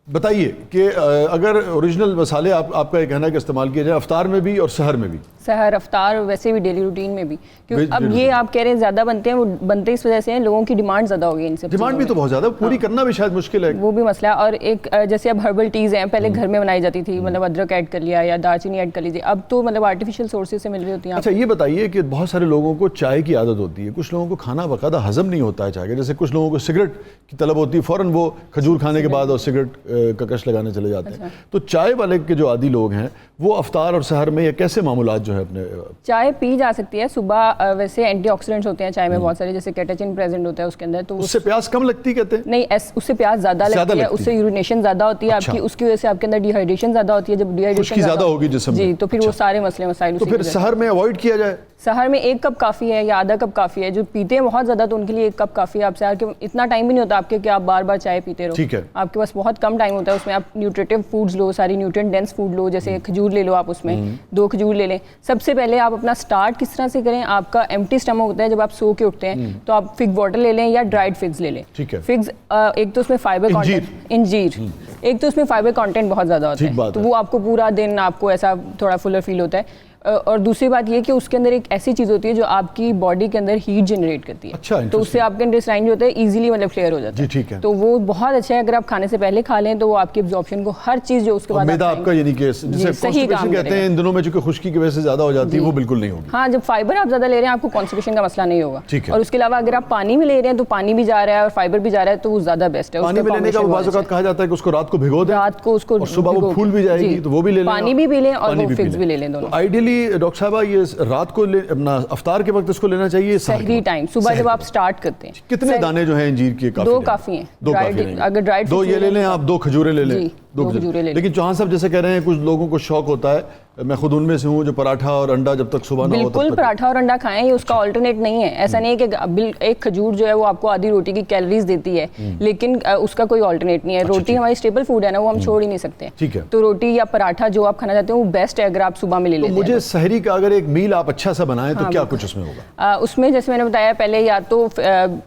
بتائیے کہ اگر اوریجنل مسالے آپ کا یہ کہنا ہے کہ استعمال کیا جائے افطار میں بھی اور سحر میں بھی؟ سحر، افطار، ویسے بھی ڈیلی روٹین میں بھی. کیونکہ اب یہ آپ کہہ رہے ہیں زیادہ بنتے ہیں، وہ بنتے اس وجہ سے ہیں لوگوں کی ڈیمانڈ زیادہ ہو گئی ان سے. ڈیمانڈ بھی تو بہت زیادہ، پوری کرنا بھی شاید مشکل ہے. وہ بھی مسئلہ. اور ایک جیسے اب ہربل ٹیز ہیں، پہلے گھر میں بنائی جاتی تھی، مطلب ادرک ایڈ کر لیا یا دار چینی ایڈ کر لیجیے. اب تو مطلب آرٹیفیشیل سورسز سے مل رہی ہوتی ہیں. اچھا یہ بتائیے کہ بہت سارے لوگوں کو چائے کی عادت ہوتی ہے، کچھ لوگوں کو کھانا باقاعدہ ہضم نہیں ہوتا ہے چائے کے. جیسے کچھ لوگوں کو سگریٹ کی طلب ہوتی ہے، فوراً وہ کھجور کھانے کے بعد اور سگریٹ کا کش لگانے چلے جاتے ہیں. تو چائے والے کے جو عادی لوگ ہیں وہ افطار اور سحر میں یہ کیسے معمولات جو ہے اپنے؟ چائے پی جا سکتی ہے صبح. ویسے اینٹی آکسیڈنٹس ہوتے ہیں چائے میں بہت سارے، جیسے کیٹاچن پریزنٹ ہوتا ہے اس کے اندر. تو اس سے پیاس کم لگتی کہتے ہیں؟ نہیں، اس سے پیاس زیادہ لگتی ہے، اس سے یورینیشن زیادہ ہوتی ہے آپ کی. اس کی وجہ سے آپ کے اندر ڈی ہائیڈریشن زیادہ ہوتی ہے. جب ڈی ہائیڈریشن زیادہ ہوگی جسم میں جی تو پھر وہ سارے مسئلے مسائل. تو پھر سحر میں اوائڈ کیا جائے؟ سحر میں 1 کپ کافی ہے یا آدھا کپ کافی ہے. جو پیتے ہیں بہت زیادہ تو ان کے لیے 1 کپ کافی ہے. آپ سحر کے اتنا ٹائم بھی نہیں ہوتا آپ کے کہ آپ بار بار چائے پیتے رہو. ٹھیک ہے، آپ کے پاس بہت کم ٹائم ہوتا ہے. اس میں آپ نیوٹریٹو فوڈز لو، ساری نیوٹرینٹ ڈینس فوڈ لو. جیسے کھجور لے لو آپ، اس میں 2 کھجور لے لیں. سب سے پہلے آپ اپنا سٹارٹ کس طرح سے کریں؟ آپ کا ایمٹی اسٹمک ہوتا ہے جب آپ سو کے اٹھتے ہیں تو آپ فگ واٹر لے لیں یا ڈرائیڈ فگز لے لیں. فگز ایک تو اس میں فائبر کانٹینٹ، انجیر، ایک تو اس میں فائبر کانٹینٹ بہت زیادہ ہوتا ہے تو وہ آپ کو پورا دن آپ کو ایسا تھوڑا فلر فیل ہوتا ہے. اور دوسری بات یہ کہ اس کے اندر ایک ایسی چیز ہوتی ہے جو آپ کی باڈی کے اندر ہیٹ جنریٹ کرتی ہے. اچھا، تو اس سے آپ کا انٹسٹائن جو ہوتا ہے ایزیلی مطلب کلیئر ہو جاتا ہے. ٹھیک ہے، تو وہ بہت اچھا ہے. اگر آپ کھانے سے پہلے کھا لیں تو وہ آپ کی ابزارپشن کو ہر چیز جو اس کے بعد میدا آپ کا یعنی کہ جسے کانسٹیپیشن کہتے ہیں ان دنوں میں چونکہ خشکی کی وجہ سے زیادہ ہو جاتی ہے وہ بالکل نہیں ہوگی. ہاں، جب فائبر آپ زیادہ لے رہے ہیں آپ کو کانسٹیپیشن کا مسئلہ نہیں ہوگا. اور اس کے علاوہ اگر آپ پانی میں لے رہے ہیں تو پانی بھی جا رہا ہے اور فائبر بھی جا رہا ہے تو وہ زیادہ بیسٹ ہے. پانی میں لینے کا بعض اوقات کہا جاتا ہے کہ اس کو رات کو بھگو دیں، رات کو اس کو صبح وہ پھول بھی جائے گی تو وہ بھی لے لیں، پانی بھی پی لیں اور وہ فگز بھی لے لیں. دونوں آئیڈیلی نارملی ڈاکٹر صاحبہ یہ رات کو اپنا افطار کے وقت اس کو لینا چاہیے؟ سحری ٹائم صبح جب آپ سٹارٹ کرتے ہیں. کتنے دانے جو ہیں انجیر کے؟ دو کافی ہیں. دو کافی ہیں. اگر ڈرائیڈ دو یہ لے لیں آپ, 2 کھجوریں لے لیں. 2 کھجوریں لے لیں. لیکن چوہان صاحب جیسے کہہ رہے ہیں کچھ لوگوں کو شوق ہوتا ہے, میں خود ان میں سے ہوں, جو پراٹھا اور انڈا جب تک صبح نہ ہو بالکل پراٹھا اور انڈا کھائیں, یہ اس کا آلٹرنیٹ نہیں ہے. ایسا نہیں ہے کہ ایک کھجور جو ہے وہ آپ کو آدھی روٹی کی کیلریز دیتی ہے, لیکن اس کا کوئی آلٹرنیٹ نہیں ہے. روٹی ہماری اسٹیپل فوڈ ہے نا, وہ ہم چھوڑ ہی نہیں سکتے. تو روٹی یا پراٹھا جو آپ کھانا چاہتے ہیں وہ بیسٹ ہے اگر آپ صبح میں لے لیتے ہیں. مجھے سحری کا اگر ایک میل آپ اچھا سا بنائیں تو کیا کچھ اس میں ہوگا؟ اس میں جیسے میں نے بتایا پہلے, یا تو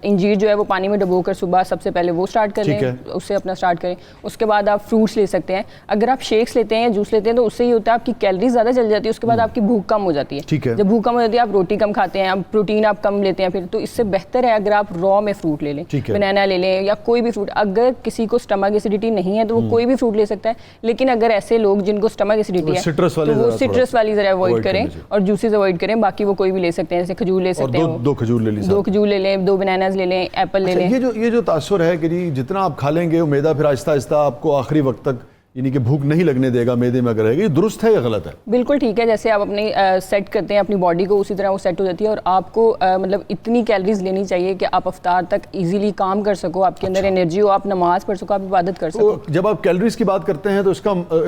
انجیر جو ہے وہ پانی میں ڈبو کر صبح سب سے پہلے وہ اسٹارٹ کر لیں, اس سے اپنا اسٹارٹ کریں. اس کے بعد آپ فروٹس لے سکتے ہیں. اگر آپ شیکس لیتے ہیں یا جوس لیتے ہیں تو اس سے یہ ہوتا ہے آپ کی کیلریز زیادہ چل جاتی ہے, اس کے بعد آپ کی بھوک کم ہو جاتی ہے. جب بھوک کم ہو جاتی ہے آپ روٹی کم کھاتے ہیں, اب پروٹین آپ کم لیتے ہیں پھر, تو اس سے بہتر ہے اگر آپ را میں فروٹ لے لیں, بنانا لے لیں یا کوئی بھی فروٹ. اگر کسی کو اسٹمک ایسیڈیٹی نہیں ہے تو وہ کوئی بھی فروٹ لے سکتا ہے, لیکن اگر ایسے لوگ جن کو اسٹمک ایسیڈیٹی ہے تو وہ سٹرس والی ذرا اوائڈ کریں اور جوسز اوائڈ کریں. باقی وہ کوئی بھی لے سکتے ہیں, جیسے کھجور لے سکتے ہیں, 2 کھجور لے لیں, 2 کھجور لے لیں, 2 بناناز لے لیں, ایپل لے لیں. یہ جو تاثر ہے کہ جی جتنا آپ کھا لیں گے وہ معدہ پھر آہستہ آہستہ آپ کو آخری وقت تک یعنی کہ بھوک نہیں لگنے دے گا میدے میں اگر رہے گی, یہ درست ہے یا غلط ہے؟ بالکل ٹھیک ہے. جیسے آپ اپنی سیٹ کرتے ہیں اپنی باڈی کو, اسی طرح وہ سیٹ ہو جاتی ہے. اور آپ کو مطلب اتنی کیلریز لینی چاہیے کہ آپ افطار تک ایزیلی کام کر سکو, آپ کے اندر انرجی ہو, آپ نماز پڑھ سکو, آپ عبادت کر سکو. جب آپ کیلریز کی بات کرتے ہیں تو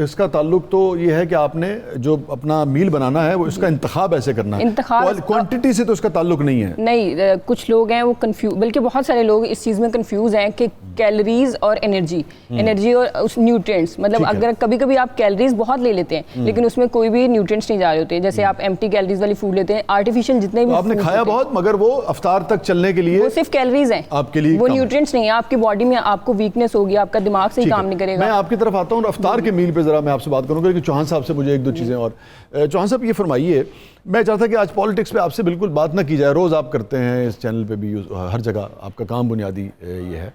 اس کا تعلق تو یہ ہے کہ آپ نے جو اپنا میل بنانا ہے وہ اس کا انتخاب ایسے کرنا ہے, کوانٹٹی سے تو اس کا تعلق نہیں ہے. نہیں, کچھ لوگ ہیں وہ کنفیوز, بلکہ بہت سارے لوگ اس چیز میں کنفیوز ہیں کہ کیلریز اور انرجی اور نیوٹرینٹس, مطلب اگر کبھی کبھی آپ کیلریز بہت لے لیتے ہیں لیکن اس میں کوئی بھی نیوٹرینٹس نہیں جا رہے ہوتے. جیسے آپ ایمٹی کیلریز والی فوڈ لیتے ہیں, آرٹیفیشیل جتنے بھی آپ نے کھایا بہت مگر وہ افطار تک چلنے کے لیے وہ صرف کیلریز ہیں, آپ کے لیے وہ نیوٹرینٹس نہیں ہے. آپ کی باڈی میں آپ کو ویکنیس ہوگی, آپ کا دماغ سے ہی کام نہیں کرے گا. میں آپ کی طرف آتا ہوں, افطار کے میل پہ ذرا میں آپ سے بات کروں گا, کہ چوہان صاحب سے مجھے 1-2 چیزیں اور. چوہان صاحب یہ فرمائیے, میں چاہتا کہ آج پالیٹکس پہ آپ سے بالکل بات نہ کی جائے, روز آپ کرتے ہیں اس چینل پہ بھی, ہر جگہ آپ کا کام بنیادی یہ ہے.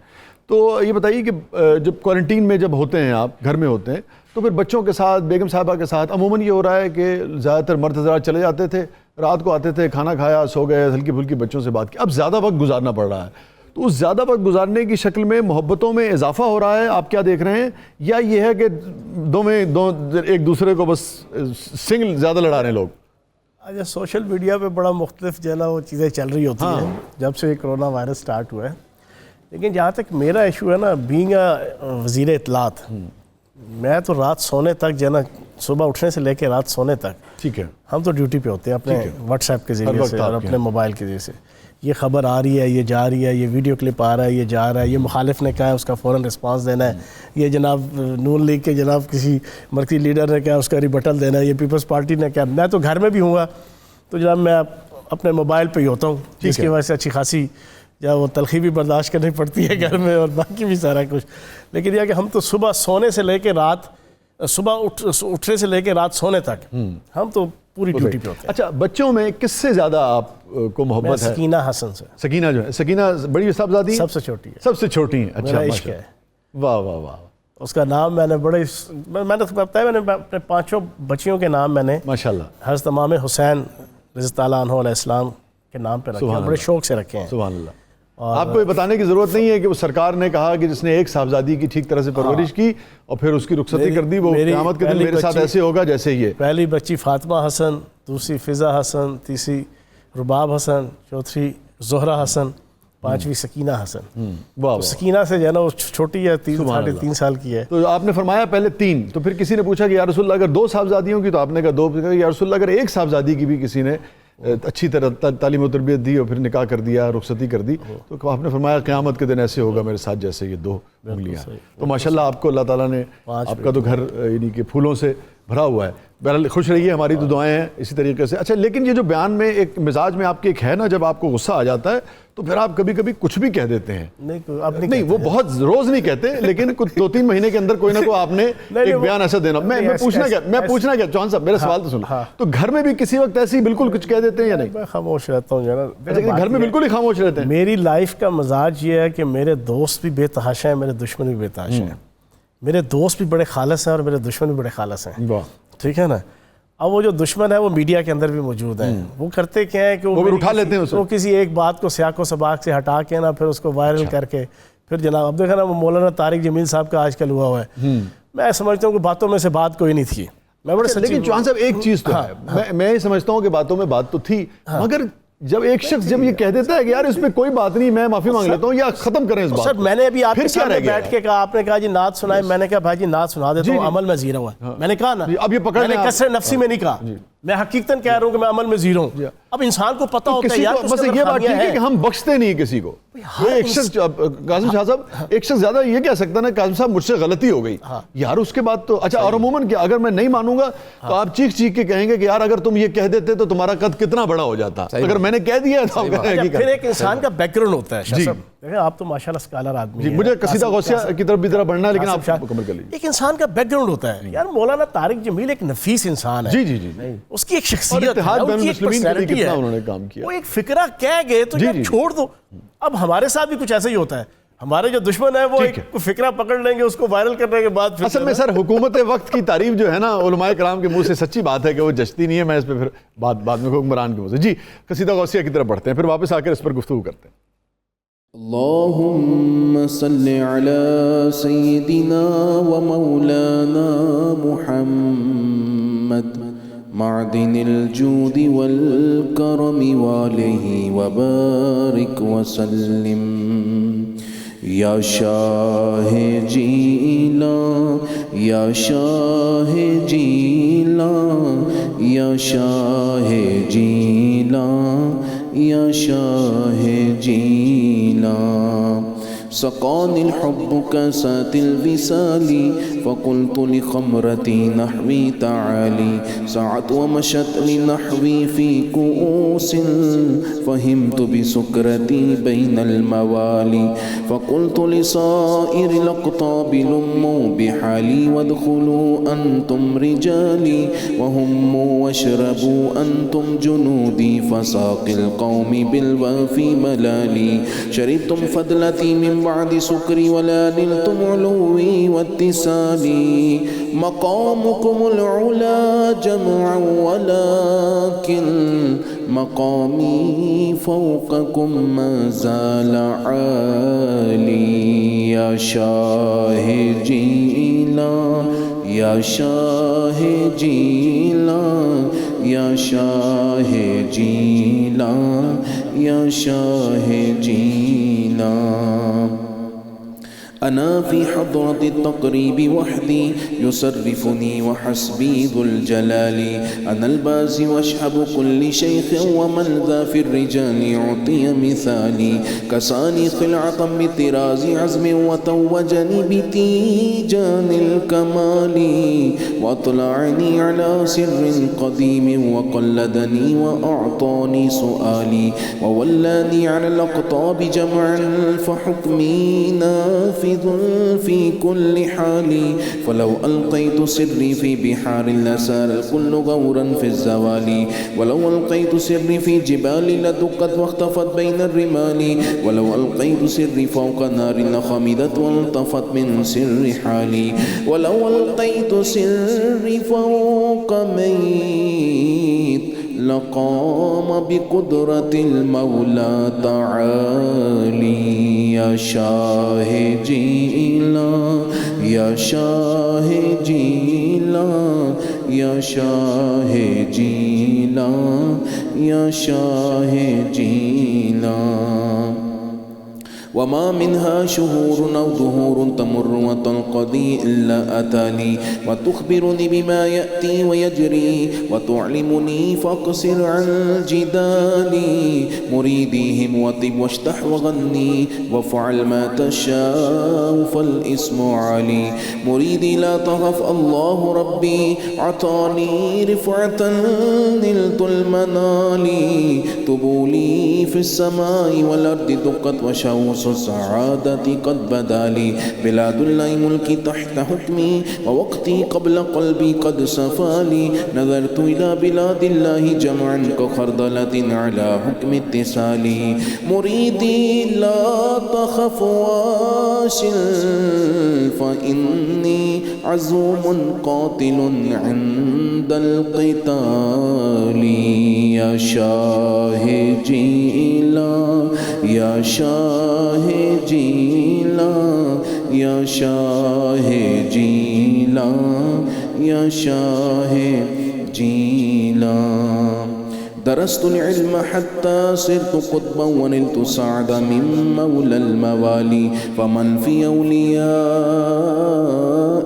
تو یہ بتائیے کہ جب کوارنٹین میں جب ہوتے ہیں, آپ گھر میں ہوتے ہیں, تو پھر بچوں کے ساتھ, بیگم صاحبہ کے ساتھ عموماً یہ ہو رہا ہے کہ زیادہ تر مرد حضرات چلے جاتے تھے, رات کو آتے تھے, کھانا کھایا, سو گئے, ہلکی پھلکی بچوں سے بات کی. اب زیادہ وقت گزارنا پڑ رہا ہے, تو اس زیادہ وقت گزارنے کی شکل میں محبتوں میں اضافہ ہو رہا ہے, آپ کیا دیکھ رہے ہیں؟ یا یہ ہے کہ ایک دوسرے کو بس سنگل زیادہ لڑا رہے ہیں لوگ؟ آج سوشل میڈیا پہ بڑا مختلف جو ہے نا وہ چیزیں چل رہی ہوتی ہیں جب سے کرونا وائرس سٹارٹ ہوا ہے. لیکن جہاں تک میرا ایشو ہے نا, بینگ وزیر اطلاعات, میں تو رات سونے تک جو ہے نا, صبح اٹھنے سے لے کے رات سونے تک, ٹھیک ہے, ہم تو ڈیوٹی پہ ہوتے ہیں اپنے واٹس ایپ کے ذریعے سے اور اپنے موبائل کے ذریعے سے. یہ خبر آ رہی ہے, یہ جا رہی ہے, یہ ویڈیو کلپ آ رہا ہے, یہ جا رہا ہے, یہ مخالف نے کہا ہے اس کا فوراً رسپانس دینا ہے, یہ جناب نون لیگ کے جناب کسی مرکزی لیڈر نے کہا اس کا ریبٹل دینا ہے, یہ پیپلز پارٹی نے کہا. میں تو گھر میں بھی ہوں گا تو جناب میں اپنے موبائل پہ ہی ہوتا ہوں, جس کی وجہ سے اچھی خاصی یا وہ تلخی بھی برداشت کرنی پڑتی ہے گھر میں, اور باقی بھی سارا کچھ. لیکن یہ کہ ہم تو صبح سونے سے لے کے رات, صبح اٹھنے سے لے کے رات سونے تک ہم تو پوری ڈیوٹی پہ ہوتے ہیں. اچھا, بچوں میں کس سے زیادہ آپ کو محبت ہے؟ سکینہ حسن سے. سکینہ جو ہے, سکینہ بڑی صاحبزادی سب سے چھوٹی ہے. سب سے چھوٹی ہیں, اچھا, عشق ہے. واہ واہ واہ. اس کا نام میں نے میں نے بتایا, میں نے اپنے 5 بچیوں کے نام میں نے ماشاءاللہ حضرت امام حسین رضی اللہ عنہ علیہ السلام کے نام پہ رکھے ہیں, بڑے شوق سے رکھے ہیں. سبحان اللہ. آپ کو یہ بتانے کی ضرورت نہیں ہے کہ وہ سرکار نے کہا کہ جس نے ایک صاحبزادی کی ٹھیک طرح سے پرورش کی اور پھر اس کی رخصتی کر دی, وہ قیامت کے دن میرے ساتھ ایسے ہوگا جیسے یہ. پہلی بچی فاطمہ حسن, دوسری فضا حسن, تیسری رباب حسن, چوتھی زہرہ حسن, 5ویں سکینہ حسن. سکینہ سے جو ہے نا وہ چھوٹی ہے, 3 سال کی ہے. تو آپ نے فرمایا پہلے 3, تو پھر کسی نے پوچھا کہ یا رسول اللہ اگر 2 صاحبزادیوں کی, تو آپ نے کہا 2. یا رسول اللہ اگر ایک صاحبزادی کی بھی کسی نے اچھی طرح تعلیم و تربیت دی اور پھر نکاح کر دیا, رخصتی کر دی, تو آپ نے فرمایا قیامت کے دن ایسے ہوگا میرے ساتھ جیسے یہ 2 انگلیاں. تو ماشاءاللہ آپ کو اللہ تعالیٰ نے, آپ کا تو گھر یعنی کہ پھولوں سے بھرا ہوا ہے. بہرحال خوش رہیے, ہماری تو دعائیں ہیں اسی طریقے سے. اچھا, لیکن یہ جو بیان میں ایک مزاج میں آپ کے ایک ہے نا, جب آپ کو غصہ آ جاتا ہے تو پھر آپ کبھی کبھی کچھ بھی کہہ دیتے ہیں. نہیں, وہ بہت روز نہیں کہتے, لیکن کچھ 2-3 مہینے کے اندر کوئی نہ کوئی آپ نے ایک بیان ایسا دینا. میں پوچھنا کیا چوہان صاحب, میرا سوال تو سنو, تو گھر میں بھی کسی وقت ایسی بالکل کچھ کہہ دیتے ہیں یا نہیں؟ میں خاموش رہتا ہوں جناب. گھر میں بالکل ہی خاموش رہتے ہیں. میری لائف کا مزاج یہ ہے کہ میرے دوست بھی بے تحاشا ہیں, میرے دشمن بھی بے تحاشا ہیں. میرے دوست بھی بڑے خالص ہیں اور میرے دشمن بھی بڑے خالص ہیں. ٹھیک ہے نا. اب وہ جو دشمن ہے وہ میڈیا کے اندر بھی موجود ہیں. وہ کرتے کیا ہے کہ وہ اٹھا لیتے ہیں, وہ کسی ایک بات کو سیاق و سباق سے ہٹا کے نا پھر اس کو وائرل کر کے پھر جناب, اب دیکھا نا وہ مولانا طارق جمیل صاحب کا آج کل ہوا ہے. میں سمجھتا ہوں کہ باتوں میں سے بات کوئی نہیں تھی. میں بڑے سچی لیکن چوہان صاحب ایک چیز تو ہے, میں یہ سمجھتا ہوں کہ باتوں میں بات تو تھی, مگر جب ایک شخص جب یہ کہہ دیتا ہے کہ یار اس میں کوئی بات نہیں, میں معافی مانگ لیتا ہوں یا ختم کریں اس بات سر, میں نے ابھی آپ کے سامنے گیا بیٹھ کے کہا, آپ نے کہا جی نعت سنائے, میں نے کہا بھائی جی نعت سنا دیتا ہوں, عمل میں زیرو ہے, میں نے کہا نا, اب یہ پکڑ میں نے کثر نفسی میں نہیں کہا, میں حقیقتاً کہہ رہا ہوں کہ میں عمل میں زیرو ہوں. اب انسان کو پتہ ہوتا ہے یار, بس یہ بات ٹھیک ہے کہ ہم بخشتے نہیں کسی کو. ایک شخص, قاسم شاہ صاحب, ایک شخص زیادہ یہ کہہ سکتا نا, قاسم صاحب مجھ سے غلطی ہو گئی یار, اس کے بعد تو اچھا, اور عموماً کیا اگر میں نہیں مانوں گا تو آپ چیخ چیخ کے کہیں گے کہ یار اگر تم یہ کہہ دیتے تو تمہارا قد کتنا بڑا ہو جاتا, اگر میں نے کہہ دیا تو پھر ایک انسان کا بیک گراؤنڈ ہوتا ہے. شاہ صاحب دیکھیں آپ تو ماشاءاللہ اسکالر آدمی ہیں, مجھے قصیدہ غوثیہ کی طرف بھی ذرا بڑھنا ہے لیکن آپ مکمل کر لیجیے. ایک انسان کا بیک گراؤنڈ ہوتا ہے یار. مولانا طارق جمیل ایک نفیس انسان ہے, جی جی جی, اس کی ایک شخصیت ہے, اتحاد بین ان کی ایک المسلمین کے لیے پرسنالٹی کتنا ہے, انہوں نے کام کیا. وہ ایک فکرہ کہہ گئے تو یار چھوڑ دو. اب ہمارے ساتھ بھی کچھ ایسا ہی ہوتا ہے, ہمارے جو دشمن ہیں وہ ایک فکرہ پکڑ لیں گے, اس کو وائرل کرنے کے بعد اصل میں سر حکومت وقت کی تعریف جو ہے نا علماء کرام کے منہ سے سچی بات ہے کہ وہ جچتی نہیں ہے. میں اس پہ پھر بعد میں حکمران کے منہ سے. جی قصیدہ غوثیہ کی طرف بڑھتے ہیں, پھر واپس آ کر اس پر گفتگو کرتے ہیں. اللهم صل على سيدنا ومولانا محمد معدن الجود والكرم وآله وبارك وسلم. یا شاہ جیلاں, یا شاہ جیلاں, یا شاہ جیلاں, یا شاہ جیلاں. سقاني الحب كاسات الوصال فقلت لخمرتي نحوي تعالي. سعت ومشت لنحوي في كؤوس فهمت بسكرتي بين الموالي. فقلت لصائر الأقطاب لموا بحالي وادخلوا أنتم رجالي وهموا واشربوا أنتم جنودي فساق القوم بالوافي ملالي. شربتم فضلتي من بعد سكري ولا نلتم علوي واتصالي. مقامكم العلا جمعا ولكن مقامي فوقكم ما زال عالي. يا شاه جيلا, يا شاه جيلا, يا شاه جيلا, يا شاه جيلا. أنا في حضرة التقريب وحدي يصرفني وحسبي ذو الجلال. أنا البازي واشهب كل شيخ ومن ذا في الرجال يعطي مثالي. كساني خلعة بطراز عزم وتوجني بتيجان الكمال. وأطلعني على سر قديم وقلدني وأعطاني سؤالي. وولاني على الأقطاب جمعا فحكمي نافذ في كل حال. فلو ألقيت سري في بحار لسار الكل غورا في الزوال. ولو ألقيت سري في جبال لدقت واختفت بين الرمال. ولو ألقيت سري فوق نار لخمدت والتفت من سر حالي. ولو ألقيت سري فوق ميت لقام بقدرة المولى تعالي. يا شاه جيلا, يا شاه جيلا, يا شاه جيلا, يا شاه جيلا. وما منها شهور أو ظهور تمر وتنقضي إلا أتاني. وتخبرني بما يأتي ويجري وتعلمني فاقصر عن جدالي. مريديهم وطب واشتح وغني وافعل ما تشاء فالاسم علي. مريدي لا تخف الله ربي عطاني رفعة نلت المنال. طبولي في السماء والأرض دقت وشوص السعادة قد بدالي. بلاد الله ملكي تحت حكمي ووقتي قبل قلبي قد سفالي. نظرت إلى بلاد الله جمعا كخردلة على حكم اتصالي. مريدي لا تخف واشل فإني عزوم قاتل عند القتال. يا شاه جيلا, يا شاه جيلا, يا شاه جيلا, یا شاہ جیلان درست العلم حتى صرت قطبا ونلت سعدا من مولى الموالي فمن في أولياء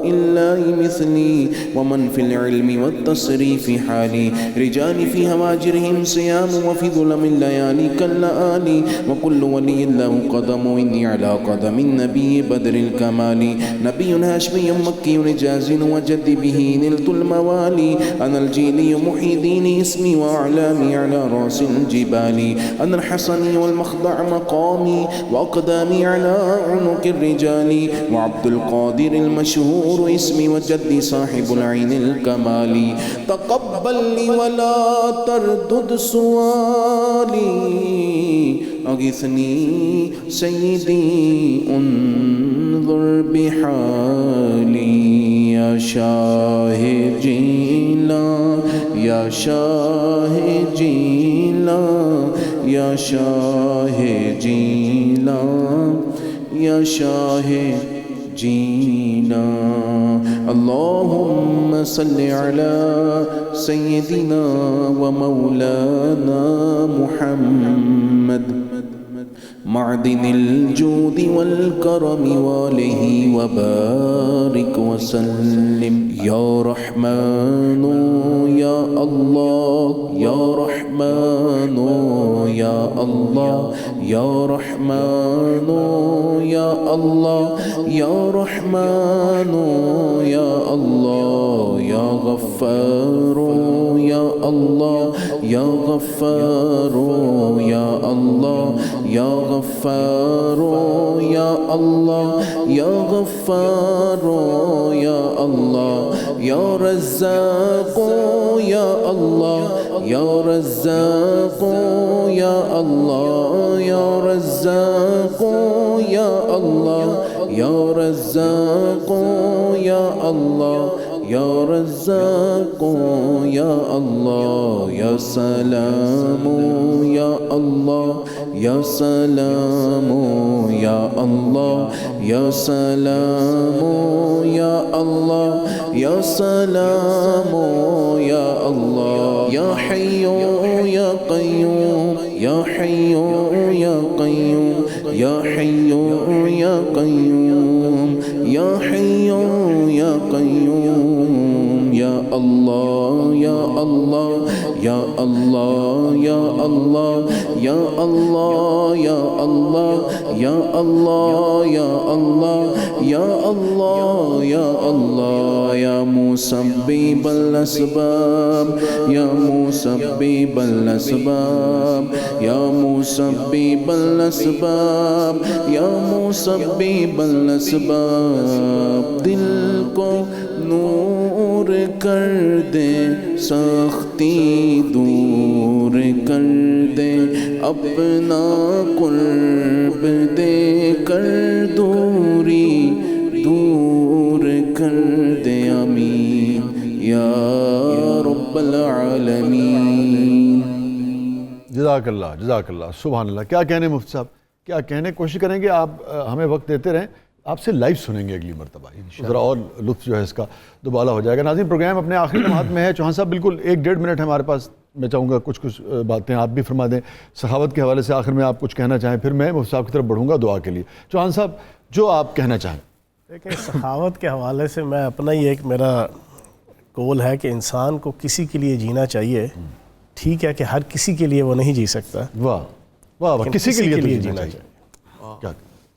الله مثلي ومن في العلم والتصريف حالي رجال في هواجرهم صيام وفي ظلم الليالي كاللآلي وكل ولي له قدم إني على قدم النبي بدر الكمال نبي هاشمي مكي رجاز وجد به نلت الموالي أنا الجيلي محي ديني اسمي وأعلامي على رأس الجبال أنا الحسني والمخضع مقامي وأقدامي على عنق الرجال وعبد القادر المشهور اسمي وجدي صاحب العين الكمال تقبل لي ولا تردد سؤالي أغثني سيدي انظر بحالي يا شاه جيلان یا شاہ جیلان یا شاہ جیلان یا شاہ جیلان اللہم صلی علی سیدنا و مولانا محمد معدن الجود والكرم وآله وبارك وسلم يا رحمن يا الله يا رحمن يا الله يا رحمن يا الله يا رحمن يا الله يا غفار يا الله يا غفار يا الله يا غفار يا الله يا غفار يا الله يا رزاق يا الله يا رزاق يا الله يا رزاق يا الله يا رزاق يا الله يا رزاق يا الله يا سلام يا الله يا سلام يا الله يا سلام يا الله يا سلام يا الله يا حي يا قيوم يا حي يا قيوم يا حي يا قيوم يا حي يا قيوم يا الله يا الله يا الله يا الله يا الله يا الله يا الله يا الله يا الله يا الله يا مسبب الأسباب يا مسبب الأسباب يا مسبب الأسباب يا مسبب الأسباب دل کو نور کر دے سختی دور کر دے اپنا قرب دے کر دوری دور کر دے آمین یا رب العالمین جزاک اللہ سبحان اللہ. کیا کہنے مفتی صاحب, کیا کہنے. کوشش کریں گے آپ ہمیں وقت دیتے رہیں, آپ سے لائیو سنیں گے اگلی مرتبہ, ذرا اور لطف جو ہے اس کا دوبالا ہو جائے گا. ناظرین پروگرام اپنے آخری لمحات میں ہے. چوہان صاحب بالکل 1-1.5 منٹ ہے ہمارے پاس, میں چاہوں گا کچھ باتیں آپ بھی فرما دیں سخاوت کے حوالے سے. آخر میں آپ کچھ کہنا چاہیں, پھر میں مفتی صاحب کی طرف بڑھوں گا دعا کے لیے. چوہان صاحب جو آپ کہنا چاہیں. دیکھیں سخاوت کے حوالے سے میں اپنا ہی ایک میرا قول ہے کہ انسان کو کسی کے لیے جینا چاہیے. ٹھیک ہے کہ ہر کسی کے لیے وہ نہیں جی سکتا, واہ واہ واہ, کسی کے لیے جینا چاہیے.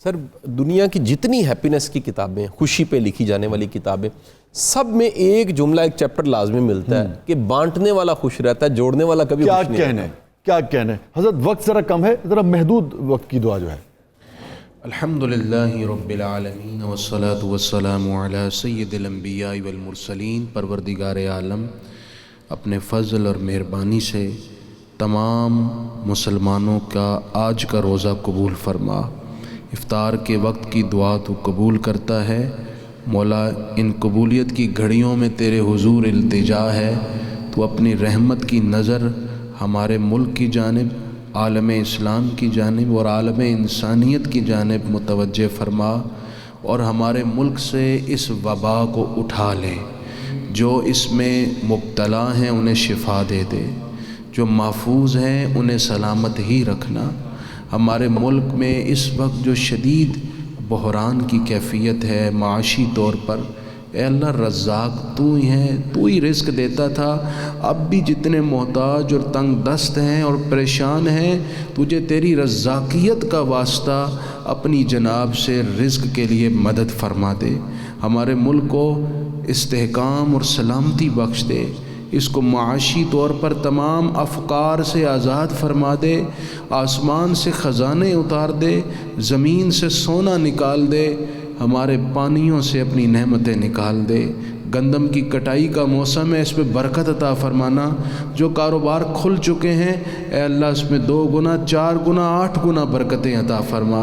سر دنیا کی جتنی ہیپینس کی کتابیں, خوشی پہ لکھی جانے والی کتابیں, سب میں ایک جملہ ایک چیپٹر لازمی ملتا ہے کہ بانٹنے والا خوش رہتا ہے, جوڑنے والا کبھی خوش نہیں رہتا. کیا کہنے حضرت, وقت ذرا کم ہے, ذرا محدود وقت کی دعا جو ہے. الحمدللہ رب العالمین والصلاة والسلام علی سید الانبیاء والمرسلین. پروردگار عالم اپنے فضل اور مہربانی سے تمام مسلمانوں کا آج کا روزہ قبول فرما. افطار کے وقت کی دعا تو قبول کرتا ہے مولا. ان قبولیت کی گھڑیوں میں تیرے حضور التجا ہے. تو اپنی رحمت کی نظر ہمارے ملک کی جانب, عالم اسلام کی جانب اور عالم انسانیت کی جانب متوجہ فرما, اور ہمارے ملک سے اس وبا کو اٹھا لے. جو اس میں مبتلا ہیں انہیں شفا دے دے، جو محفوظ ہیں انہیں سلامت ہی رکھنا۔ ہمارے ملک میں اس وقت جو شدید بحران کی کیفیت ہے معاشی طور پر، اے اللہ رزاق تو ہی ہے، تو ہی رزق دیتا تھا، اب بھی جتنے محتاج اور تنگ دست ہیں اور پریشان ہیں، تجھے تیری رزاقیت کا واسطہ اپنی جناب سے رزق کے لیے مدد فرما دے۔ ہمارے ملک کو استحکام اور سلامتی بخش دے، اس کو معاشی طور پر تمام افکار سے آزاد فرما دے، آسمان سے خزانے اتار دے، زمین سے سونا نکال دے، ہمارے پانیوں سے اپنی نعمتیں نکال دے۔ گندم کی کٹائی کا موسم ہے، اس پہ برکت عطا فرمانا۔ جو کاروبار کھل چکے ہیں اے اللہ اس میں 2 گنا 4 گنا 8 گنا برکتیں عطا فرما،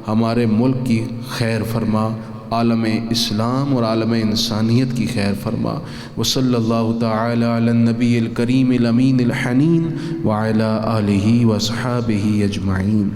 ہمارے ملک کی خیر فرما، عالم اسلام اور عالم انسانیت کی خیر فرما۔ وصلی اللہ تعالی علی النبی الکریم الامین الحنین وعلی آلہ وصحابہ اجمعین۔